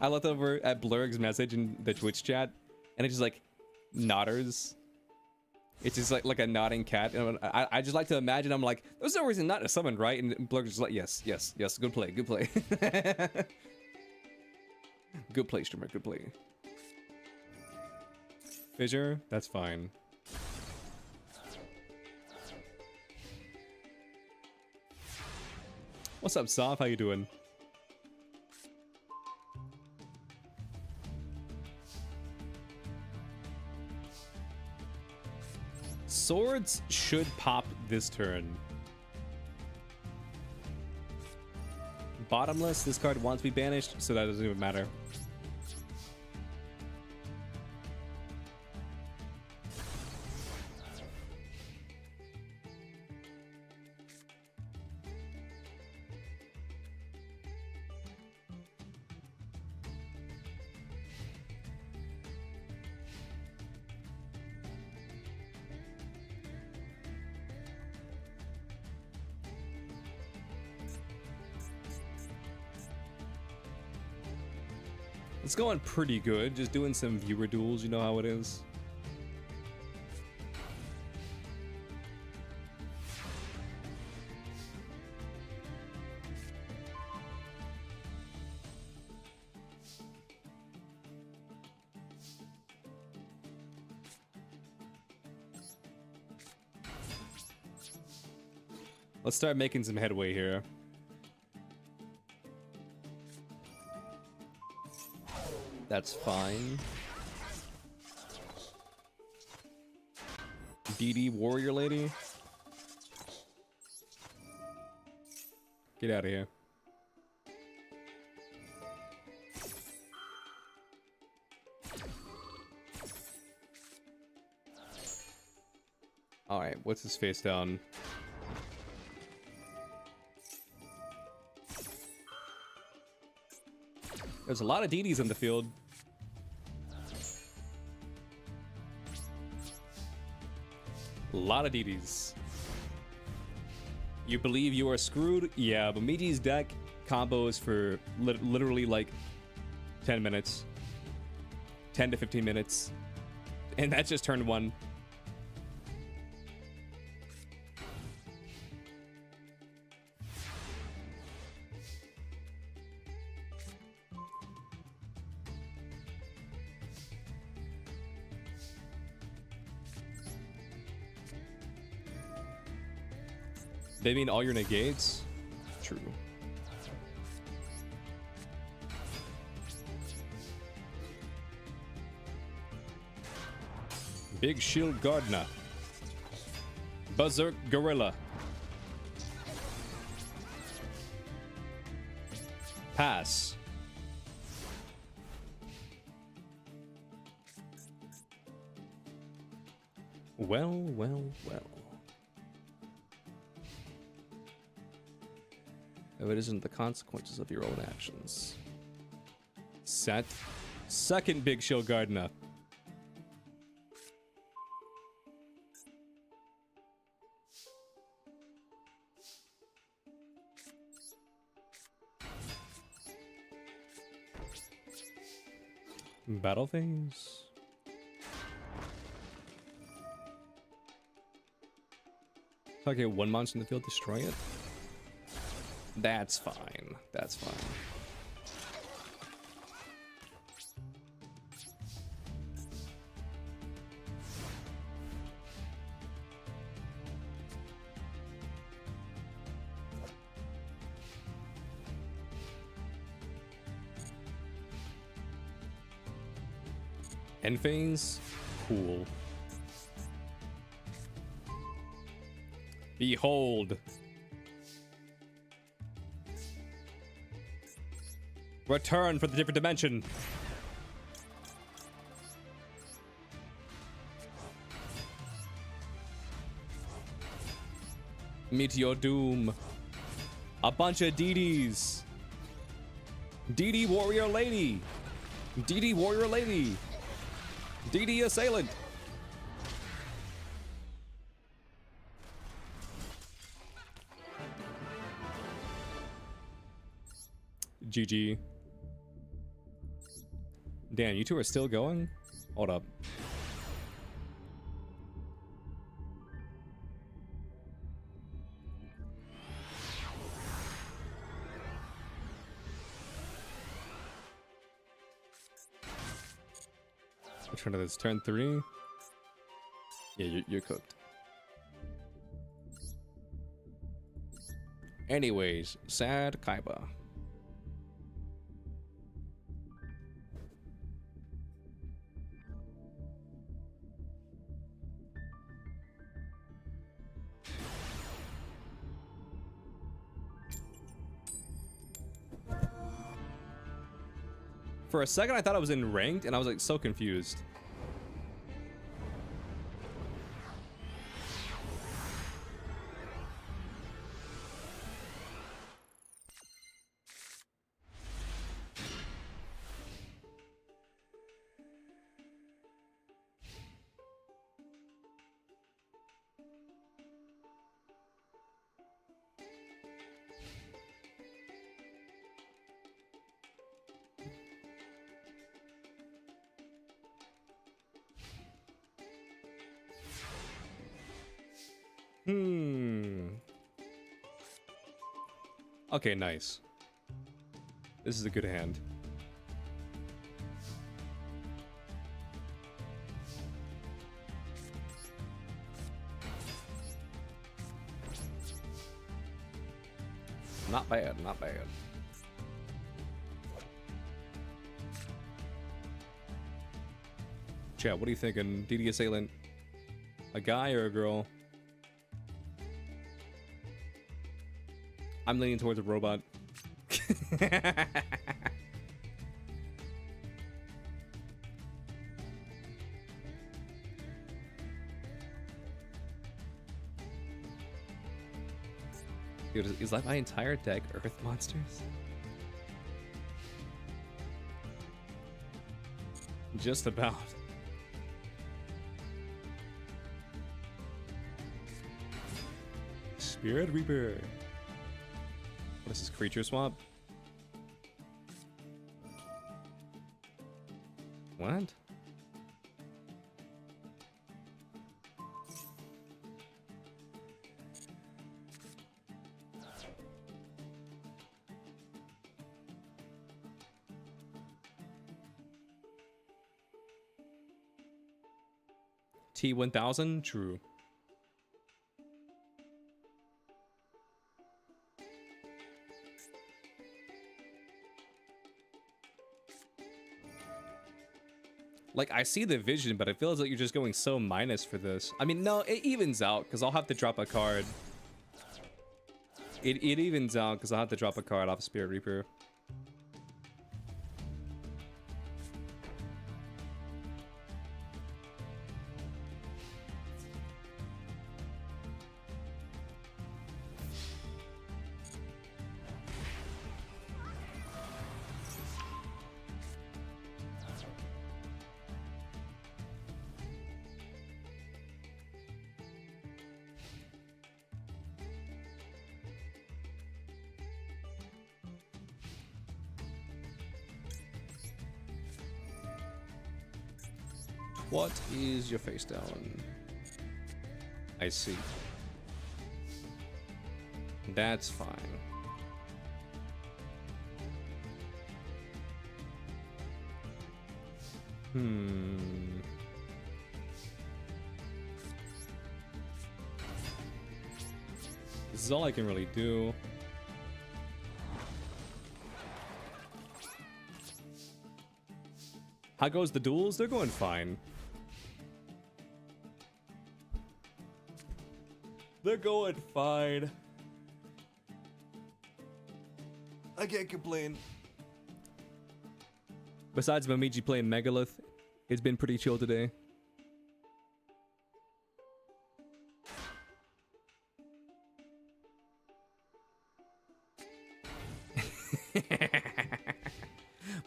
I looked over at Blurg's message in the Twitch chat, and it's just like nodders. It's just like a nodding cat, and I just like to imagine I'm like, there's no reason not to summon, right? And Blurg's just like, yes, yes, yes, good play, good play. Good play, streamer, good play. Fissure, that's fine. What's up, Soph? How you doing? Swords should pop this turn. Bottomless, this card wants to be banished, so that doesn't even matter. It's going pretty good, just doing some viewer duels, you know how it is. Let's start making some headway here. That's fine. DD warrior lady. Get out of here. All right, what's his face down? There's a lot of DDs in the field. A lot of DDs. You believe you are screwed? Yeah, but Miji's deck combos for literally like 10 minutes. 10 to 15 minutes. And that's just turn one. They mean all your negates? True. Big Shield Gardener. Berserk Gorilla. Pass. Well, well, well. If it isn't the consequences of your own actions. Set. Second Big Shield Gardener. Battle phase. Target one monster in the field, destroy it. That's fine. That's fine. End phase? Cool. Behold. Return for the different dimension. Meet your doom. A bunch of DDs. DD warrior lady. DD warrior lady. DD assailant. GG. Damn, you two are still going? Hold up. Which one of this? Turn 3? Yeah, you're cooked. Anyways, sad Kaiba. For a second, I thought I was in ranked, and I was like so confused. Okay, nice. This is a good hand. Not bad, not bad. Chat, what are you thinking? DD assailant? A guy or a girl? I'm leaning towards a robot. Dude, is like my entire deck Earth monsters? Just about. Spirit Reaper. What is this, creature swap? What? T1000? True. Like, I see the vision, but it feels like you're just going so minus for this. I mean, no, it evens out, because I'll have to drop a card. It evens out, because I'll have to drop a card off Spirit Reaper. What is your face down? I see. That's fine. This is all I can really do. How goes the duels? They're going fine. They're going fine. I can't complain. Besides Momiji playing Megalith, it's been pretty chill today.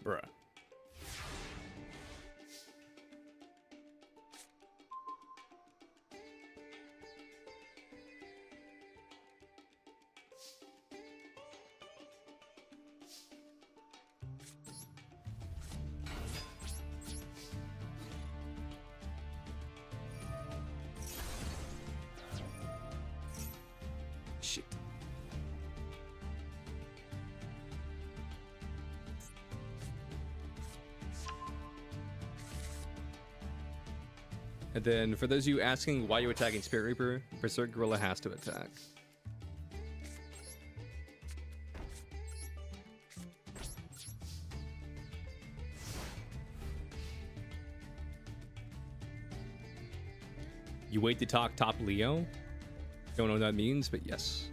Bruh. Shit. And then, for those of you asking why you're attacking Spirit Reaper, Berserk Gorilla has to attack. You wait to talk top Leo? Don't know what that means, but yes.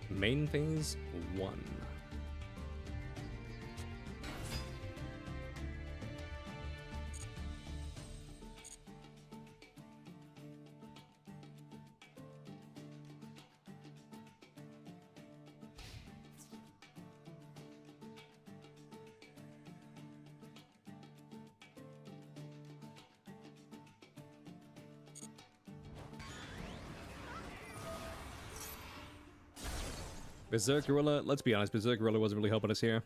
Main phase 1. Berserk Gorilla, let's be honest, Berserk Gorilla wasn't really helping us here.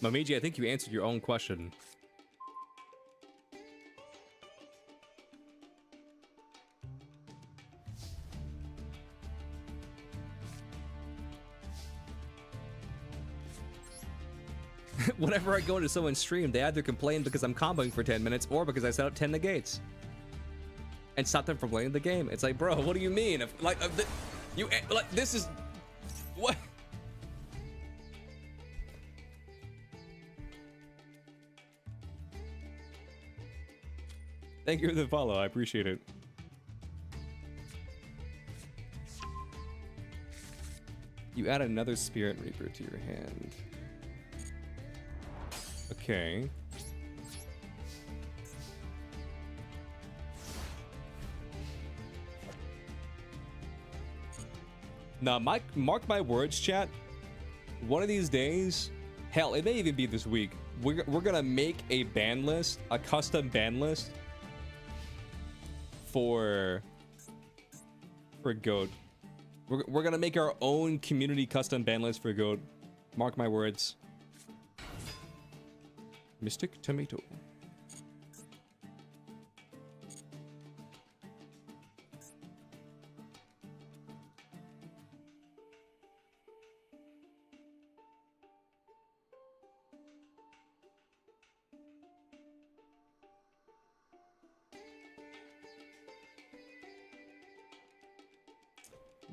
Momiji, I think you answered your own question. Whenever I go into someone's stream, they either complain because I'm comboing for 10 minutes or because I set up 10 negates and stop them from playing the game. It's like, bro, what do you mean? If, like, this is what? Thank you for the follow. I appreciate it. You add another Spirit Reaper to your hand. Okay. Now, mark my words, chat. One of these days, hell, it may even be this week. We're gonna make a ban list, a custom ban list for GOAT. We're gonna make our own community custom ban list for GOAT. Mark my words. Mystic Tomato.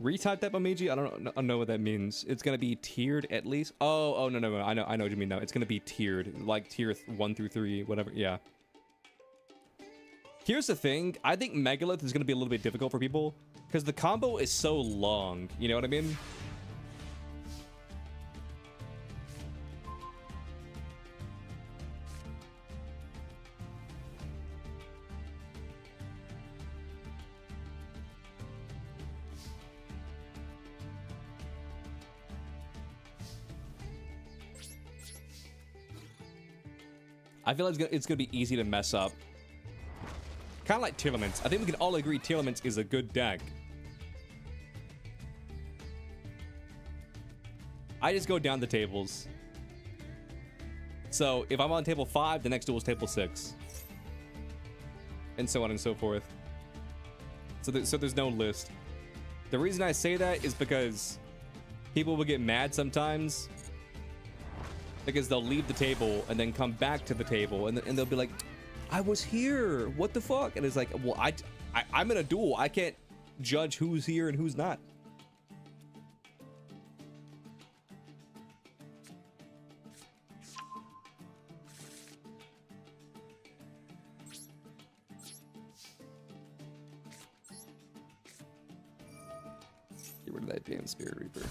Retype that, Momiji? I don't know what that means. It's gonna be tiered at least. Oh no. I know what you mean now. It's gonna be tiered, like tier 1 through 3, whatever. Yeah. Here's the thing. I think Megalith is gonna be a little bit difficult for people because the combo is so long. You know what I mean? I feel like it's gonna be easy to mess up. Kind of like Tearlaments. I think we can all agree Tearlaments is a good deck. I just go down the tables. So if I'm on table 5, the next duel is table 6. And so on and so forth. So there's no list. The reason I say that is because people will get mad sometimes because they'll leave the table and then come back to the table and they'll be like, I was here, what the fuck? And it's like, well, I'm in a duel. I can't judge who's here and who's not. Get rid of that damn Spirit Reaper.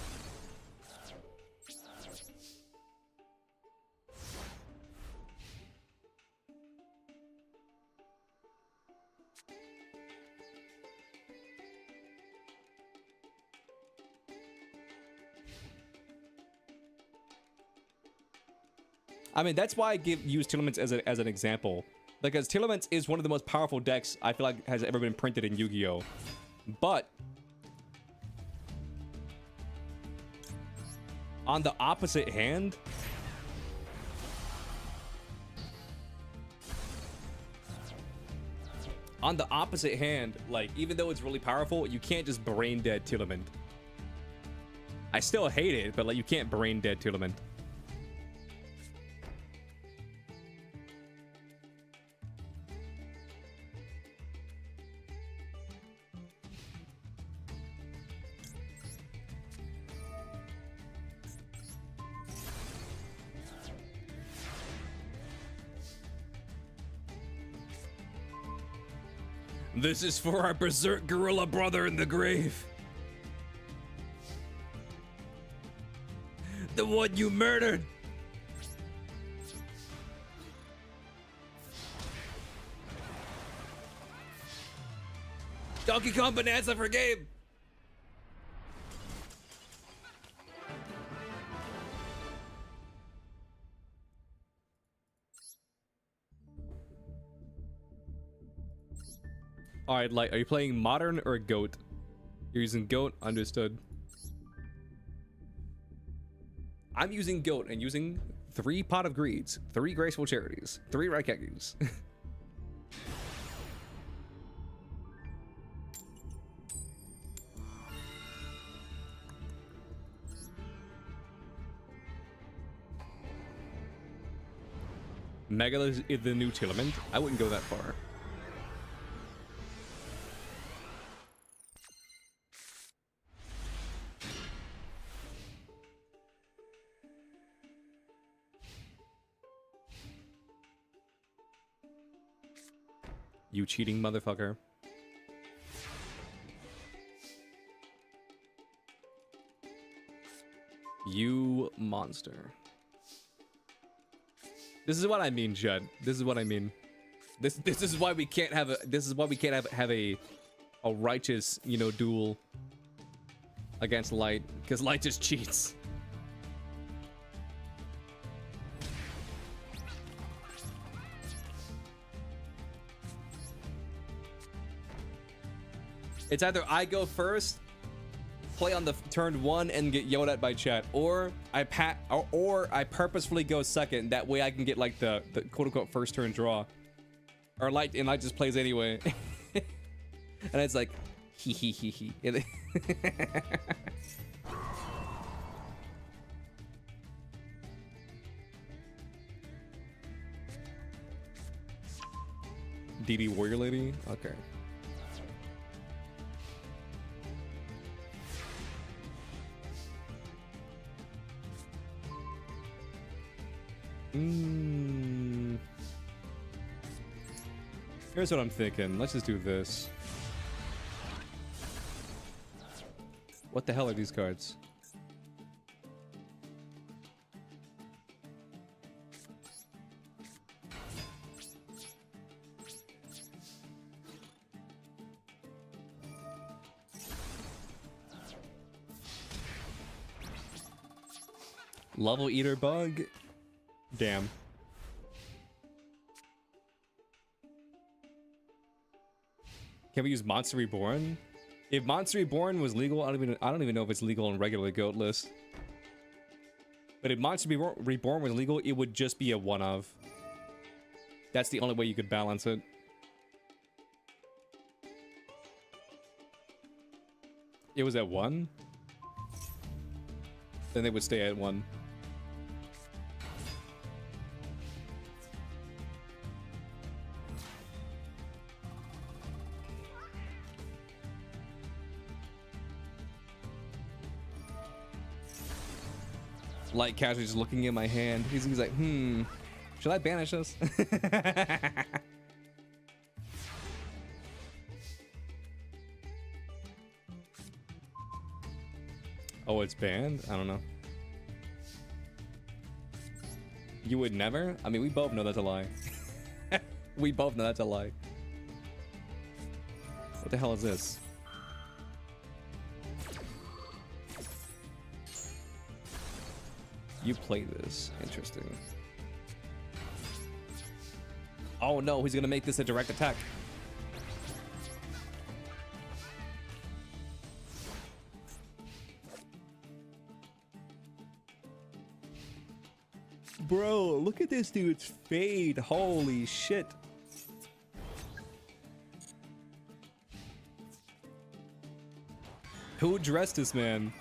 I mean, that's why I use Telements as an example, because Telements is one of the most powerful decks I feel like has ever been printed in Yu-Gi-Oh! But on the opposite hand, like, even though it's really powerful, you can't just brain dead Telement. I still hate it, but like, you can't brain dead Telement. This is for our berserk gorilla brother in the grave. The one you murdered. Donkey Kong Bonanza for game. All right, Light, are you playing Modern or Goat? You're using Goat, understood. I'm using Goat and using 3 Pot of Greeds, 3 Graceful Charities, 3 Raikakus. Megalith is the new Telement. I wouldn't go that far. You cheating motherfucker. You monster. This is what I mean, Judd. This is what I mean. This is why we can't have a righteous, you know, duel against Light, because Light just cheats. It's either I go first, play on the turn 1 and get yelled at by chat, or I purposefully go second. That way I can get like the quote unquote first turn draw. Or Light just plays anyway. And it's like hee hee hee hee. DD Warrior Lady? Okay. Here's what I'm thinking. Let's just do this. What the hell are these cards? Level Eater Bug? Damn. Can we use Monster Reborn? If Monster Reborn was legal, I don't even know if it's legal on regular Goat list. But if Monster Reborn was legal, it would just be a one of. That's the only way you could balance it. It was at 1? Then they would stay at 1. Like casually just looking at my hand. He's like, should I banish this? Oh, it's banned? I don't know. You would never? I mean, we both know that's a lie. We both know that's a lie. What the hell is this? You play this. Interesting. Oh no, he's gonna make this a direct attack. Bro, look at this dude's fade. Holy shit. Who dressed this man?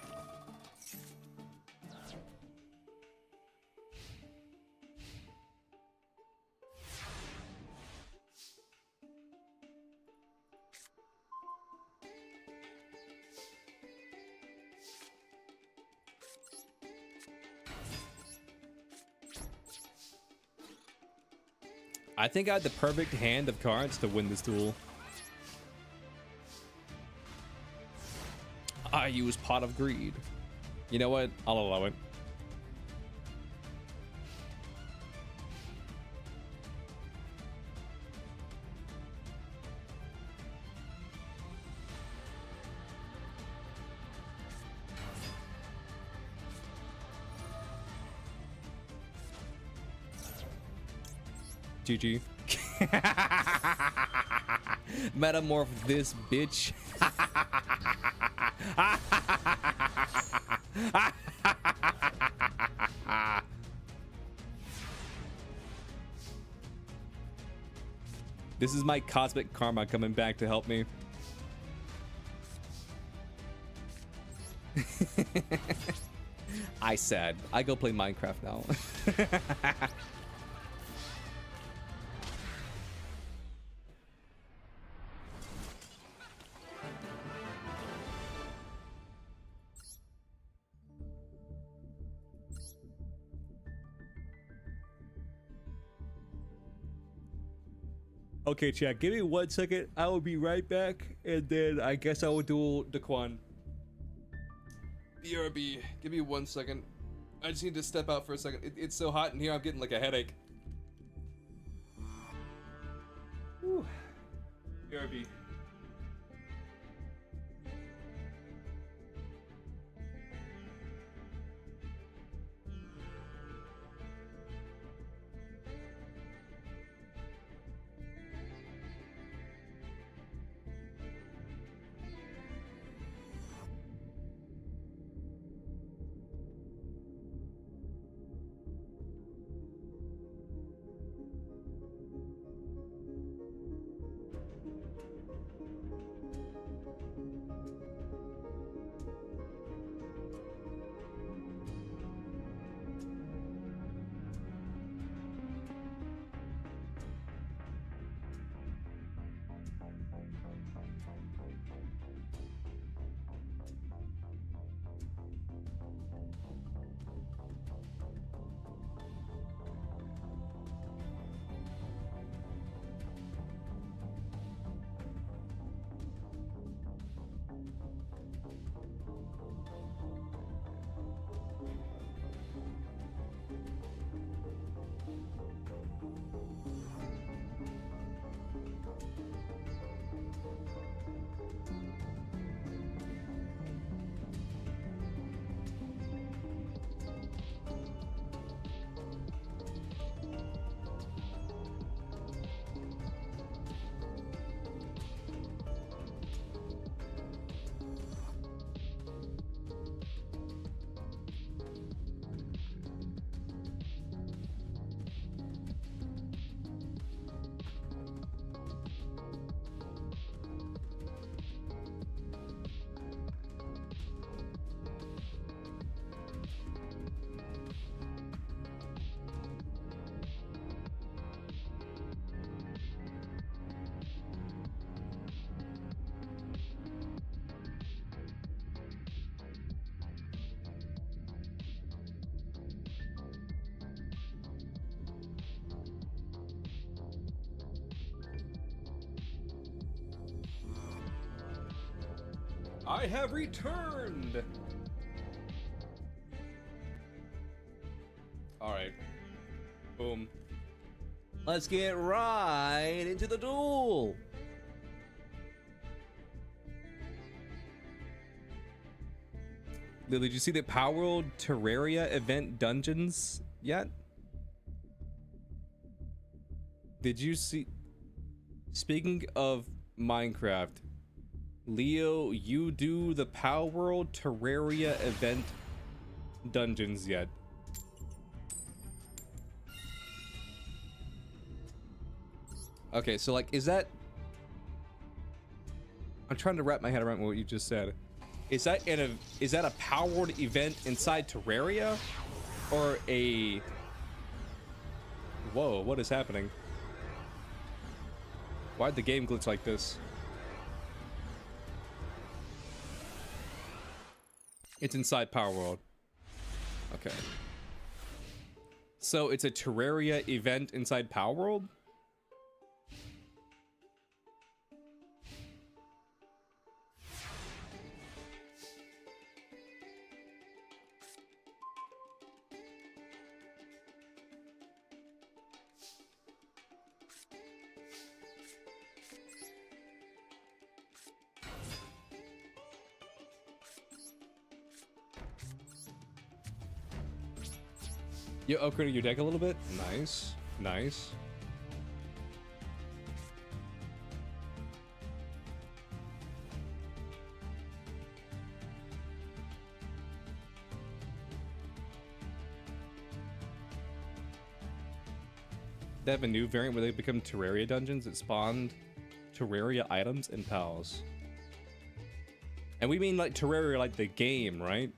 I think I had the perfect hand of cards to win this duel. I use Pot of Greed. You know what? I'll allow it. GG. Metamorph this bitch. This is my cosmic karma coming back to help me. I said, I go play Minecraft now. Okay, chat, give me 1 second. I will be right back, and then I guess I will duel Daquan. BRB, give me 1 second. I just need to step out for a second. It's so hot in here, I'm getting like a headache. Whew. BRB. I have returned. All right. Boom. Let's get right into the duel. Lily, did you see the Power World Terraria event dungeons yet? Did you see? Speaking of Minecraft, Leo, you do the Power World Terraria event dungeons yet? Okay, so like, is that? I'm trying to wrap my head around what you just said. Is that a Power World event inside Terraria, or a? Whoa! What is happening? Why'd the game glitch like this? It's inside Power World. Okay. So it's a Terraria event inside Power World? You upgraded your deck a little bit? Nice. Nice. They have a new variant where they become Terraria dungeons that spawned Terraria items and pals. And we mean like Terraria like the game, right?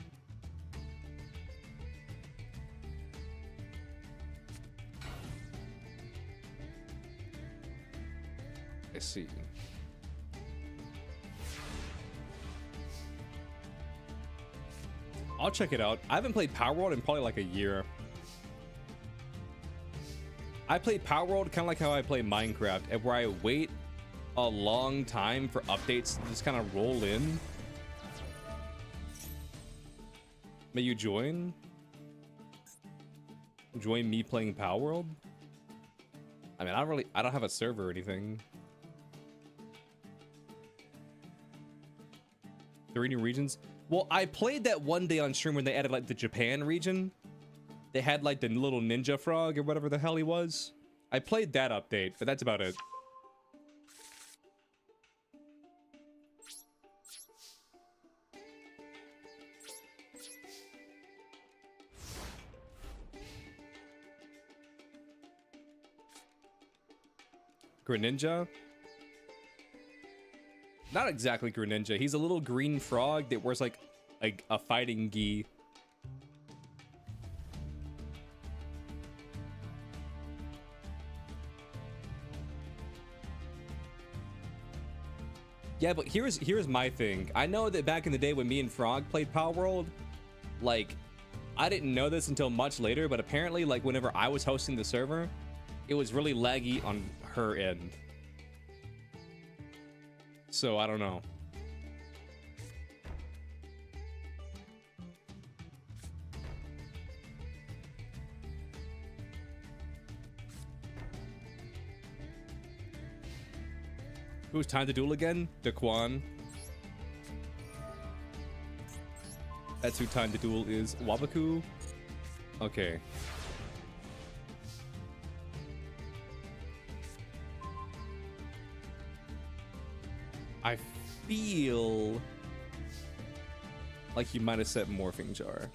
I see. I'll check it out. I haven't played Power World in probably like a year. I play Power World kind of like how I play Minecraft, and where I wait a long time for updates to just kind of roll in. May you join? Join me playing Power World? I mean, I don't have a server or anything. 3 new regions? Well, I played that one day on stream when they added like the Japan region. They had like the little ninja frog or whatever the hell he was. I played that update, but that's about it. Greninja? Not exactly Greninja. He's a little green frog that wears like a fighting gi. Yeah, but here's my thing. I know that back in the day when me and Frog played Power World, like, I didn't know this until much later, but apparently, like, whenever I was hosting the server, it was really laggy on her end. So, I don't know. Who's time to duel again? Daquan. That's who time to duel is. Wabaku? Okay. I feel like you might have set Morphing Jar.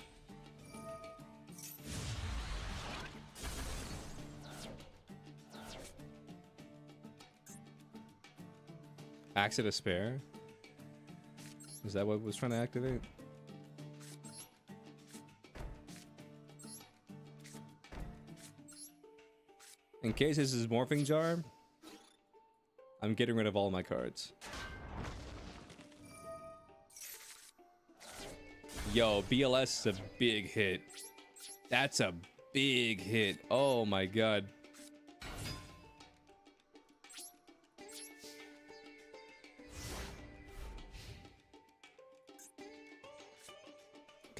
Axe of Despair? Is that what it was trying to activate? In case this is Morphing Jar, I'm getting rid of all my cards. Yo, BLS is a big hit. That's a big hit. Oh my god.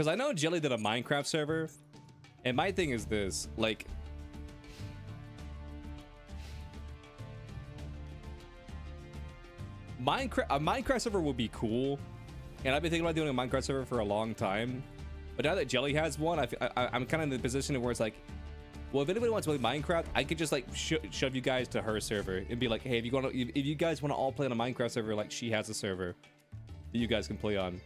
Because I know Jelly did a Minecraft server, and my thing is this, like, a Minecraft server would be cool, and I've been thinking about doing a Minecraft server for a long time. But now that Jelly has one, I'm kind of in the position where it's like, well, if anybody wants to play Minecraft, I could just like shove you guys to her server and be like, hey, if you guys want to all play on a Minecraft server, like she has a server that you guys can play on.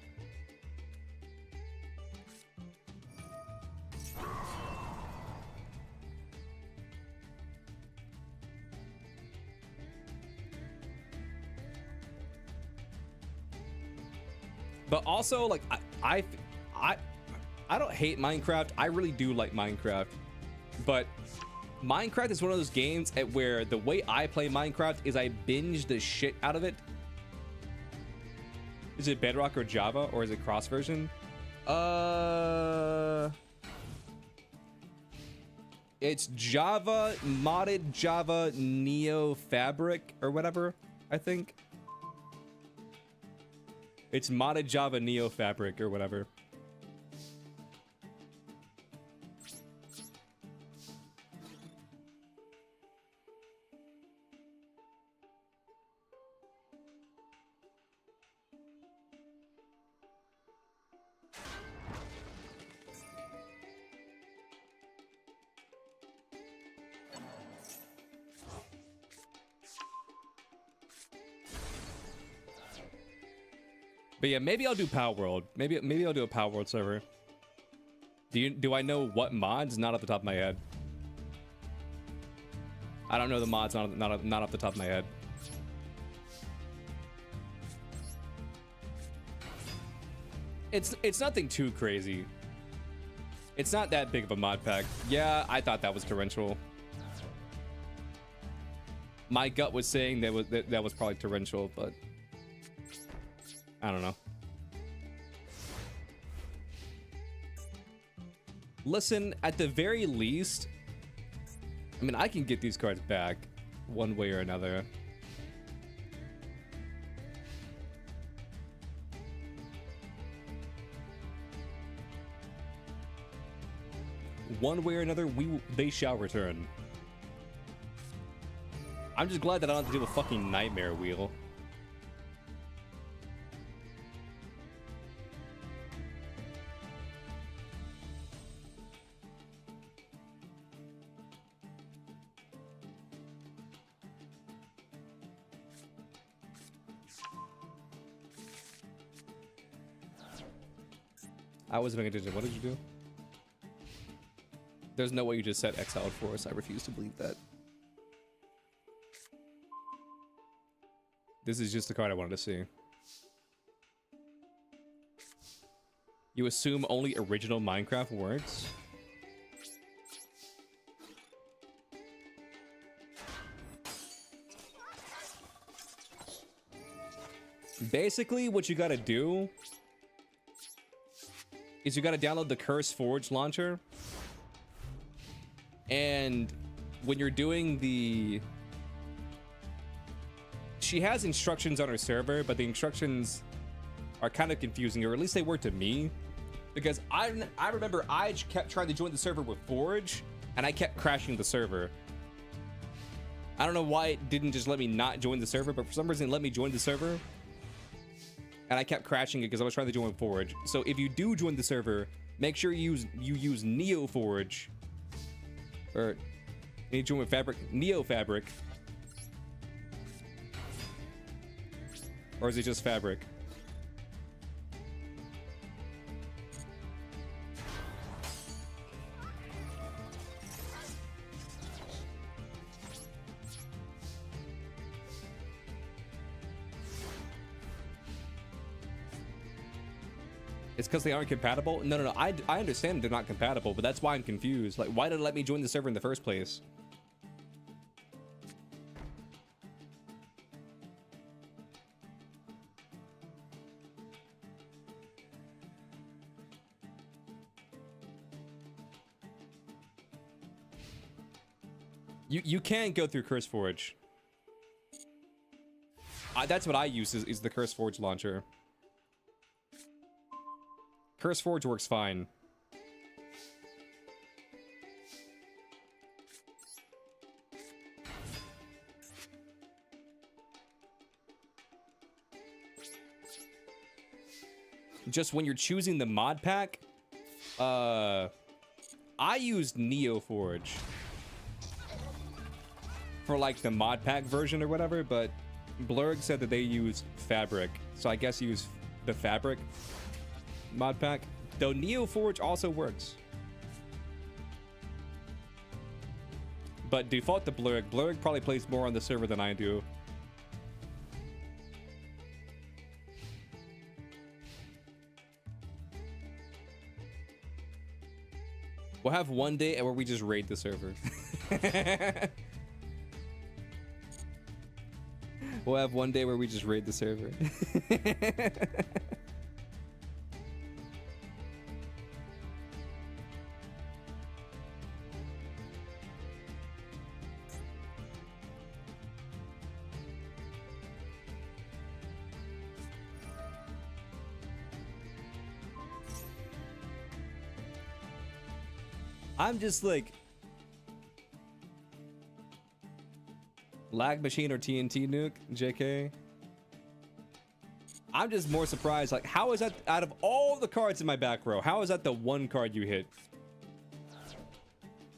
But also, like, I don't hate Minecraft. I really do like Minecraft. But Minecraft is one of those games where the way I play Minecraft is I binge the shit out of it. Is it Bedrock or Java, or is it cross version? It's Java, modded Java Neo Fabric or whatever, I think. It's modded Java Neo Fabric or whatever. But yeah, maybe I'll do Power World. Maybe I'll do a Power World server. Do I know what mods? Not off the top of my head. I don't know the mods. Not off the top of my head. It's nothing too crazy. It's not that big of a mod pack. Yeah, I thought that was torrential. My gut was saying that was probably torrential, but I don't know. Listen, at the very least, I mean, I can get these cards back one way or another. One way or another, they shall return. I'm just glad that I don't have to do the fucking nightmare wheel. I wasn't paying attention. What did you do? There's no way you just set Exiled Force. I refuse to believe that. This is just the card I wanted to see. You assume only original Minecraft works? Basically, what you gotta do is you gotta download the Curse Forge launcher. And when you're doing the... She has instructions on her server, but the instructions are kind of confusing, or at least they were to me. Because I remember I kept trying to join the server with Forge, and I kept crashing the server. I don't know why it didn't just let me not join the server, but for some reason it let me join the server. And I kept crashing it because I was trying to join Forge. So if you do join the server, make sure you use Neo Forge. Or you need to join with Fabric, Neo Fabric. Or is it just Fabric? It's because they aren't compatible? No. I understand they're not compatible, but that's why I'm confused. Like, why did it let me join the server in the first place? You can't go through Curse Forge. That's what I use is the Curse Forge launcher. Curse Forge works fine. Just when you're choosing the mod pack, I used NeoForge for like the mod pack version or whatever, but Blurg said that they use Fabric, so I guess use the Fabric mod pack, though NeoForge also works. But default to Blurg. Blurg probably plays more on the server than I do. We'll have one day where we just raid the server. We'll have one day where we just raid the server. I'm just like lag machine or TNT nuke, JK. I'm just more surprised, like, how is that out of all the cards in my back row, how is that the one card you hit?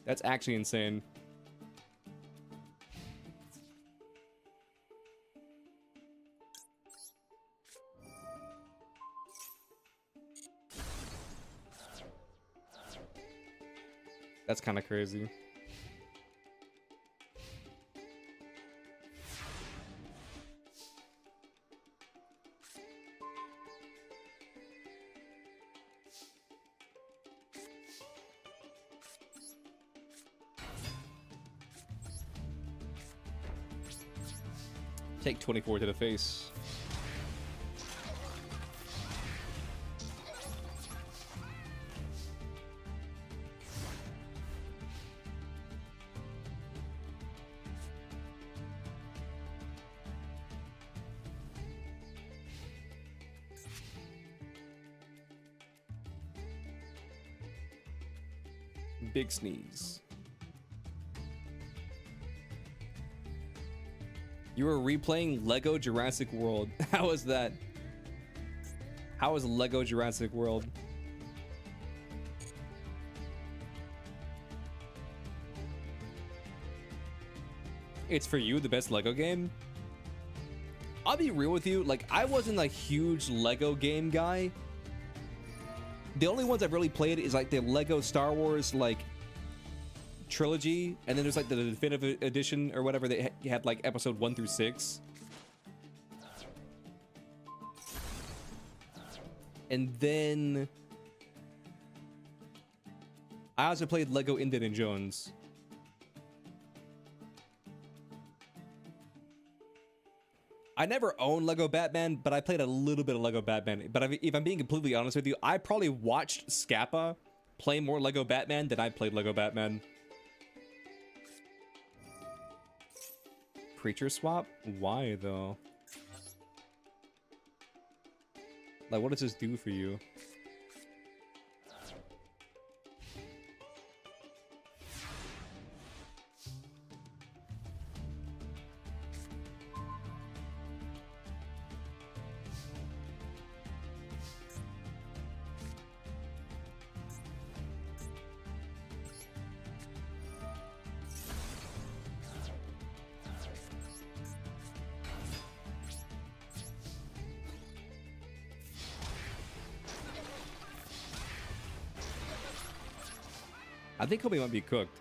That's actually insane. That's kind of crazy. Take 24 to the face. Big sneeze. You were replaying Lego Jurassic World. How was that? How was Lego Jurassic World? It's for you, the best Lego game? I'll be real with you, like, I wasn't a huge Lego game guy. The only ones I've really played is like the Lego Star Wars like trilogy, and then there's like the definitive edition or whatever. They had like episode 1 through 6, and then I also played Lego Indiana Jones. I never owned Lego Batman, but I played a little bit of Lego Batman. But if I'm being completely honest with you, I probably watched Scappa play more Lego Batman than I played Lego Batman. Creature swap? Why though? Like, what does this do for you? I think Kobe might be cooked.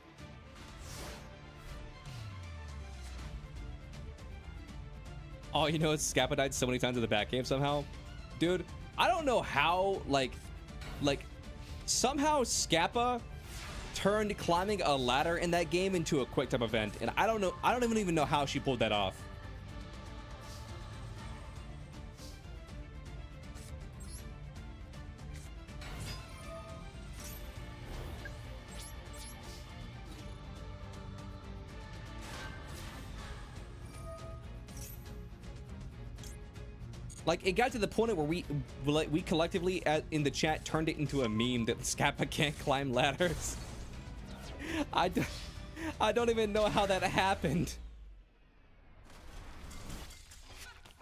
Oh, you know, it's Scappa died so many times in the back game somehow. Dude, I don't know how, like somehow Scappa turned climbing a ladder in that game into a quick time event, and I don't even know how she pulled that off. Like, it got to the point where we collectively in the chat turned it into a meme that Scappa can't climb ladders. I don't even know how that happened.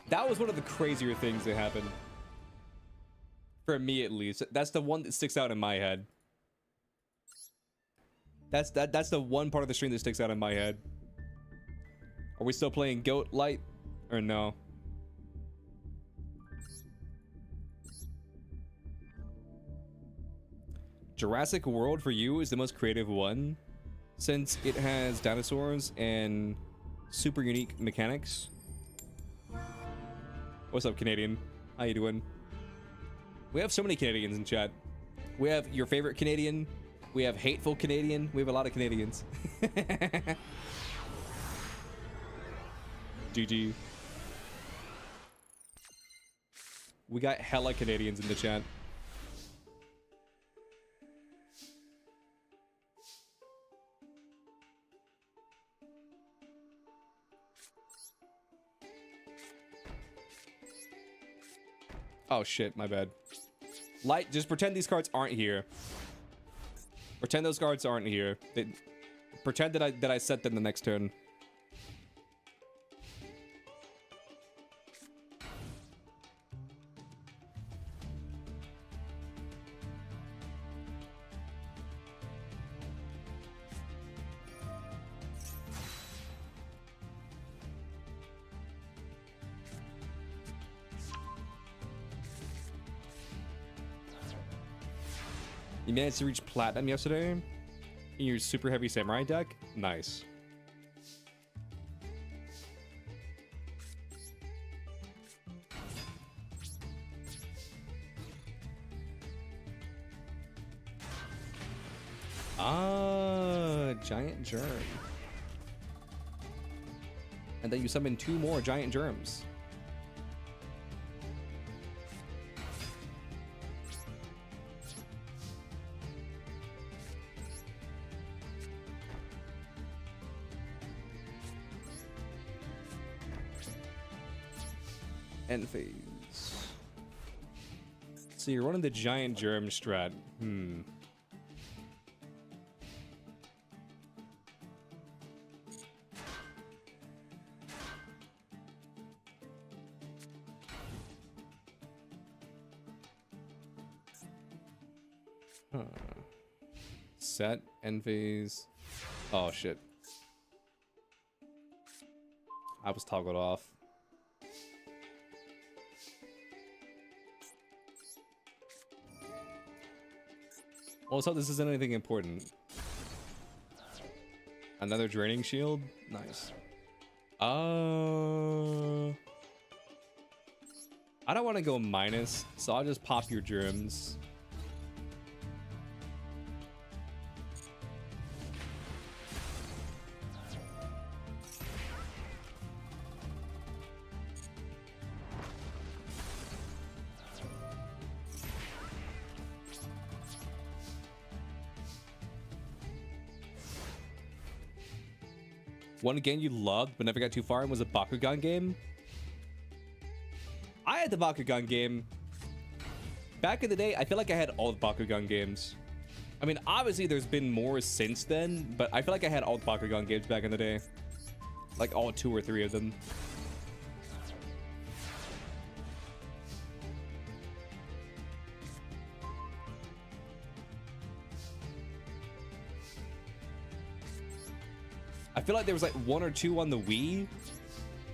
That was one of the crazier things that happened. For me, at least. That's the one that sticks out in my head. That's the one part of the stream that sticks out in my head. Are we still playing Goat Light? Or no? Jurassic World for you is the most creative one, since it has dinosaurs and super unique mechanics. What's up, Canadian? How you doing? We have so many Canadians in chat. We have your favorite Canadian. We have hateful Canadian. We have a lot of Canadians. GG. We got hella Canadians in the chat. Oh shit, my bad. Light, just pretend these cards aren't here. Pretend those cards aren't here. Pretend that I set them the next turn. You managed to reach platinum yesterday in your super heavy samurai deck? Nice. Ah, giant germ. And then you summon 2 more giant germs. End phase. So you're running the giant germ strat. Set, end phase. Oh shit. I was toggled off. Also, this isn't anything important. Another draining shield? Nice. I don't want to go minus, so I'll just pop your germs. One game you loved but never got too far in was a Bakugan game. I had the Bakugan game. Back in the day, I feel like I had all the Bakugan games. I mean, obviously there's been more since then, but I feel like I had all the Bakugan games back in the day. Like all 2 or 3 of them. I feel like there was like 1 or 2 on the Wii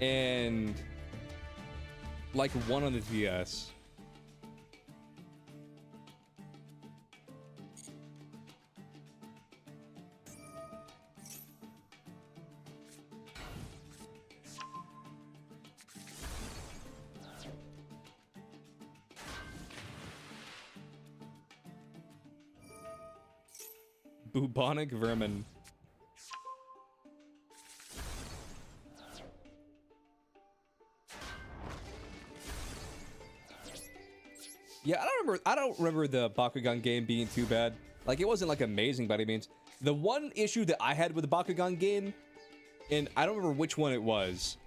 and like 1 on the DS. Bubonic vermin. Yeah, I don't remember the Bakugan game being too bad. Like, it wasn't like amazing by any means. The one issue that I had with the Bakugan game, and I don't remember which one it was,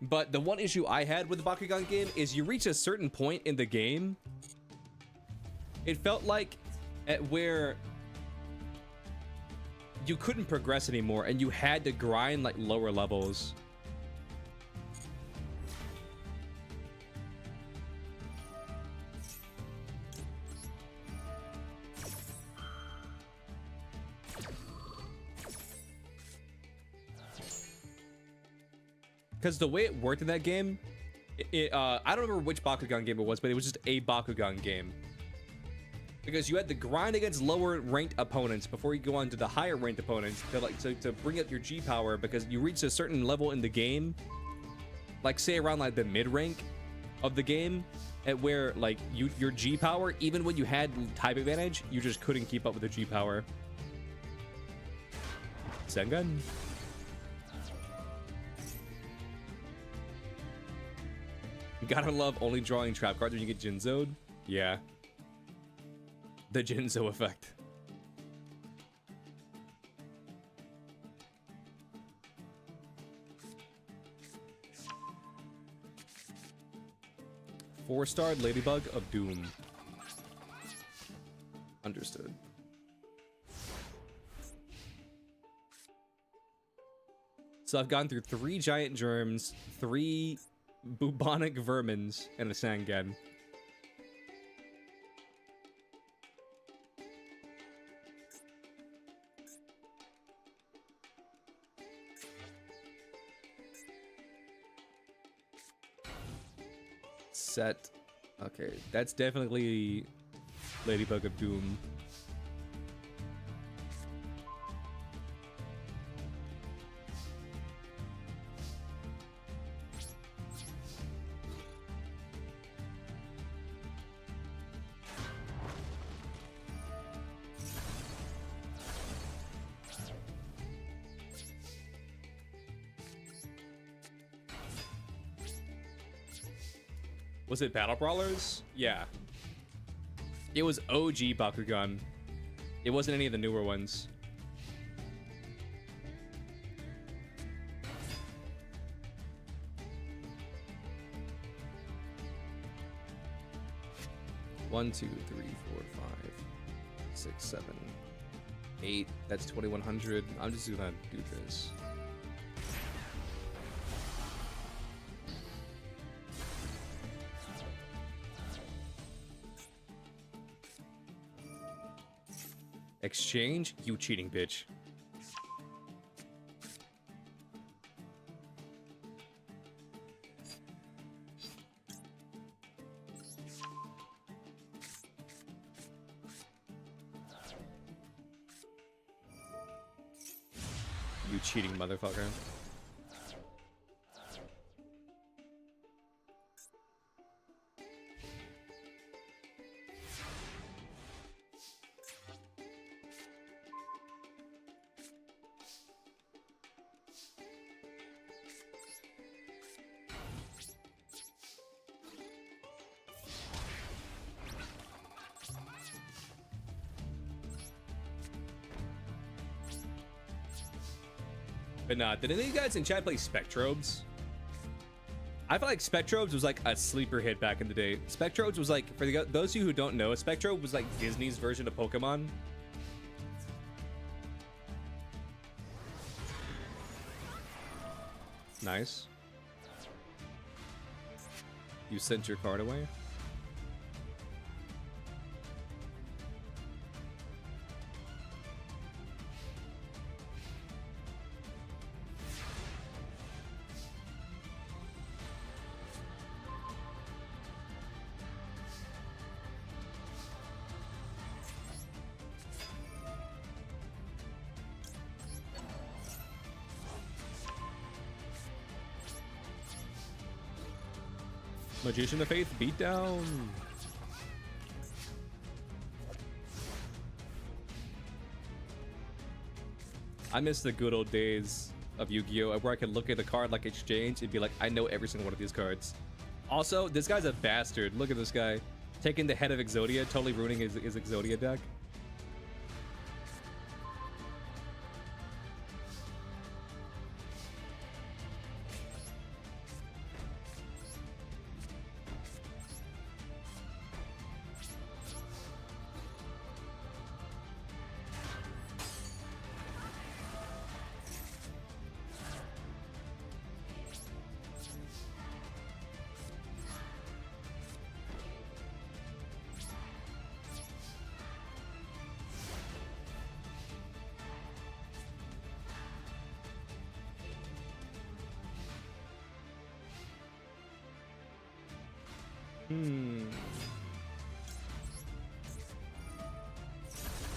But the one issue I had with the Bakugan game is you reach a certain point in the game, it felt like at where you couldn't progress anymore and you had to grind like lower levels. Because the way it worked in that game, I don't remember which Bakugan game it was, but it was just a Bakugan game. Because you had to grind against lower ranked opponents before you go on to the higher ranked opponents to bring up your G power, because you reach a certain level in the game, like say around like the mid rank of the game, at where like your G power, even when you had type advantage, you just couldn't keep up with the G power. Sengun. Gotta love only drawing trap cards when you get Jinzo'd. Yeah. The Jinzo effect. Four-starred Ladybug of Doom. Understood. So I've gone through 3 giant germs, 3 bubonic vermins, and a Sangan. Set. Okay, that's definitely Ladybug of Doom. Was it Battle Brawlers? Yeah. It was OG Bakugan. It wasn't any of the newer ones. One, 2, 3, 4, 5, 6, 7, 8. That's 2100. I'm just gonna do this. Exchange? You cheating bitch. You cheating motherfucker. But nah, did any of you guys in chat play Spectrobes? I feel like Spectrobes was like a sleeper hit back in the day. Spectrobes was like, for those of you who don't know, Spectrobe was like Disney's version of Pokemon. Nice. You sent your card away? Magician of Faith beatdown. I miss the good old days of Yu-Gi-Oh! Where I could look at a card like Exchange and be like, I know every single one of these cards. Also, this guy's a bastard. Look at this guy. Taking the head of Exodia, totally ruining his Exodia deck.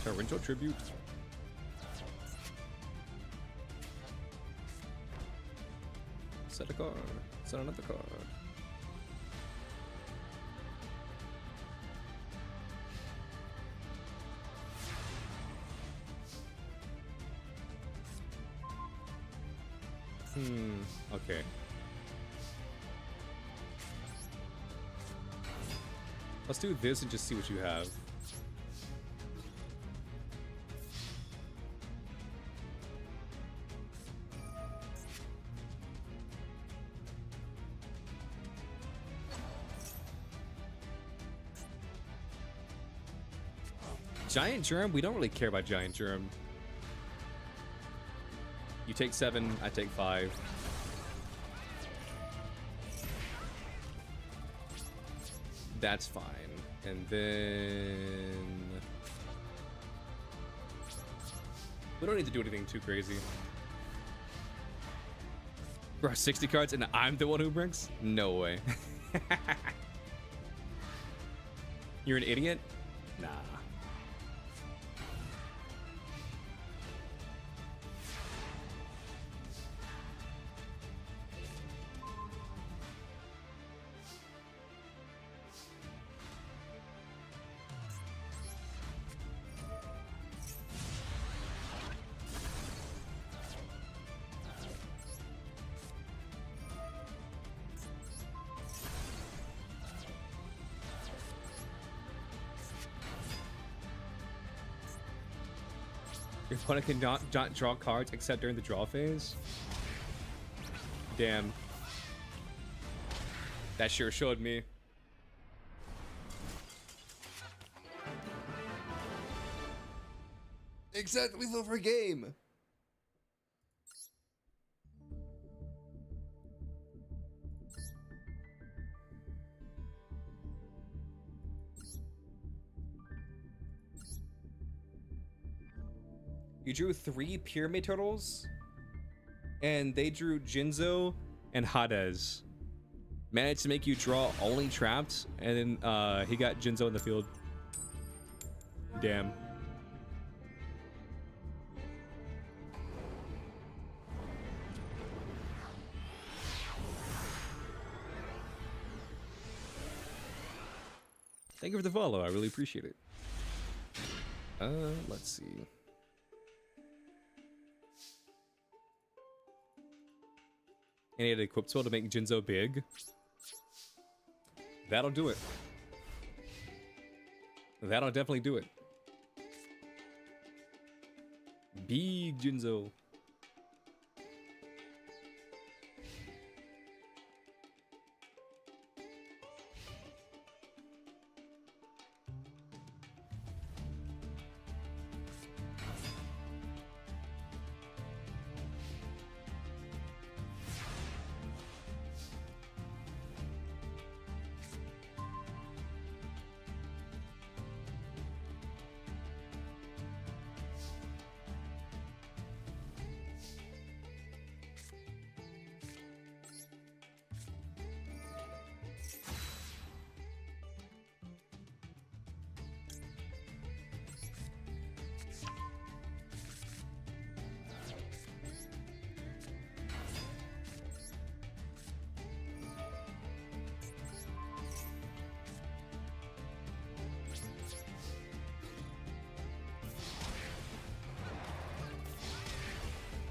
Argento tribute. Set a card. Set another card. Okay. Let's do this and just see what you have. Giant Germ? We don't really care about Giant Germ. You take 7, I take 5. That's fine. And then... we don't need to do anything too crazy. Bro, 60 cards and I'm the one who brings? No way. You're an idiot? Nah. Your opponent cannot draw cards except during the draw phase? Damn. That sure showed me. Except we love our game. You drew 3 Pyramid Turtles, and they drew Jinzo and Hades. Managed to make you draw only traps, and then he got Jinzo in the field. Damn. Thank you for the follow. I really appreciate it. Let's see. And he had an equip spell to make Jinzo big. That'll do it. That'll definitely do it. Big Jinzo.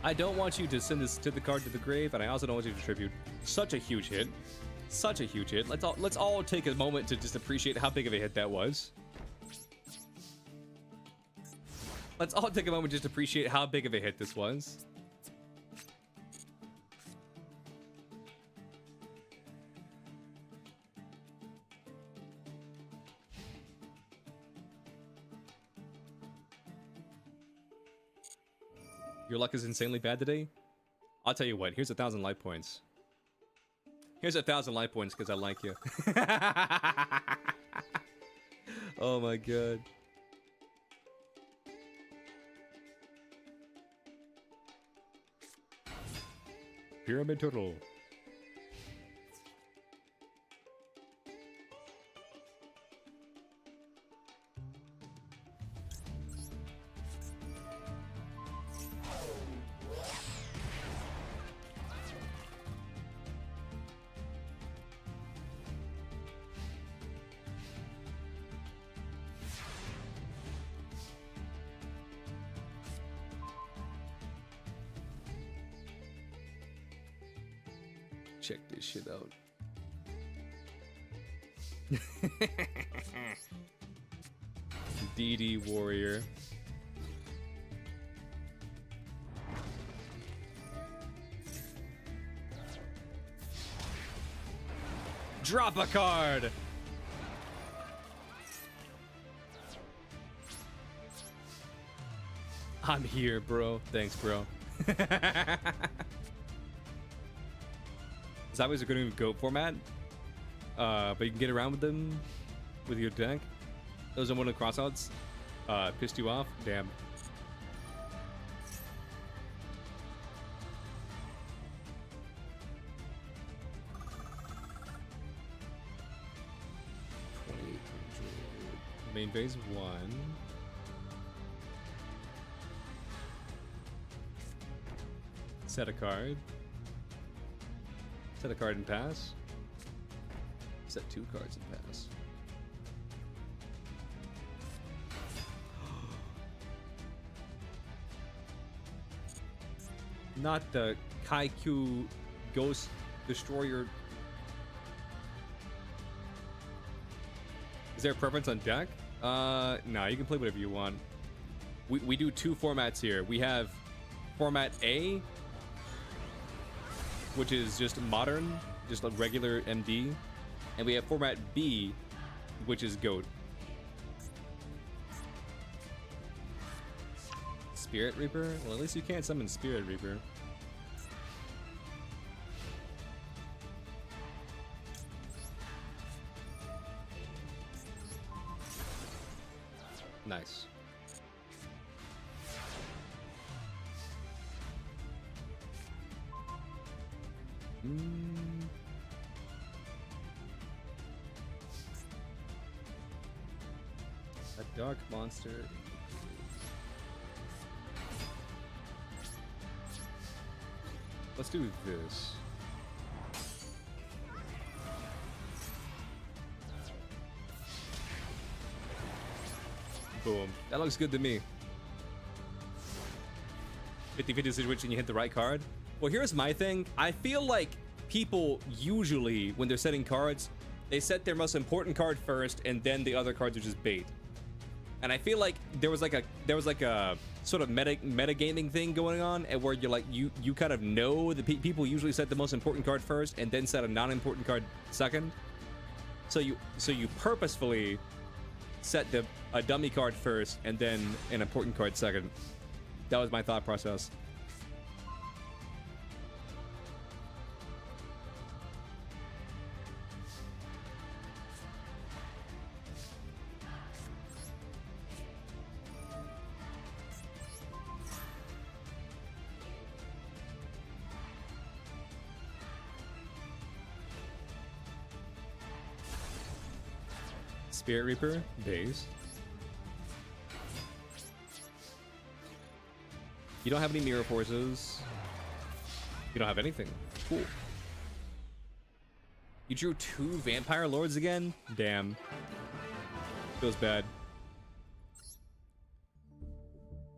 I don't want you to send this to the card to the grave, and I also don't want you to tribute. Such a huge hit. Such a huge hit. Let's all take a moment to just appreciate how big of a hit that was. Let's all take a moment just to appreciate how big of a hit this was. Your luck is insanely bad today? I'll tell you what, here's 1,000 life points. Here's 1,000 life points because I like you. Oh my god. Pyramid Turtle. check this shit out. DD Warrior. Drop a card. I'm here, bro. Thanks, bro. Zombies are going to GOAT format, but you can get around with them with your deck. Those are one of the crossouts. Pissed you off? Damn. Main phase 1. Set a card. Set a card and pass. Set 2 cards and pass. Not the Kaiku Ghost Destroyer. Is there a preference on deck? No, you can play whatever you want. We do 2 formats here. We have format A, which is just modern, just a regular MD. And we have format B, which is GOAT. Spirit Reaper? Well, at least you can't summon Spirit Reaper. Nice. A dark monster. Let's do this. Boom. That looks good to me. 50-50 situation, you hit the right card. Well, here's my thing. I feel like people usually, when they're setting cards, they set their most important card first, and then the other cards are just bait. And I feel like there was like a sort of metagaming thing going on, and where you're like you kind of know the people usually set the most important card first, and then set a non-important card second. So you purposefully set a dummy card first, and then an important card second. That was my thought process. Spirit Reaper, base. You don't have any mirror forces. You don't have anything. Cool. You drew 2 Vampire Lords again? Damn. Feels bad.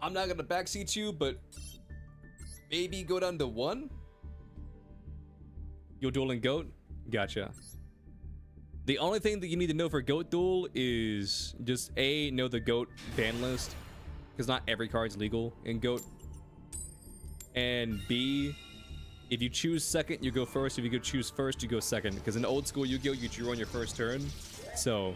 I'm not gonna backseat you, but maybe go down to 1? You'll duel in GOAT? Gotcha. The only thing that you need to know for GOAT duel is just A, know the GOAT ban list, because not every card's legal in GOAT. And B, if you choose second, you go first. If you go choose first, you go second. Because in old school Yu-Gi-Oh, you drew on your first turn. So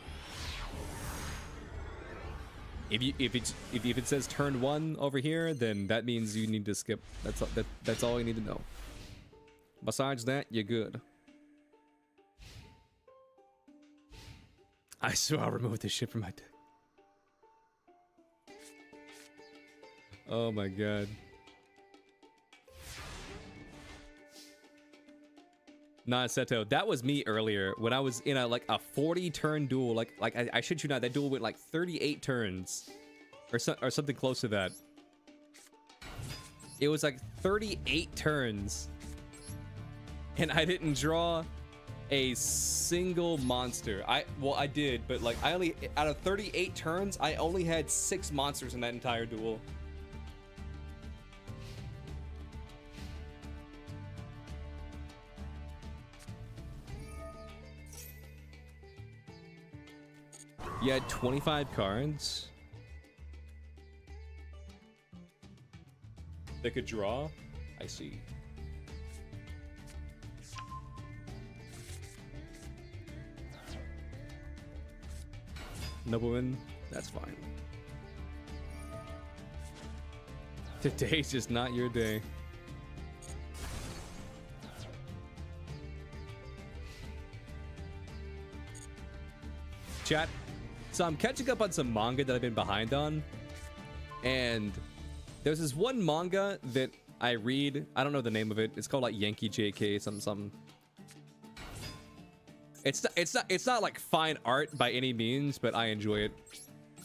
if it says turn 1 over here, then that means you need to skip. That's all you need to know. Besides that, you're good. I swear I'll remove this shit from my deck. Oh my god. Nah, Seto, that was me earlier when I was in a 40 turn duel. Like I shit you not, that duel went like 38 turns or something close to that. It was like 38 turns, and I didn't draw a single monster. I did, but like I only, out of 38 turns, I only had 6 monsters in that entire duel. You had 25 cards that could draw. I see. Nobleman, that's fine. Today's just not your day. Chat. So I'm catching up on some manga that I've been behind on. And there's this one manga that I read. I don't know the name of it. It's called like Yankee JK something. It's not like fine art by any means, but I enjoy it.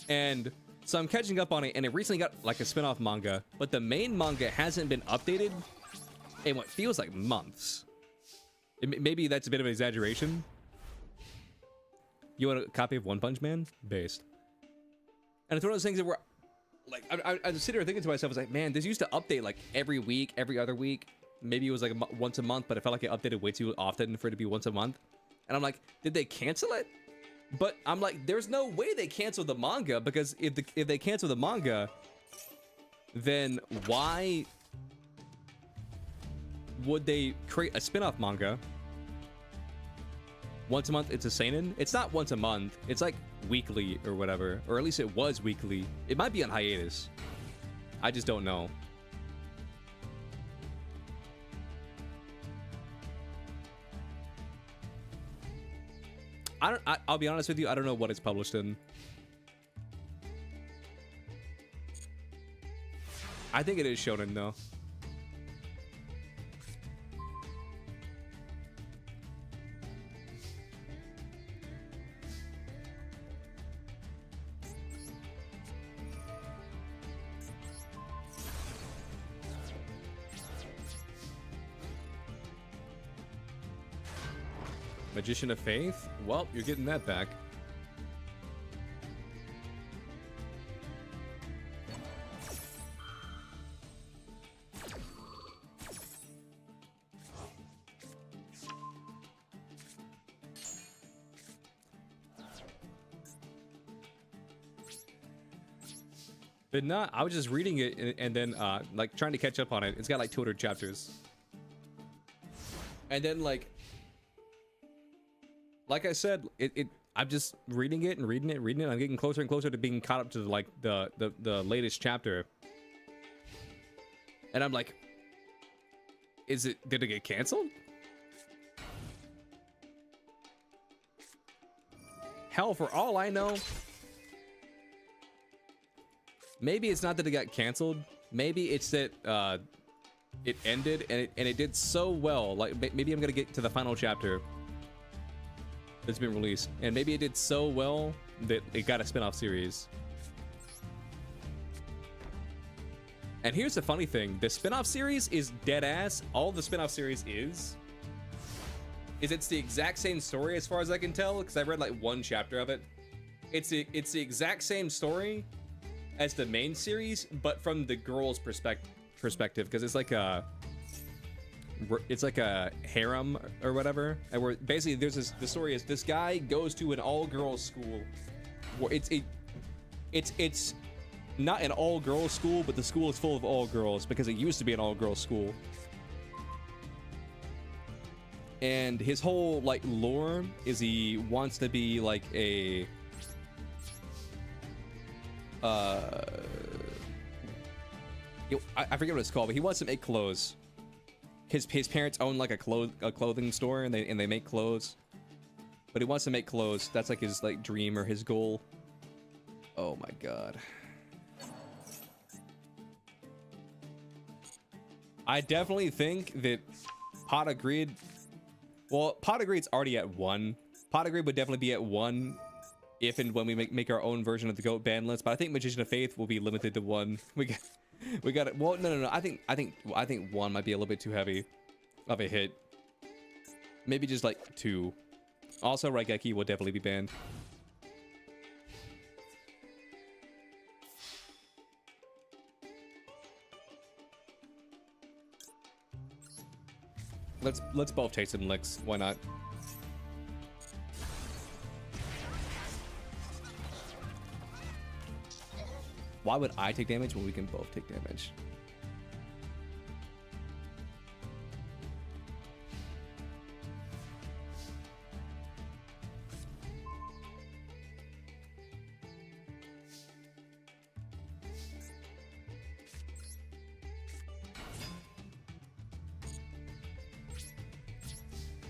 And so I'm catching up on it, and it recently got like a spin-off manga, but the main manga hasn't been updated in what feels like months. Maybe that's a bit of an exaggeration. You want a copy of One Punch Man? Based. And it's one of those things that were like, I was sitting here thinking to myself, I was like, man, this used to update like every week, every other week. Maybe it was like once a month, but it felt like it updated way too often for it to be once a month. And I'm like, did they cancel it? But I'm like, there's no way they canceled the manga, because if they cancel the manga, then why would they create a spin-off manga? Once a month, it's a seinen. It's not once a month. It's like weekly or whatever, or at least it was weekly. It might be on hiatus. I just don't know. I'll be honest with you, I don't know what it's published in. I think it is shonen though. Magician of Faith? Well, you're getting that back. But not, I was just reading it and then like trying to catch up on it. It's got like 200 chapters. And then like I said, I'm just reading it and reading it and reading it. I'm getting closer and closer to being caught up to like the latest chapter. And I'm like, did it get canceled? Hell, for all I know, maybe it's not that it got canceled. Maybe it's that it ended and it did so well. Like maybe I'm gonna get to the final chapter that's been released, and maybe it did so well that it got a spin-off series. And here's the funny thing, the spin-off series is dead ass. All the spin-off series is it's the exact same story as far as I can tell, because I read like one chapter of it. It's the exact same story as the main series, but from the girl's perspective, because it's like a harem or whatever, and where basically there's the story is this guy goes to an all-girls school where it's not an all-girls school, but the school is full of all girls because it used to be an all-girls school. And his whole like lore is he wants to be like a I forget what it's called, but he wants to make clothes. His parents own like a clothing store, and they make clothes. But he wants to make clothes. That's like his like dream or his goal. Oh my god. I definitely think that Pot of Greed. Well, Pot of Greed's already at 1. Pot of Greed would definitely be at 1 if and when we make our own version of the GOAT ban list. But I think Magician of Faith will be limited to 1. We got it. Well, no. I think 1 might be a little bit too heavy of a hit. Maybe just like 2. Also, Raigeki will definitely be banned. Let's both take some licks. Why not? Why would I take damage when we can both take damage?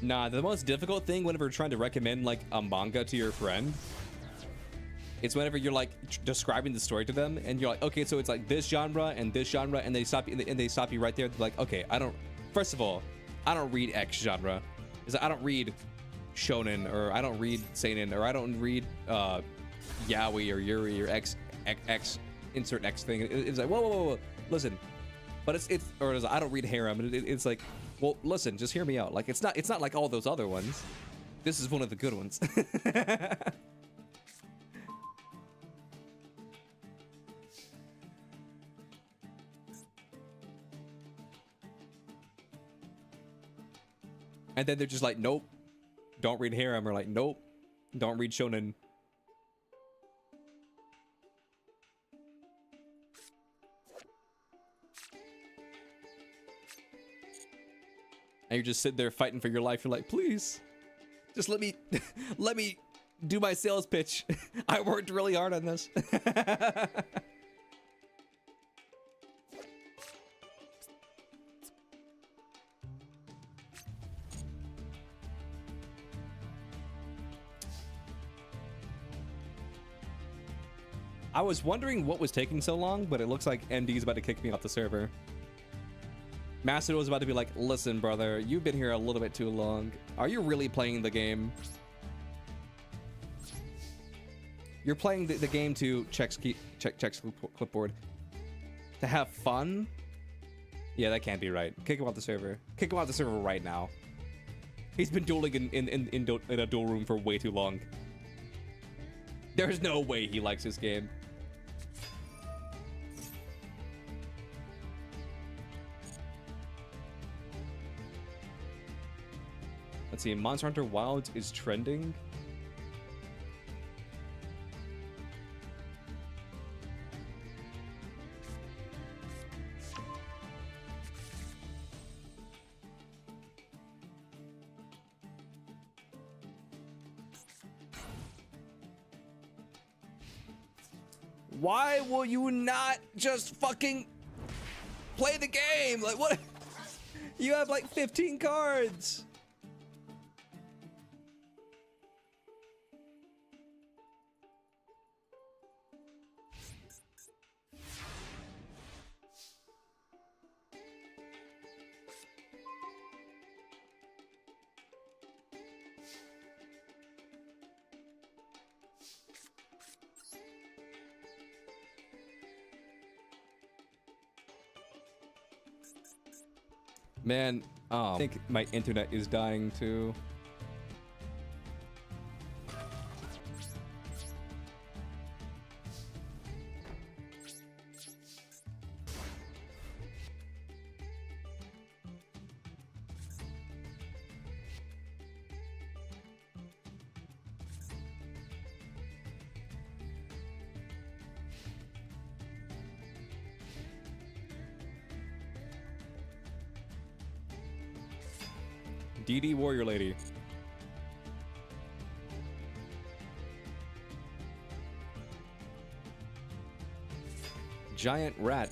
Nah, the most difficult thing whenever trying to recommend like a manga to your friend, it's whenever you're like describing the story to them and you're like, okay, so it's like this genre, and they stop you and they stop you right there. They're like, okay, first of all, I don't read X genre. Is I don't read shonen, or I don't read seinen, or I don't read yaoi or yuri or X insert X thing. It's like, whoa, listen. But I don't read harem. It's like, well, listen, just hear me out. Like, it's not like all those other ones. This is one of the good ones. And then they're just like, nope, don't read harem, or like, nope, don't read shonen. And you're just sitting there fighting for your life. You're like, please, just let me do my sales pitch. I worked really hard on this. I was wondering what was taking so long, but it looks like MD's about to kick me off the server. Master was about to be like, listen, brother, you've been here a little bit too long. Are you really playing the game? You're playing the game to check clipboard. To have fun? Yeah, that can't be right. Kick him off the server. Kick him off the server right now. He's been dueling in a duel room for way too long. There's no way he likes this game. Let's see, Monster Hunter Wilds is trending. Why will you not just fucking play the game? Like, what? You have like 15 cards. Man, I think my internet is dying too. DD Warrior Lady. Giant rat.